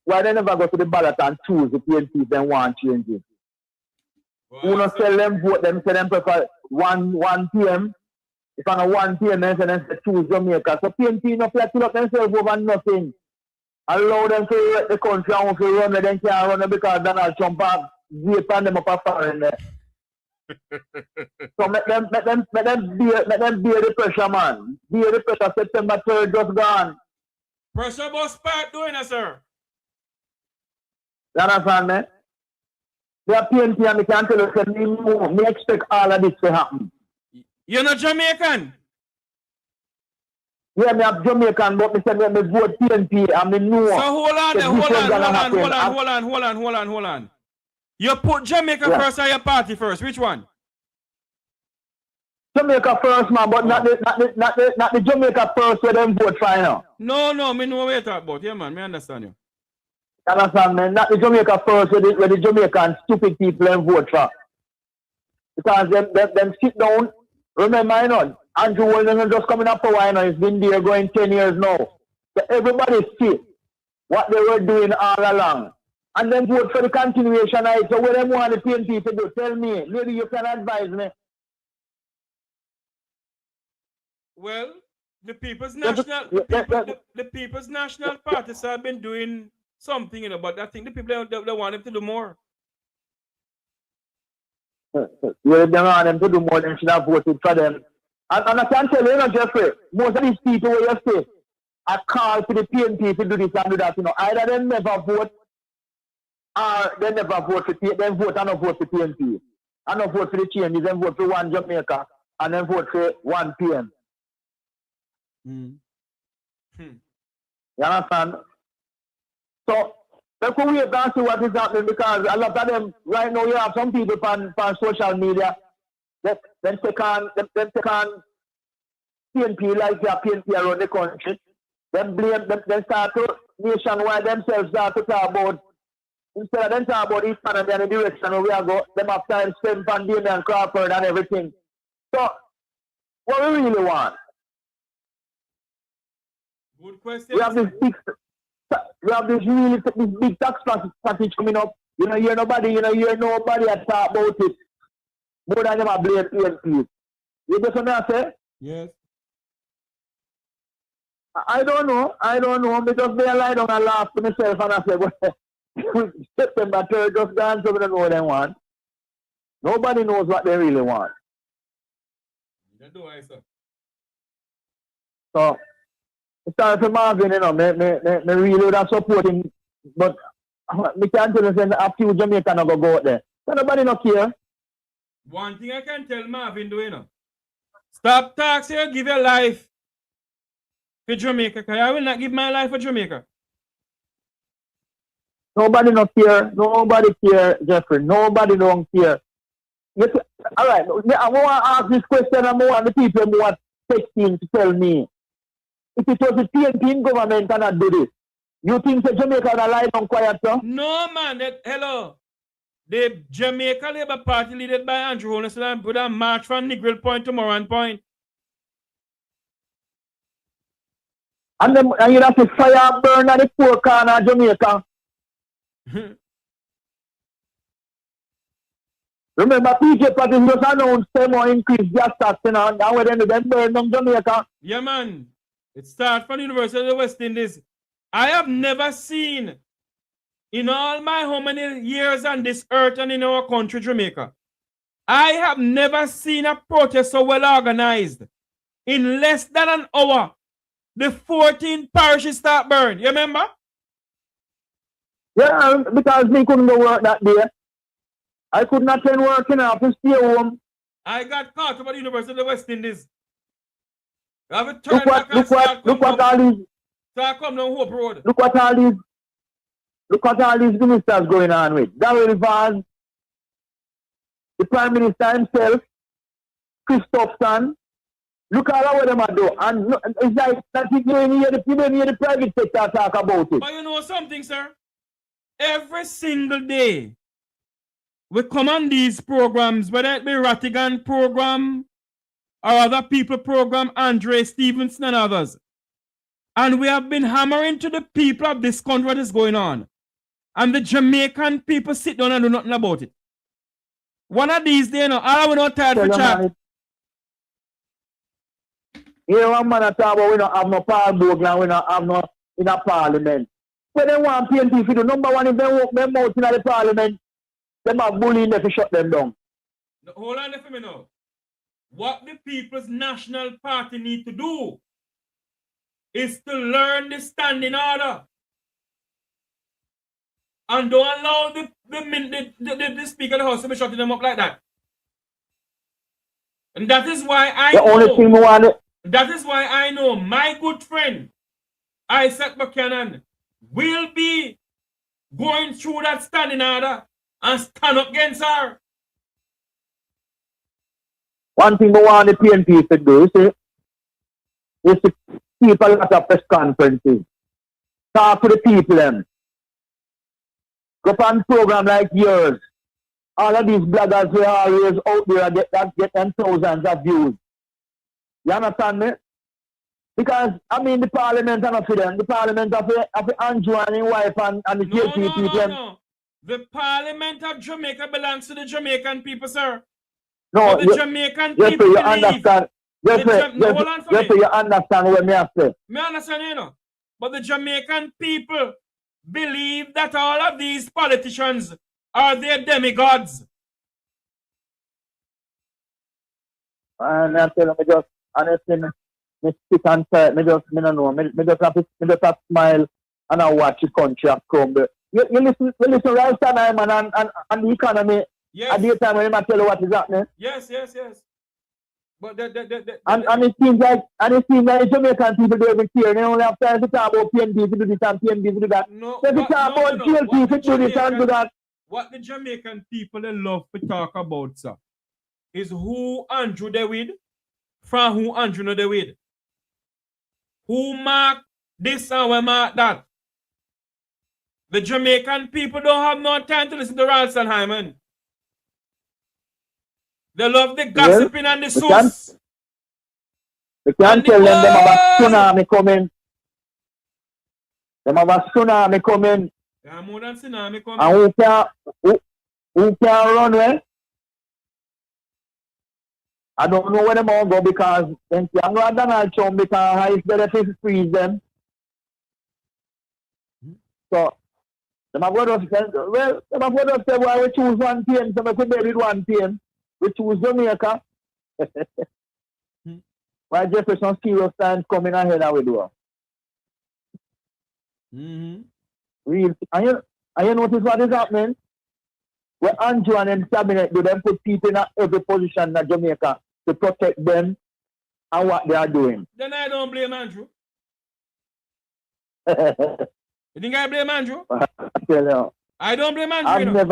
why they never go to the ballot and choose the PNP they want changes. Who not tell them vote them, say them prefer 1 p.m. If on a 1 p.m. then say choose Jamaica. So PNP not play up themselves over nothing. Allow them to let the country and to run it, then can't run it because Donald Trump has on them up a foreign there. So let them bear the pressure, man. Bear the pressure. September 3rd just gone. Pressure must start doing it, sir. You understand me? They are PNP and they can't tell us that me expect all of this to happen. You're not Jamaican? Yeah, me am Jamaican, but me say me vote PNP and me know. So hold on. You put Jamaica first or your party first? Which one? Jamaica first, man, but not the Jamaica first where them vote for now. No, me know what you talk about. Yeah, man, me understand you. You understand, man? Not the Jamaica first where the Jamaican stupid people them vote for. Because them sit down. Remember, you know, Andrew Wilson just coming up for a while now. He's been there going 10 years now. So everybody see what they were doing all along. And then vote for the continuation of it. So what them want the PNP to do, tell me. Maybe you can advise me. Well, the People's National Parties have been doing something, you know, but I think the people they want them to do more. Well, they want them to do more than should have voted for them. And I can tell you, Jeffrey, most of these people where you say, I call for the PNP to do this and do that, you know, either they never vote or they never vote for PNP, then vote and not vote for PNP. And not vote for the changes, then vote for 1 Jamaica and then vote for 1 PM. You understand? So, let's go wait and see what is happening because a lot of them, right now, you have some people on social media that then take on PNP like their PNP around the country. Then blame them, then start to nationwide themselves start to talk about, instead of them talk about East Canada and the direction where we are going, them have time spent on Damian Crawford and everything. So, what we really want? Good question. We have this big tax package coming up. You know, hear nobody at talk about it. More than them are blame PNP. You just want to say? Yes. I don't know. Because they lie down and laugh to myself and I say, well, September 3rd just gone, so we don't know what they want. Nobody knows what they really want. So, it's time for Marvin, you know, me really would have support him, but me can't tell you a few Jamaicans are going to go out there. So nobody not care. One thing I can tell Marvin do, you know, stop taxing or give your life for Jamaica, because I will not give my life for Jamaica. Nobody not care. Nobody care, Jeffrey. Nobody don't care. Yes, all right, I want to ask this question and I want the people who are texting to tell me. If it was the PNP government cannot do this, you think the Jamaica will lie down quiet, sir? No, man. Hello. The Jamaica Labour Party, led by Andrew Holness, would have march from Negril Point to Moran Point. And you have to fire burn at the poor corner of Jamaica. Remember, PJ Patton just announced them or increase gas tax, and when them burn down Jamaica. Yeah, man. It starts from the University of the West Indies. I have never seen in all my how many years on this earth and in our country, Jamaica, I have never seen a protest so well organized. In less than an hour, the 14 parishes start burn. You remember? Yeah, because me couldn't go work that day. I could not attend work, I have to stay home. I got caught about the University of the West Indies. I have a Look what all these. So I come down Hope Road. Look what all these ministers going on with. Darrell Vaz, the Prime Minister himself, Christopherson. Look at what them are doing. And it's like that you don't hear the private sector talk about it. But you know something, sir? Every single day, we come on these programs, whether it be Rattigan program or other people program, Andre Stevenson and others. And we have been hammering to the people of this country what is going on. And the Jamaican people sit down and do nothing about it. One of these days, all I will not tired for chat. Here one man talk about we don't have no power and we don't have no in a parliament. When they want PNP to do number one, if they walk them out in the parliament, they are bullying them to shut them down. Hold on for me now. What the People's National Party need to do is to learn the standing order. And don't allow the Speaker of the House to be shutting them up like that. And that is why that is why I know my good friend Isaac Buchanan will be going through that standing order and stand up against her. One thing we want the PNP to do is to keep a lot of press conferences. Talk to the people them. Go on program like yours. All of these bloggers who are always out there get them thousands of views. You understand me? Because, I mean, the parliament are not for them. The parliament are for Andrew and his wife and the JP people. No. The parliament of Jamaica belongs to the Jamaican people, sir. No, but the Jamaican people you understand. You understand what me have said. Me understand, you know. But the Jamaican people believe that all of these politicians are their demigods. And I tell me just honestly, me sit and say, me just have to smile and I watch the country crumble. You listen right time and the economy. Yes. At the time when I tell you what is happening. Yes. But and it seems like the Jamaican people do every year. They only have time to talk about PNP to do this and PNP to do that. They talk about GLP to do this and do that. What the Jamaican people they love to talk about, sir, is who Andrew they with, from who Andrew no they with. Who mark this and we mark that. The Jamaican people don't have no time to listen to Ralston Hyman. They love the gossiping and the sauce. They can't tell them have a tsunami coming. They have a tsunami coming. There are more than tsunami coming. And who can run well? I don't know where they all go because they can't go Donald Trump because it's better to freeze them. So, they have got to say, well, we choose 1 PM, so we could be with 1 PM. We choose Jamaica. Why Jefferson serious times coming ahead and we do it. Real. And you notice what is happening? When Andrew and them cabinet do them put people in every position in Jamaica to protect them and what they are doing. Then I don't blame Andrew. You think I blame Andrew? I tell you. I don't blame Andrew.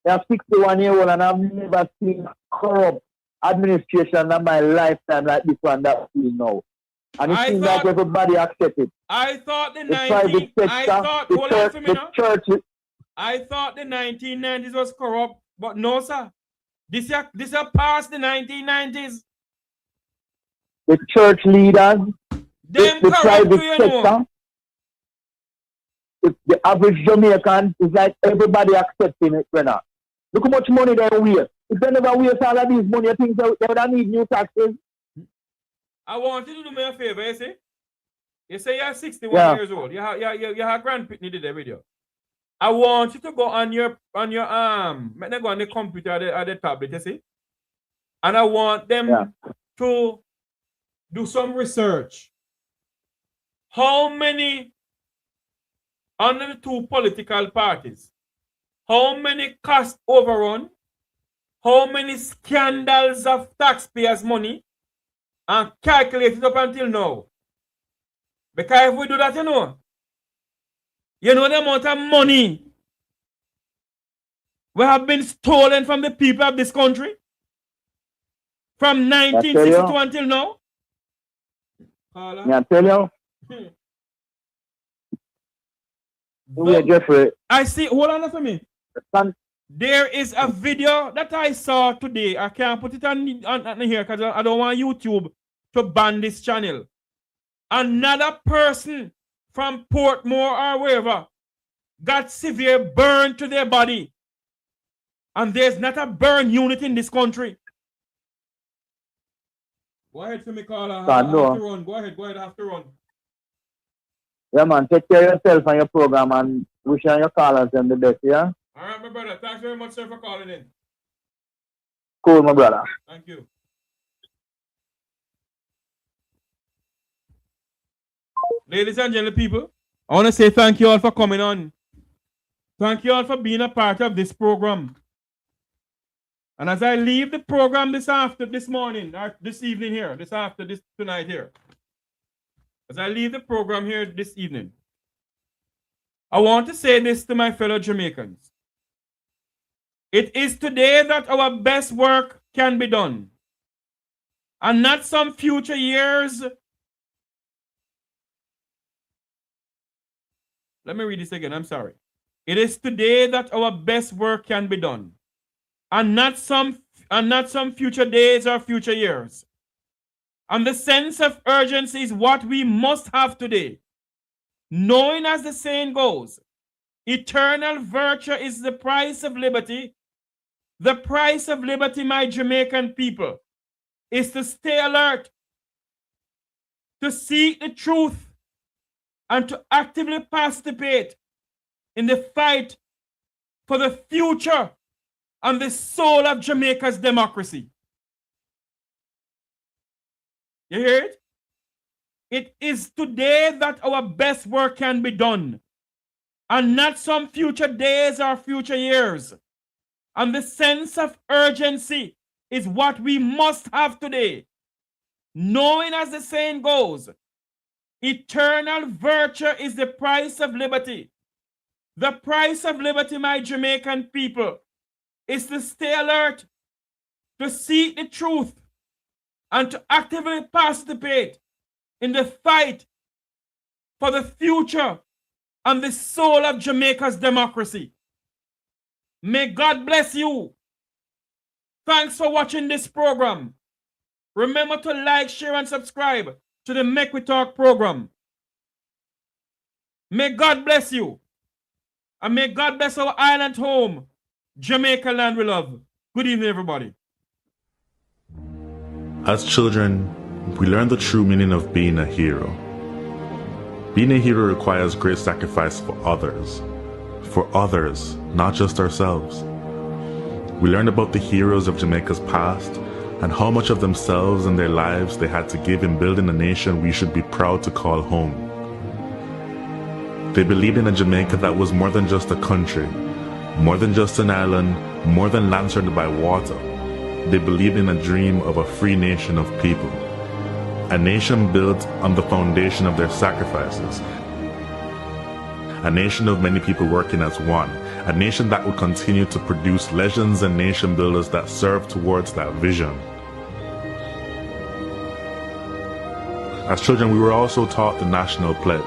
I'm 61-year-old and I've never seen corrupt administration in my lifetime like this one that we know. And it seems like everybody accepts it. I thought the 1990s was corrupt, but no, sir. This is past the 1990s. The church leaders, the private sector, the average Jamaican is like everybody accepting it, brother. Look how much money they waste. If they never waste all of these money, I think they would have need new taxes. I want you to do me a favor, you see? You say you're 61 years old. You have grandpitney did that video. I want you to go on your let me go on the computer or the tablet, you see? And I want them to do some research. How many under the two political parties? How many cost overrun? How many scandals of taxpayers' money? And calculate it up until now. Because if we do that, you know the amount of money we have been stolen from the people of this country from 1962 until now. Yeah, tell you. Jeffrey. I see. Hold on for me. There is a video that I saw today. I can't put it on here because I don't want YouTube to ban this channel. Another person from Portmore or wherever got severe burn to their body. And there's not a burn unit in this country. Go ahead, Mikael. I have to run. Go ahead, I have to run. Yeah, man. Take care of yourself and your program and wish you and your callers and the best, yeah? All right, my brother. Thanks very much, sir, for calling in. Cool, my brother. Thank you. Ladies and gentlemen, people, I want to say thank you all for coming on. Thank you all for being a part of this program. And as I leave the program this evening here, tonight here, as I leave the program here this evening, I want to say this to my fellow Jamaicans. It is today that our best work can be done, and not some future years. Let me read this again. I'm sorry. It is today that our best work can be done, and not some future days or future years. And the sense of urgency is what we must have today. Knowing, as the saying goes, eternal virtue is the price of liberty. The price of liberty, my Jamaican people, is to stay alert, to seek the truth, and to actively participate in the fight for the future and the soul of Jamaica's democracy. You hear it? It is today that our best work can be done, and not some future days or future years. And the sense of urgency is what we must have today. Knowing, as the saying goes, eternal virtue is the price of liberty. The price of liberty, my Jamaican people, is to stay alert, to seek the truth, and to actively participate in the fight for the future and the soul of Jamaica's democracy. May God bless you. Thanks for watching this program. Remember to like, share, and subscribe to the Mek Wi Talk program. May God bless you. And may God bless our island home, Jamaica land we love. Good evening, everybody. As children, we learn the true meaning of being a hero. Being a hero requires great sacrifice for others, not just ourselves. We learned about the heroes of Jamaica's past and how much of themselves and their lives they had to give in building a nation we should be proud to call home. They believed in a Jamaica that was more than just a country, more than just an island, more than land surrounded by water. They believed in a dream of a free nation of people, a nation built on the foundation of their sacrifices, a nation of many people working as one, a nation that would continue to produce legends and nation builders that serve towards that vision. As children, we were also taught the national pledge,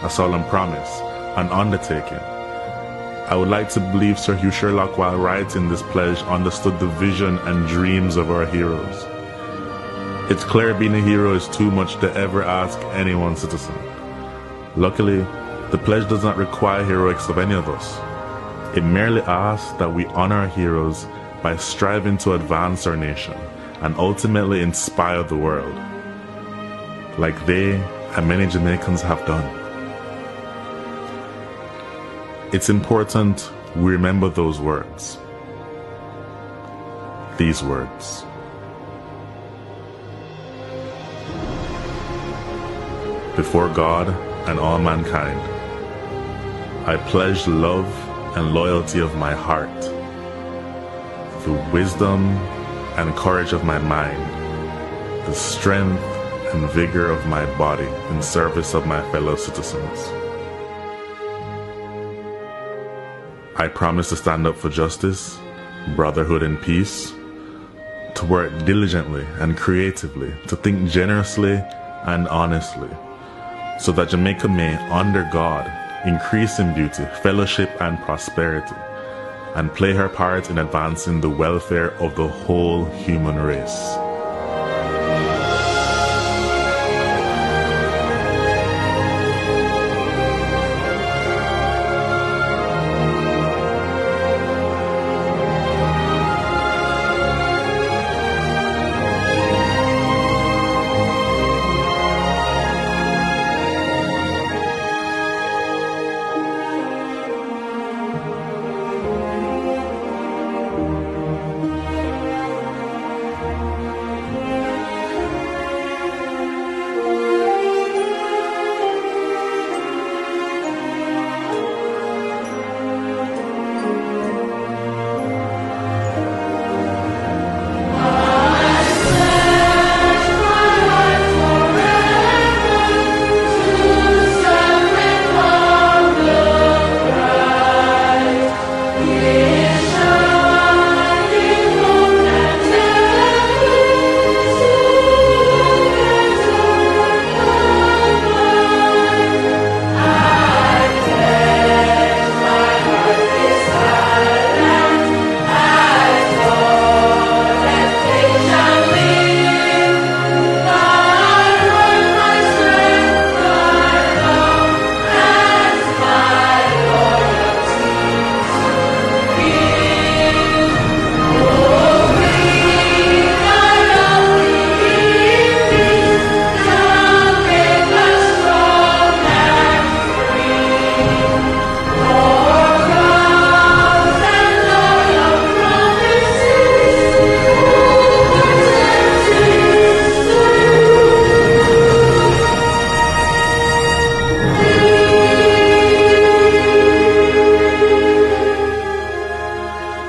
a solemn promise, an undertaking. I would like to believe Sir Hugh Sherlock, while writing this pledge, understood the vision and dreams of our heroes. It's clear being a hero is too much to ever ask any one citizen. Luckily, the pledge does not require heroics of any of us. It merely asks that we honor our heroes by striving to advance our nation and ultimately inspire the world, like they and many Jamaicans have done. It's important we remember those words. These words. Before God and all mankind, I pledge the love and loyalty of my heart, the wisdom and courage of my mind, the strength and vigor of my body in service of my fellow citizens. I promise to stand up for justice, brotherhood, and peace, to work diligently and creatively, to think generously and honestly, so that Jamaica may, under God, increase in beauty, fellowship, and prosperity, and play her part in advancing the welfare of the whole human race.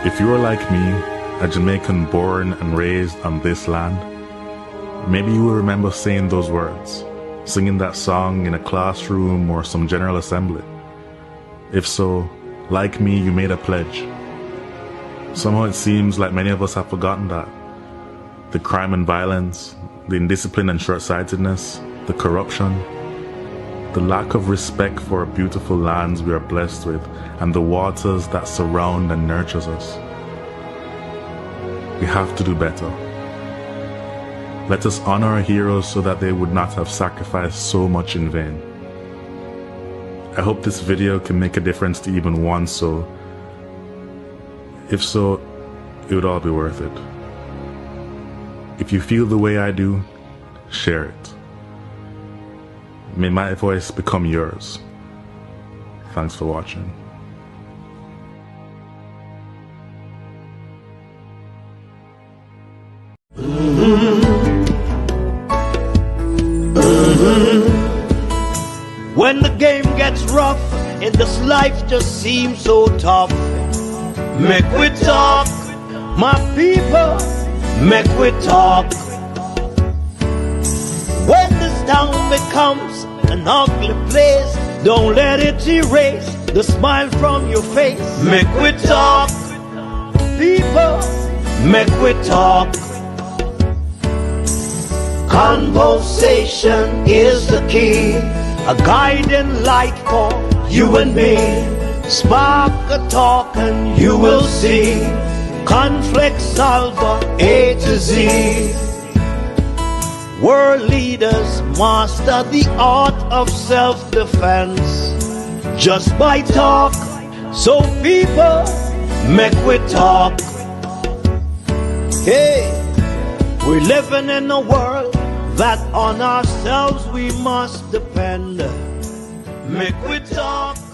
If you are like me, a Jamaican born and raised on this land, maybe you will remember saying those words, singing that song in a classroom or some general assembly. If so, like me, you made a pledge. Somehow it seems like many of us have forgotten that. The crime and violence, the indiscipline and short-sightedness, the corruption, the lack of respect for our beautiful lands we are blessed with, and the waters that surround and nurtures us. We have to do better. Let us honor our heroes so that they would not have sacrificed so much in vain. I hope this video can make a difference to even one soul. If so, it would all be worth it. If you feel the way I do, share it. May my voice become yours. Thanks for watching. When the game gets rough and this life just seems so tough, Mek Wi Talk, my people, Mek Wi Talk. When this town becomes an ugly place, don't let it erase the smile from your face. Mek Wi Talk, people, Mek Wi Talk. Conversation is the key, a guiding light for you and me. Spark a talk and you will see. Conflict solver A to Z. World leaders master the art of self-defense just by talk. So people, Mek Wi Talk. Hey, we're living in a world that on ourselves we must depend. Mek Wi Talk.